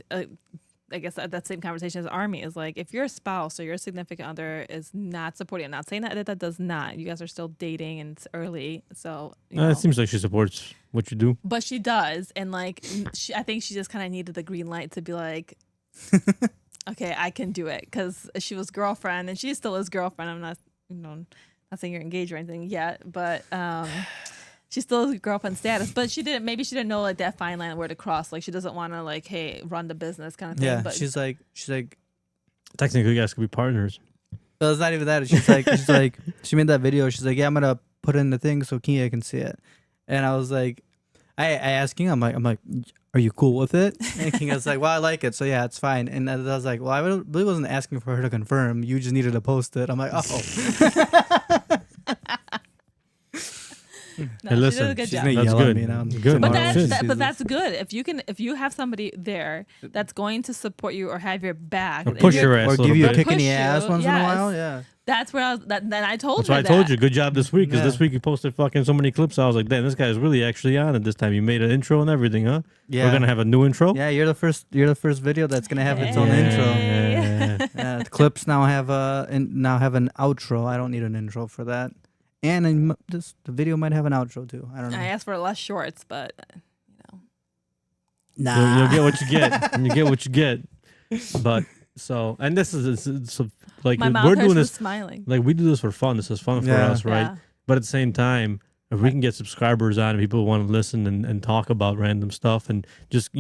I guess that same conversation as Army is like, if your spouse or your significant other is not supporting, I'm not saying that does not. You guys are still dating and it's early, so it seems like she supports what you do. But she does, and like, I think she just kind of needed the green light to be like, okay, I can do it, because she was girlfriend and she still is girlfriend. I'm not, not saying you're engaged or anything yet, but she still has girlfriend status. But maybe she didn't know like that fine line where to cross. Like she doesn't want to like, hey, run the business kind of thing. Yeah, but she's like, technically you guys could be partners. well, it's not even that. She's like, she made that video. She's like, yeah, I'm gonna put in the thing so Kia can see it. And I was like, I asked King, I'm like, are you cool with it? And King was like, well, I like it, so yeah, it's fine. And I was like, well, I really wasn't asking for her to confirm. You just needed to post it. I'm like, oh. No, hey, listen, she did a good she's job. gonna That's yell good. at me now. Good. But that's good. If you have somebody there that's going to support you or have your back, Or push your ass or a give little you a bit. kick in the Push ass you, once in a yes. while. Yeah. that's where then I told That's her why I that. told you. Good job this week, because Yeah. this week you posted fucking so many clips. I was like, damn, this guy's really actually on it this time. You made an intro and everything, huh? Yeah. We're gonna have a new intro. Yeah, you're the first video that's gonna have its own Hey. intro. Yeah. Yeah, the clips now have an outro. I don't need an intro for that. And the video might have an outro too. I don't know. I asked for less shorts, but You'll get what you get. You get what you get. But so, and this is so, like my we're mouth doing hurts this. from smiling. Like we do this for fun. This is fun for Yeah. us, right? Yeah. But at the same time, if we can get subscribers on and people want to listen and talk about random stuff and just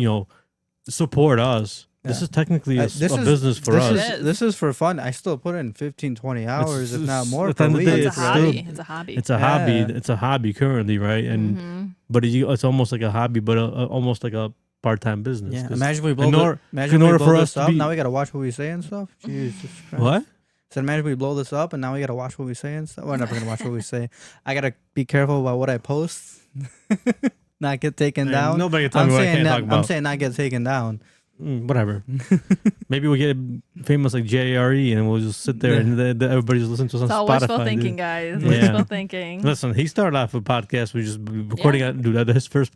support us. This Yeah. is technically a This is- business for this us. This is for fun. I still put in 15, 20 hours, if not more, at the per end of the week. day, It's a it's hobby. still- It's a hobby. It's a hobby. Yeah. It's a hobby currently, right? And but it's almost like a hobby, but almost like a part-time business. Yeah. 'Cause Imagine we blow in order- imagine in we order blow for this us to up. be- Now we gotta watch what we say and stuff. Jesus Christ. What? So imagine we blow this up and now we gotta watch what we say and stuff. We're never gonna watch what we say. I gotta be careful about what I post. Not get taken Man, down. nobody can tell me what I can't talk about. I'm saying not get taken down. Whatever. Maybe we'll get famous like JRE and we'll just sit there and everybody's listening to us on It's all Spotify. wishful dude. thinking, guys. Yeah. Wishful thinking. Listen, he started off a podcast. We just recording his first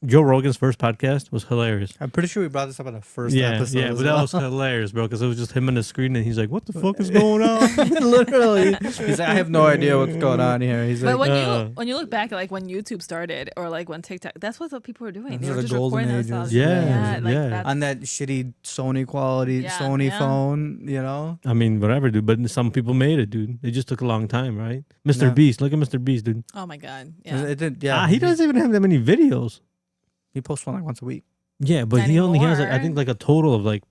Joe Rogan's first podcast was hilarious. I'm pretty sure we brought this up on the first Yeah, episode. yeah, as but that well. was hilarious, bro, because it was just him on the screen and he's like, "What the fuck is going on?" Literally. He's like, I have no idea what's going on here. He's But like, when you look back at like when YouTube started or like when TikTok, that's what the people were doing. They Those were are just the golden recording ages. themselves. Yeah, yeah. that's- on that shitty Sony quality Yeah, Sony yeah. phone, you know? I mean, whatever, dude. But some people made it, dude. It just took a long time, right? Mr. No. Beast, look at Mr. Beast, dude. Oh my god. Yeah. It did, yeah. He doesn't even have that many videos. He posts one like once a week. Yeah, but he only has, like, I Anymore. think, like a total of like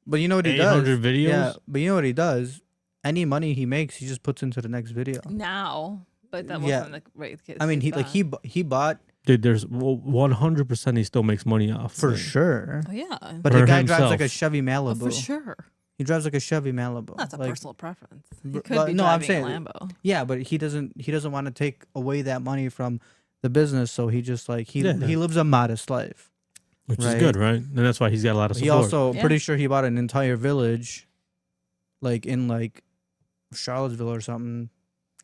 But you know what he does? 800 videos. Yeah, but you know what he does? Any money he makes, he just puts into the next video. Now, but that Yeah. wasn't the right case. I mean, he bought Dude, there's 100% he still makes money off. for it. sure. Oh yeah. But For the guy drives himself. like a Chevy Oh, Malibu. for sure. He drives like a Chevy Malibu. That's a like, personal preference. He But- could be no, I'm driving saying- a Lambo. Yeah, but he doesn't want to take away that money from the business, so he just like he lives a modest life. Which Right. is good, right? And that's why he's got a lot of He support. also Yeah. pretty sure he bought an entire village, like in like Charlottesville or something,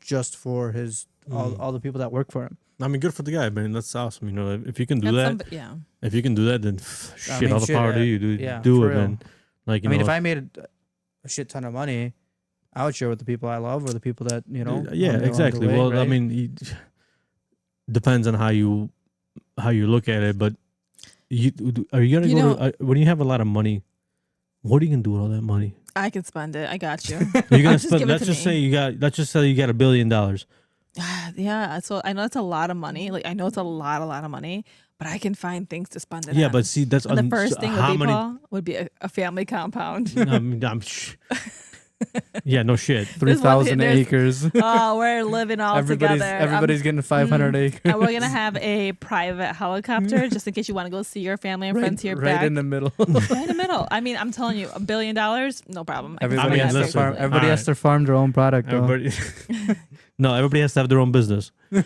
just for his all the people that work for him. I mean, good for the guy, man. That's awesome. You know, if you can do That's that, yeah. if you can do that, then I shit, mean, all the shit, power to you, dude. yeah, do for it, real. man. Like, you I mean, know, if I made a shit ton of money, I would share with the people I love or the people that yeah, along the exactly. way, Well, I right? mean, depends on how you look at it. But are you gonna You go to when you have a lot of money? What are you gonna do with all that money? I can spend it. I got you. You're gonna Just spend. give it Let's to just me. say you got. Let's just say you got $1 billion. Yeah, so I know it's a lot of money. Like I know it's a lot of money, but I can find things to spend it Yeah, on. but see, that's And the first thing how would be, many. Paul, would be a family compound. I mean, yeah, no shit. 3,000 there's- acres. Oh, we're living all together. Everybody's getting 500 acres. And we're gonna have a private helicopter just in case you want to go see your family and friends here right back. in the middle. Right in the middle. I mean, I'm telling you, $1 billion, no problem. I can Everybody, mean, has, listen, to farm, everybody has alright. to farm their own product. Though. Everybody. No, everybody has to have their own business. the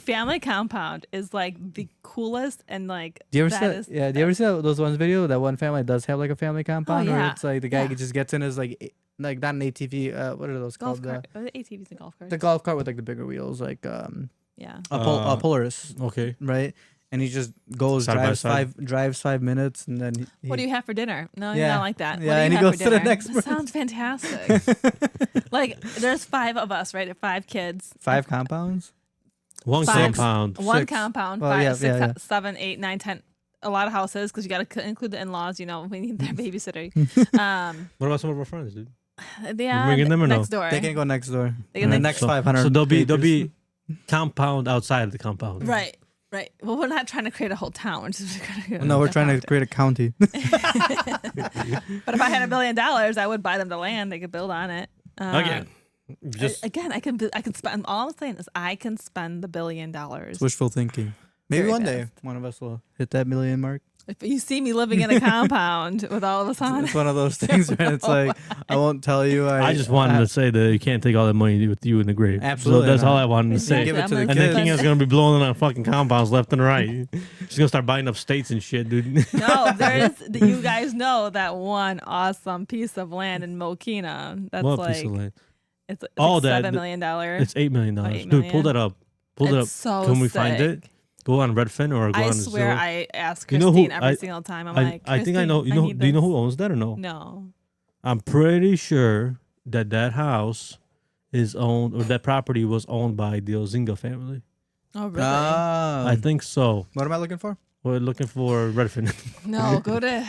family compound is like the coolest and like. Do you ever that see? is- Do you ever see those ones video that one family does have like a family compound where yeah. it's like the guy Yeah. just gets in his like not an ATV. What are those golf called? cart. The ATVs and golf carts. The golf cart with like the bigger wheels, like Yeah. a Polaris, Okay. right? And he just goes, Side by drives 5 minutes, and then what do you have for dinner? No, Yeah. you're not like that. Yeah, What do you and he have goes for to the dinner? next That person. sounds fantastic. Like, there's 5 of us, right? 5 kids. 5 compounds. One 5. compound. One 6. compound, Well, 5, yeah, 6, yeah. 7, 8, 9, 10. A lot of houses because you got to include the in-laws. You know, we need their babysitter. What about some of our friends, dude? Yeah, bringing them or no? next door. They can go next door. They can the next- next 500. So there'll acres. be compound outside of the compound. Right. Well, we're not trying to create a whole town. We're just No, we're trying to create a county. But if I had $1 billion, I would buy them the land. They could build on it. Again, just Again, I can spend. All I'm saying is I can spend the $1 billion. It's wishful thinking. Maybe Very one day fast. one of us will hit that million mark. If you see me living in a compound with all of us on It's it, one of those things where it's like, I won't tell you. I just wanted to say that you can't take all that money with you in the grave. Absolutely So that's not. all I wanted to say. Give it to the And kids. then Kinga's gonna be blowing on fucking compounds left and right. She's gonna start buying up states and shit, dude. no, there is. You guys know that one awesome piece of land in Mokina. That's What like piece of land? it's Oh, like that- $7 million. It's $8 million. $8 Dude, pull million. that up. Pull it up. It's so Can we find sick. it? Go on Redfin or go I on swear, Zillow. I ask You know Christine who- every single time. I'm I like, think I know. "Christine, need Do you know this." who owns that or no? No. I'm pretty sure that house is owned, or that property was owned by the Ozinga family. Oh, really? I think so. What am I looking for? We're looking for Redfin. No, go to.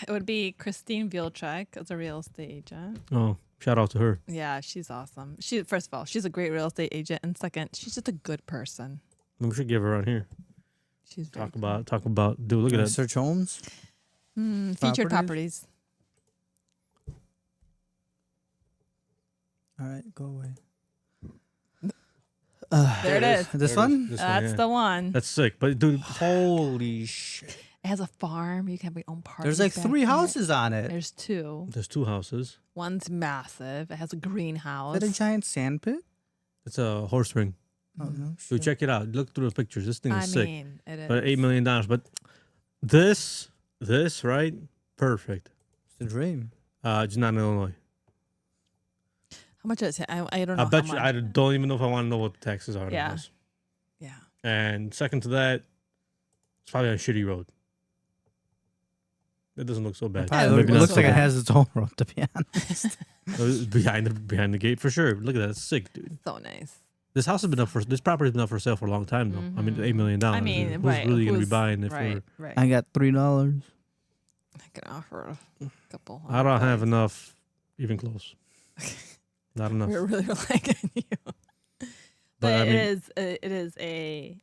It would be Christine Vielchek as a real estate agent. Oh, shout out to her. Yeah, she's awesome. First of all, she's a great real estate agent, and second, she's just a good person. We should give her on here. She's very Talk about. Dude, look at that. Search homes. featured properties. All right, go away. There it is. This one? That's the one. That's sick. But dude, Holy shit. It has a farm. You can have your own party. There's like 3 houses on it. There's 2. there's 2 houses. One's massive. It has a greenhouse. Is that a giant sand pit? It's a horse ring. Oh, no. So check it out. Look through the pictures. This thing is I sick. mean, it is. But $8 million. But this right? Perfect. It's the dream. Just not in Illinois. How much is it? I don't know. I bet how you. much. I don't even know if I want to know what the taxes are. on Yeah. this. Yeah. And second to that, it's probably on a shitty road. It doesn't look so bad. Probably Maybe not looks so like it bad. has its own road, to be honest. behind the gate for sure. Look at that. It's sick, dude. So nice. This house has been up for this property's been up for sale for a long time though. I mean, $8 million. I mean, who's right. really gonna be who's- buying it right, for? right. I got $3. I can offer a couple. I don't have $100. enough, even close. Not enough. We're really relying on you. But I mean, it is a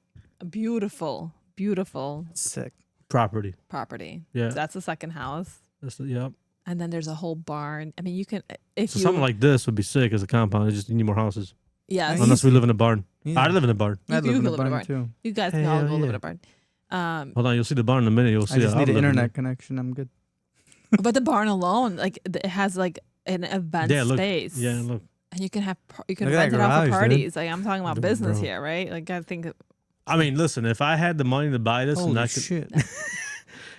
beautiful, beautiful Sick. property. property. Yeah. That's the second house. Yep. And then there's a whole barn. I mean, you can if So you something like this would be sick as a compound. It's just you need more houses. yes, Unless we live in a barn. Yeah. I live in a barn. I You live in can a live in a barn barn. too. you guys can all Hell live yeah. in a barn. Hold on, you'll see the barn in a minute. You'll see I just I'll need an live in internet connection. I'm good. But the barn alone, like it has like an event Yeah, look. space. Yeah, look. And you can have you can Look at rent that it out garage, for dude. parties. Like I'm talking about Dude, business bro. here, right? Like I think I mean, listen. If I had the money to buy this, and Holy I could, shit.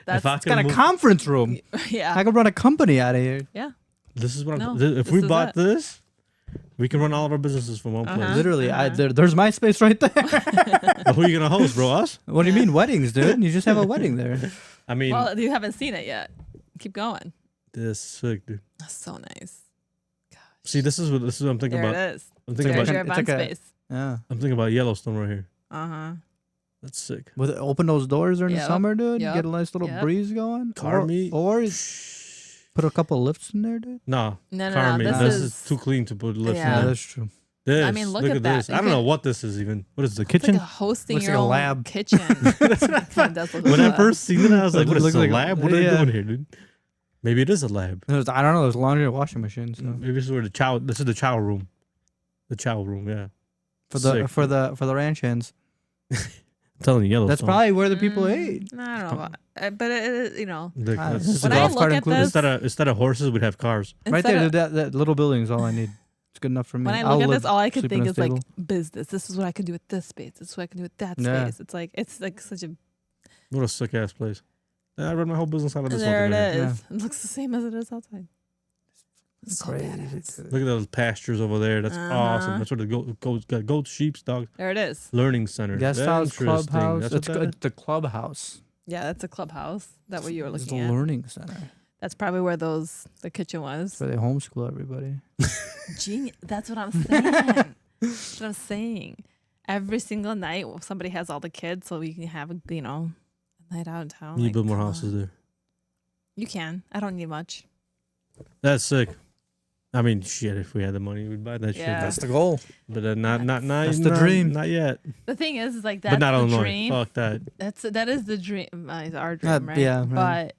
that's I It's got a move- conference room. yeah. I could run a company out of here. Yeah. this is what No, I'm. If this we is bought it. this, we can run all of our businesses from one place. Literally, Uh-huh. there's my space right there. But who are you gonna host, bro? Us? What do you mean weddings, dude? You just have a wedding there. I mean, Well, you haven't seen it yet. Keep going. this is sick, dude. That's so nice. See, this is what I'm thinking There about. it is. I'm thinking There's about. your It's event like a- space. Yeah. I'm thinking about Yellowstone right here. Uh-huh. That's sick. With open those doors during the Yep, summer, dude. yep, Get a nice little yep. breeze going. Car meet. Or put a couple lifts in there, dude. No, No, car no, meet. no. This This is too clean to put lifts Yeah. in there. that's true. This, I mean, look at at that. this. You I don't know can- what this is even. What is the It's kitchen? like hosting Looks your like a own lab. kitchen. That's what it does look When I like. first seen it, I was like, "What is Looks this, a like a- lab? What are they yeah. doing here, dude?" Maybe it is a lab. I don't know. There's laundry and washing machines. So. Maybe this is where the chow. This is the chow room. The chow room, yeah. For the Sick. for the ranch hands. I'm telling you, Yellowstone. That's probably where the people ate. I don't know, but it is, you know. Like, Ah, that's- this is When a I golf look cart at included. this, instead of horses, we'd have cars. Right instead there, of- dude, that little building is all I need. It's good enough for me. when I I'll look at live- this, all I can sleep in think a is like stable. business. This is what I can do with this space. This is what I can do with that Yeah. space. It's like such a. What a sick ass place. Yeah, I run my whole business out of this. There it fucking area. is. It looks the same as it is outside. So Crazy. badass. Dude. Look at those pastures over there. That's awesome. That's where the goats got goats, sheep, dogs. There it is. Learning center. Guest house, Interesting. clubhouse. That's what that is? The clubhouse. Yeah, that's a clubhouse. That what you were It's looking the at. learning center. That's probably where the kitchen was. Where they homeschool everybody. Genius. That's what I'm saying. That's what I'm saying. Every single night, somebody has all the kids, so we can have a night out in town. You Like, build more come houses on. there. You can. I don't need much. That's sick. I mean, shit. If we had the money, we'd buy that Yeah. shit. That's the goal. But not That's the dream. Not yet. The thing is like that's But not the Illinois. dream. Fuck that. That is the dream. It's our dream, right? yeah, right. But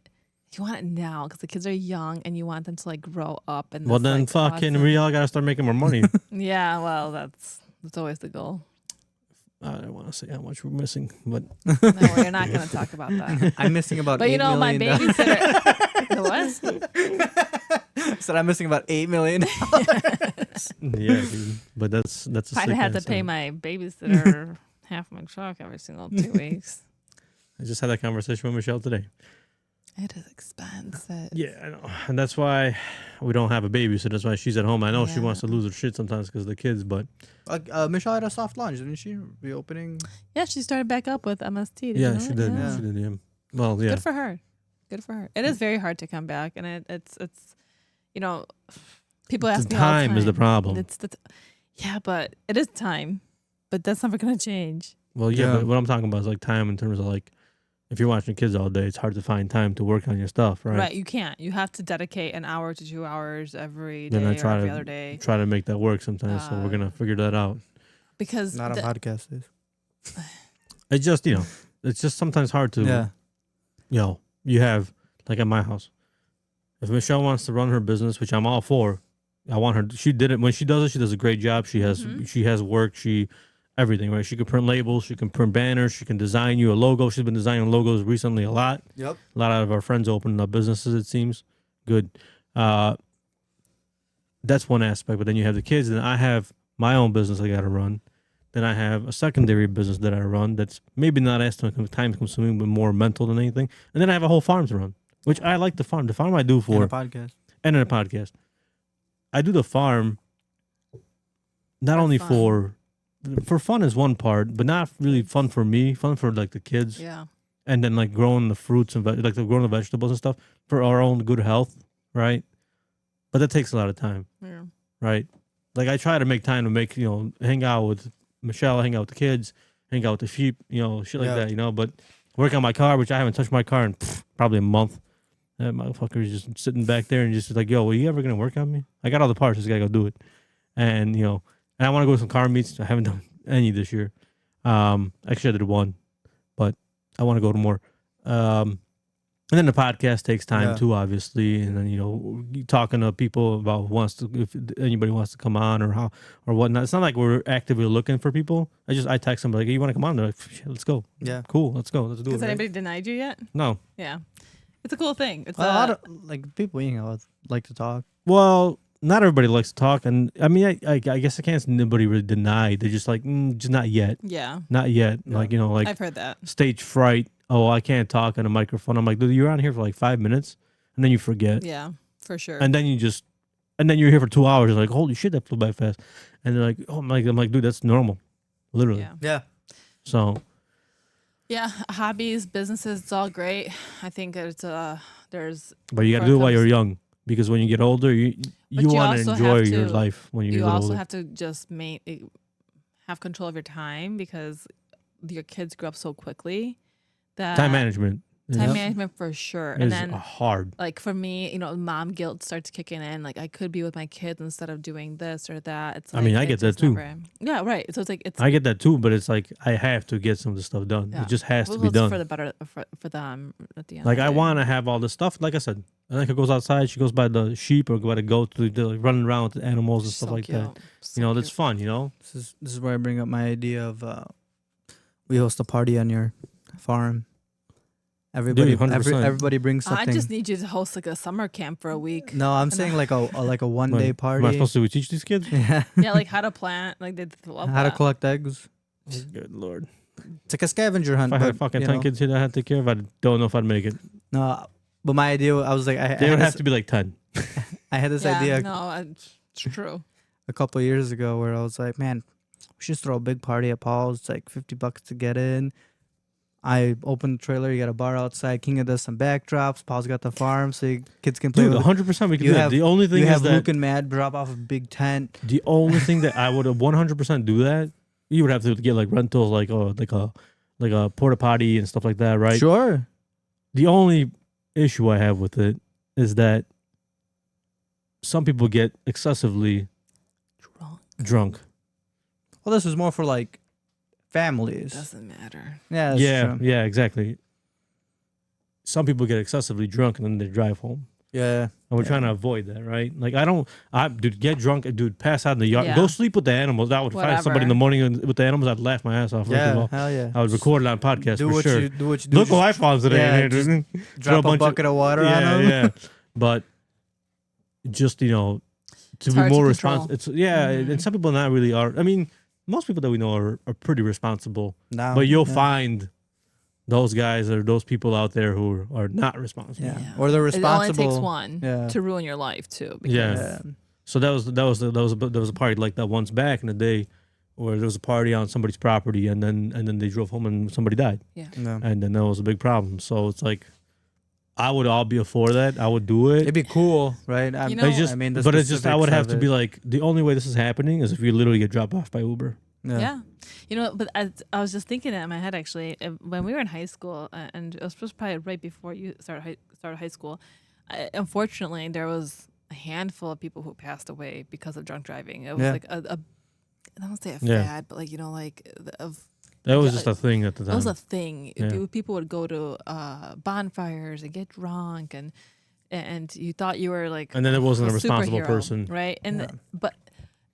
you want it now because the kids are young and you want them to like grow up and. Well, this, then like, fucking awesome- we all gotta start making more money. Yeah, well, that's always the goal. I don't want to say how much we're missing, but No, we're not going to talk about that. I'm missing about But $8 you know, my million. babysitter. The what? Said I'm missing about $8 million. yeah, dude. But that's a I'd sick have to ass pay thing. my babysitter half my truck every single 2 weeks. I just had that conversation with Michelle today. It is expensive. Yeah, I know, and that's why we don't have a babysitter. That's why she's at home. I know she Yeah. wants to lose her shit sometimes because of the kids, but Michelle had a soft launch, didn't she? Reopening. Yeah, she started back up with MST. Did you yeah, know she that? did. Yeah. She did. Yeah. Well, yeah. Good for her. Good for her. It is very hard to come back, and it's people ask The me all the time is the time. problem. Yeah, but it is time. But that's never gonna change. Well, yeah, Yeah. but what I'm talking about is like time in terms of like if you're watching kids all day, it's hard to find time to work on your stuff, right? Right. You can't. You have to dedicate an hour to 2 hours every day Then I or try every to other day try to make that work sometimes. So we're gonna figure that out. because Not on podcast days. It's just it's just sometimes hard to Yeah. You have like at my house. If Michelle wants to run her business, which I'm all for, I want her. She did it when she does it. She does a great job. She has work. Everything, right? She can print labels. She can print banners. She can design you a logo. She's been designing logos recently a lot. Yep. A lot of our friends opening up businesses. It seems good. That's one aspect. But then you have the kids. Then I have my own business I got to run. Then I have a secondary business that I run. That's maybe not as time consuming, but more mental than anything. And then I have a whole farm to run, which I like the farm. The farm I do for And a podcast. and in a podcast. I do the farm not only fun. for fun is one part, but not really fun for me. Fun for like the kids, yeah. and then like growing the fruits and growing the vegetables and stuff for our own good health, right? But that takes a lot of time, Yeah. right? Like I try to make time to make hang out with Michelle, hang out with the kids, hang out with the sheep, shit like Yeah. that, But work on my car, which I haven't touched my car in probably a month. That motherfucker is just sitting back there and just like, yo, are you ever gonna work on me? I got all the parts, just gotta go do it. And and I want to go to some car meets. I haven't done any this year. Actually, I did one, but I want to go to more. And then the podcast takes time too, obviously. And then talking to people about if anybody wants to come on or whatnot. It's not like we're actively looking for people. I text them like, hey, you want to come on? They're like, let's go. Yeah. Cool, let's go. Let's do it. Has Right? anybody denied you yet? No. Yeah. It's a cool thing. It's A lot of people like to talk. Well, not everybody likes to talk, and I mean, I guess I can't. Nobody really deny. They're just like, just not yet, yeah. not yet. Yeah. Like I've heard that. stage fright. Oh, I can't talk on a microphone. I'm like, dude, you're on here for like 5 minutes, and then you forget, Yeah, for sure. and then you're here for 2 hours. You're like, holy shit, that flew by fast. And they're like, oh, I'm like, dude, that's normal, literally. yeah. Yeah. So Yeah, hobbies, businesses, it's all great. I think it's there's but you got to Before do it it while comes- you're young, because when you get older, you you want to also enjoy have your to- life when you you get also older. have to just have control of your time because your kids grow up so quickly that Time management. time Yep. management for sure. Is And then hard. like for me, mom guilt starts kicking in. Like I could be with my kids instead of doing this or that. It's I mean, like, I get it's that just too. Yeah, right. So it's like it's I get that too, but it's like I have to get some of the stuff done. Yeah. It just has to well, be it's done. for the better for them at the end. Like of I the day. want to have all this stuff. Like I said, I think it goes outside. She goes by the sheep or by the goat, running around with the animals and stuff So like that. cute. So That's cute. fun. This is where I bring up my idea of we host a party on your farm. Everybody 100%. everybody brings I something. just need you to host like a summer camp for a week. No, I'm saying like a 1 Like, day Am I party. supposed to teach these kids? Yeah. Yeah, like how to plant. Like they love How to that. collect eggs. Good lord! It's like a scavenger hunt. If I had but, fucking you 10 know. kids here that I had to take care of, I don't know if I'd make it. No, but my idea, I was like, I They had would this- have to be like 10. I had this idea it's true. a couple of years ago where I was like, man, we should throw a big party at Paul's. It's like $50 to get in. I opened the trailer. You got a bar outside. Kinga does some backdrops. Paul's got the farm, so kids can play. Dude, with 100% we can do that. The only thing you is have that Luke and Mad drop off a big tent. the only thing that I would 100% do that, you would have to get like rentals, like a porta potty and stuff like that, right? Sure. The only issue I have with it is that some people get excessively drunk. Well, this is more for like families. Doesn't matter. Yeah. Yeah, True. yeah, exactly. Some people get excessively drunk and then they drive home. Yeah. And we're trying to avoid that, right? Like, dude, get drunk, dude, pass out in the yard. Yeah. Go sleep with the animals. I would find somebody in the morning with the animals, I'd laugh my ass off. Yeah, hell yeah. I would record it on podcast Do for what sure. you do. What you do. Look what I found today. yeah, man. just Throw drop a bucket of water on them. Yeah. But just, to It's be hard to more control. responsible. And some people not really are. I mean, most people that we know are pretty responsible. Now, But you'll find those guys or those people out there who are not responsible. Yeah. Or they're responsible. It only takes one Yeah. to ruin your life too. Yeah. So that was a party like that once back in the day, where there was a party on somebody's property, and then they drove home and somebody died, Yeah. and then that was a big problem. So it's like, I would all be for that. I would do it. It'd be cool, right? You know- I would have to be like, the only way this is happening is if you literally get dropped off by Uber. Yeah. But I was just thinking that in my head, actually, when we were in high school, and it was probably right before you started high school, unfortunately, there was a handful of people who passed away because of drunk driving. It was like I don't want to say a fad, but That was just a thing at the time. It was a thing. Yeah. People would go to bonfires and get drunk, and you thought you were like, and then it wasn't a responsible superhero, person. right? And Yeah. but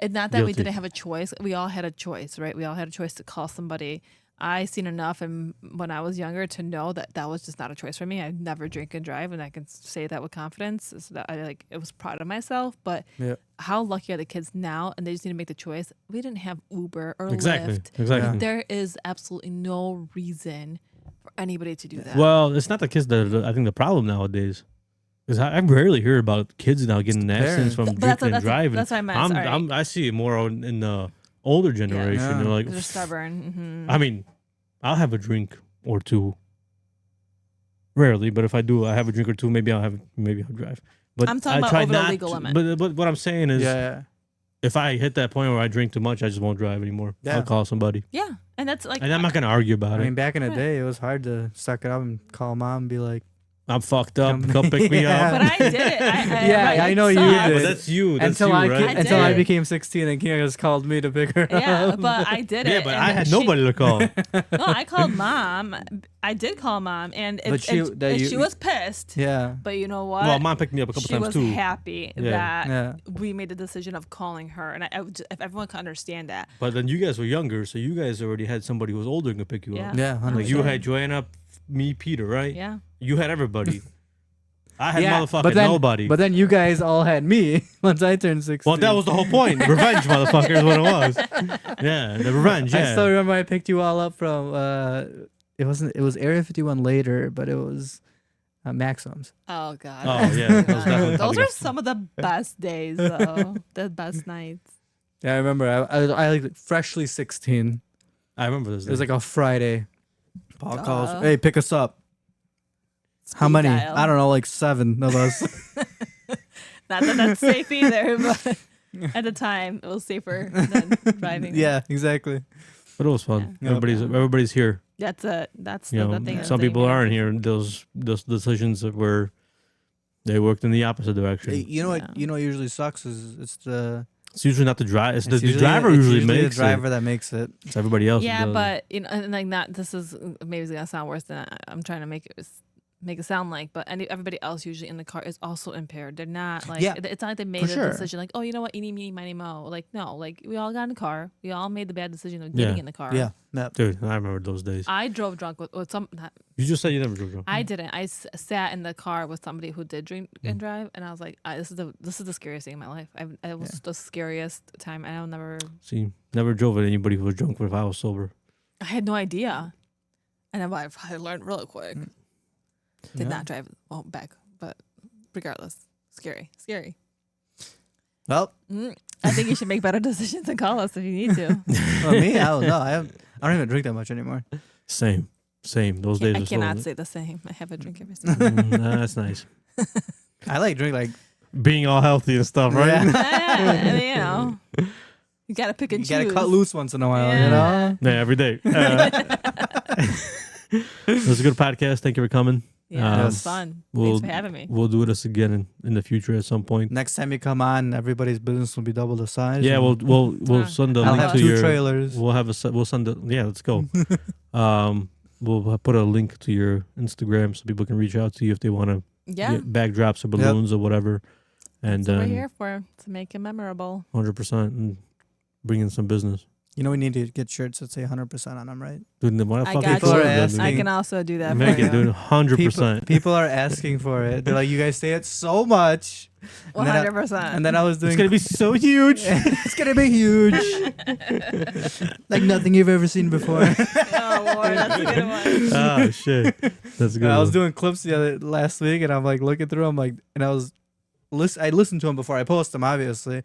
it's not that we Guilty. didn't have a choice. We all had a choice, right? We all had a choice to call somebody. I seen enough, and when I was younger, to know that that was just not a choice for me. I never drink and drive, and I can say that with confidence. So that it was proud of myself. But how lucky are the kids now? And they just need to make the choice. We didn't have Uber or Lyft. Exactly. There is absolutely no reason for anybody to do that. Well, it's not the kids that I think the problem nowadays. Because I rarely hear about kids now getting in accidents from drinking and driving. That's what I meant. I see it more in the older generation. Yeah. They're like, They're stubborn. I mean, I'll have a drink or two. Rarely, but if I do, I have a drink or two. Maybe I'll drive. But I'm talking I about try over the not legal to- limit. But what I'm saying is, Yeah. if I hit that point where I drink too much, I just won't drive anymore. Yeah. I'll call somebody, Yeah, and that's like, and I'm not gonna argue about I mean, it. back in the Right. day, it was hard to suck it up and call mom and be like, I'm fucked up. Come- Come pick me Yeah. up. but I did it. I know you sucked. Yeah, but did. that's you. That's until you, I right? until I did. became 16 and Kinga just called me to pick her Yeah, up. but I did it. Yeah, but and I had she- nobody to call. No, I called mom. I did call mom, and But she was pissed. Yeah. But you know what? Well, mom picked me up a couple she times was too. happy Yeah. that Yeah. we made the decision of calling her, and if everyone could understand that. But then you guys were younger, so you guys already had somebody who was older and could pick you Yeah. up. Yeah. Like, Like you 100%. had Joanna, me, Peter, right? Yeah. You had everybody. I had Yeah, motherfucking but then, nobody. But then you guys all had me once I turned 16. Well, that was the whole point. Revenge, motherfucker, is what it was. Yeah, the revenge. Yeah. I still remember I picked you all up from it was Area 51 later, but it was Maxim's. Oh God. Oh, yeah, that was definitely Those probably are the- some of the best days, though. The best nights. Yeah, I remember. I like freshly 16. I remember this. It was like a Friday. Paul calls, Duh. hey, pick us up. How Speed many? dial. I don't know, like 7 of us. Not that that's safe either, but at the time it was safer than driving. Yeah, exactly. but it was fun. Yeah. Everybody's here. That's it. That's You the know, thing. some people aren't here. Those decisions that were, they worked in the opposite direction. You know what? Yeah. You know what usually sucks is it's the It's usually not the driver. It's the usually- driver it's usually the makes driver it. that makes it. It's everybody else. Yeah, that does it. but and like not. This is maybe it's gonna sound worse than I'm trying to make it sound like. But everybody else usually in the car is also impaired. They're not like. Yeah, It's not like they made for a sure. decision like, oh, you know what, eeny, meeny, miny, mo. Like no, like we all got in the car. We all made the bad decision of getting Yeah. in the car. Yeah. Dude, I remember those days. I drove drunk with some. You just said you never drove drunk. I didn't. I sat in the car with somebody who did drink and drive, and I was like, this is the scariest thing in my life. It was the scariest time, and I'll never. See, never drove with anybody who was drunk if I was sober. I had no idea, and I learned really quick. Did Yeah. not drive back, but regardless, scary. Well, I think you should make better decisions and call us if you need to. well, me, I don't know. I don't even drink that much anymore. Same. Those days I are cannot so. say the same. I have a drink every single day. That's nice. I like drink like Being all healthy and stuff, right? Yeah, you know, you gotta pick and you choose. gotta cut loose once in a while, you Yeah. know. Yeah, every day. It was a good podcast. Thank you for coming. Yeah, it was fun. Thanks for having me. We'll do this again in the future at some point. Next time you come on, everybody's business will be double the size. Yeah, and we'll send the I'll link have to 2 your trailers. We'll send the let's go. We'll put a link to your Instagram so people can reach out to you if they want to Yeah, get backdrops or balloons or whatever. And that's what we're here for, to make it memorable. 100% and bring in some business. You know, we need to get shirts that say 100% on them, right? Dude, the I motherfucking got People you. are store, asking. I can also do that Make for it, you. dude. 100%. People are asking for it. They're like, you guys say it so much. And then I- 100%. And then I was doing. It's gonna be so huge. It's gonna be huge, like nothing you've ever seen before. Oh Lord, that's a good one. Oh shit, that's a good. I was one. doing clips last week, and I'm like looking through. I'm like, and I listened to them before I post them, obviously.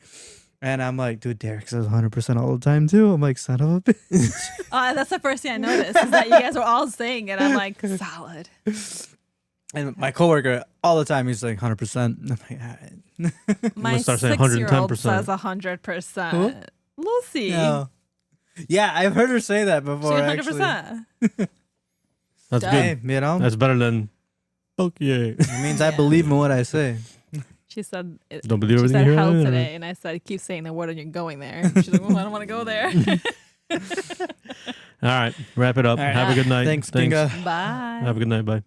And I'm like, dude, Derek says 100% all the time too. I'm like, son of a bitch. That's the first thing I noticed is that you guys were all saying it. I'm like, solid. And my coworker all the time, he's like 100%. I'm like, all right. My start saying 6-year-old 110%. says Who? 100%. Lucy. No. Yeah, I've heard her say that before. She's Actually, 100%. That's hey, good. you know, That's better than. Fuck yeah. it means I believe in what I say. She said, Don't believe she everything said you hear. hell Yeah. today. And I said, keep saying the word and you're going there. She's like, well, I don't want to go there. All right, wrap it up. All right. Have a good night. Thanks, Kinga. Bye. Have a good night. Bye.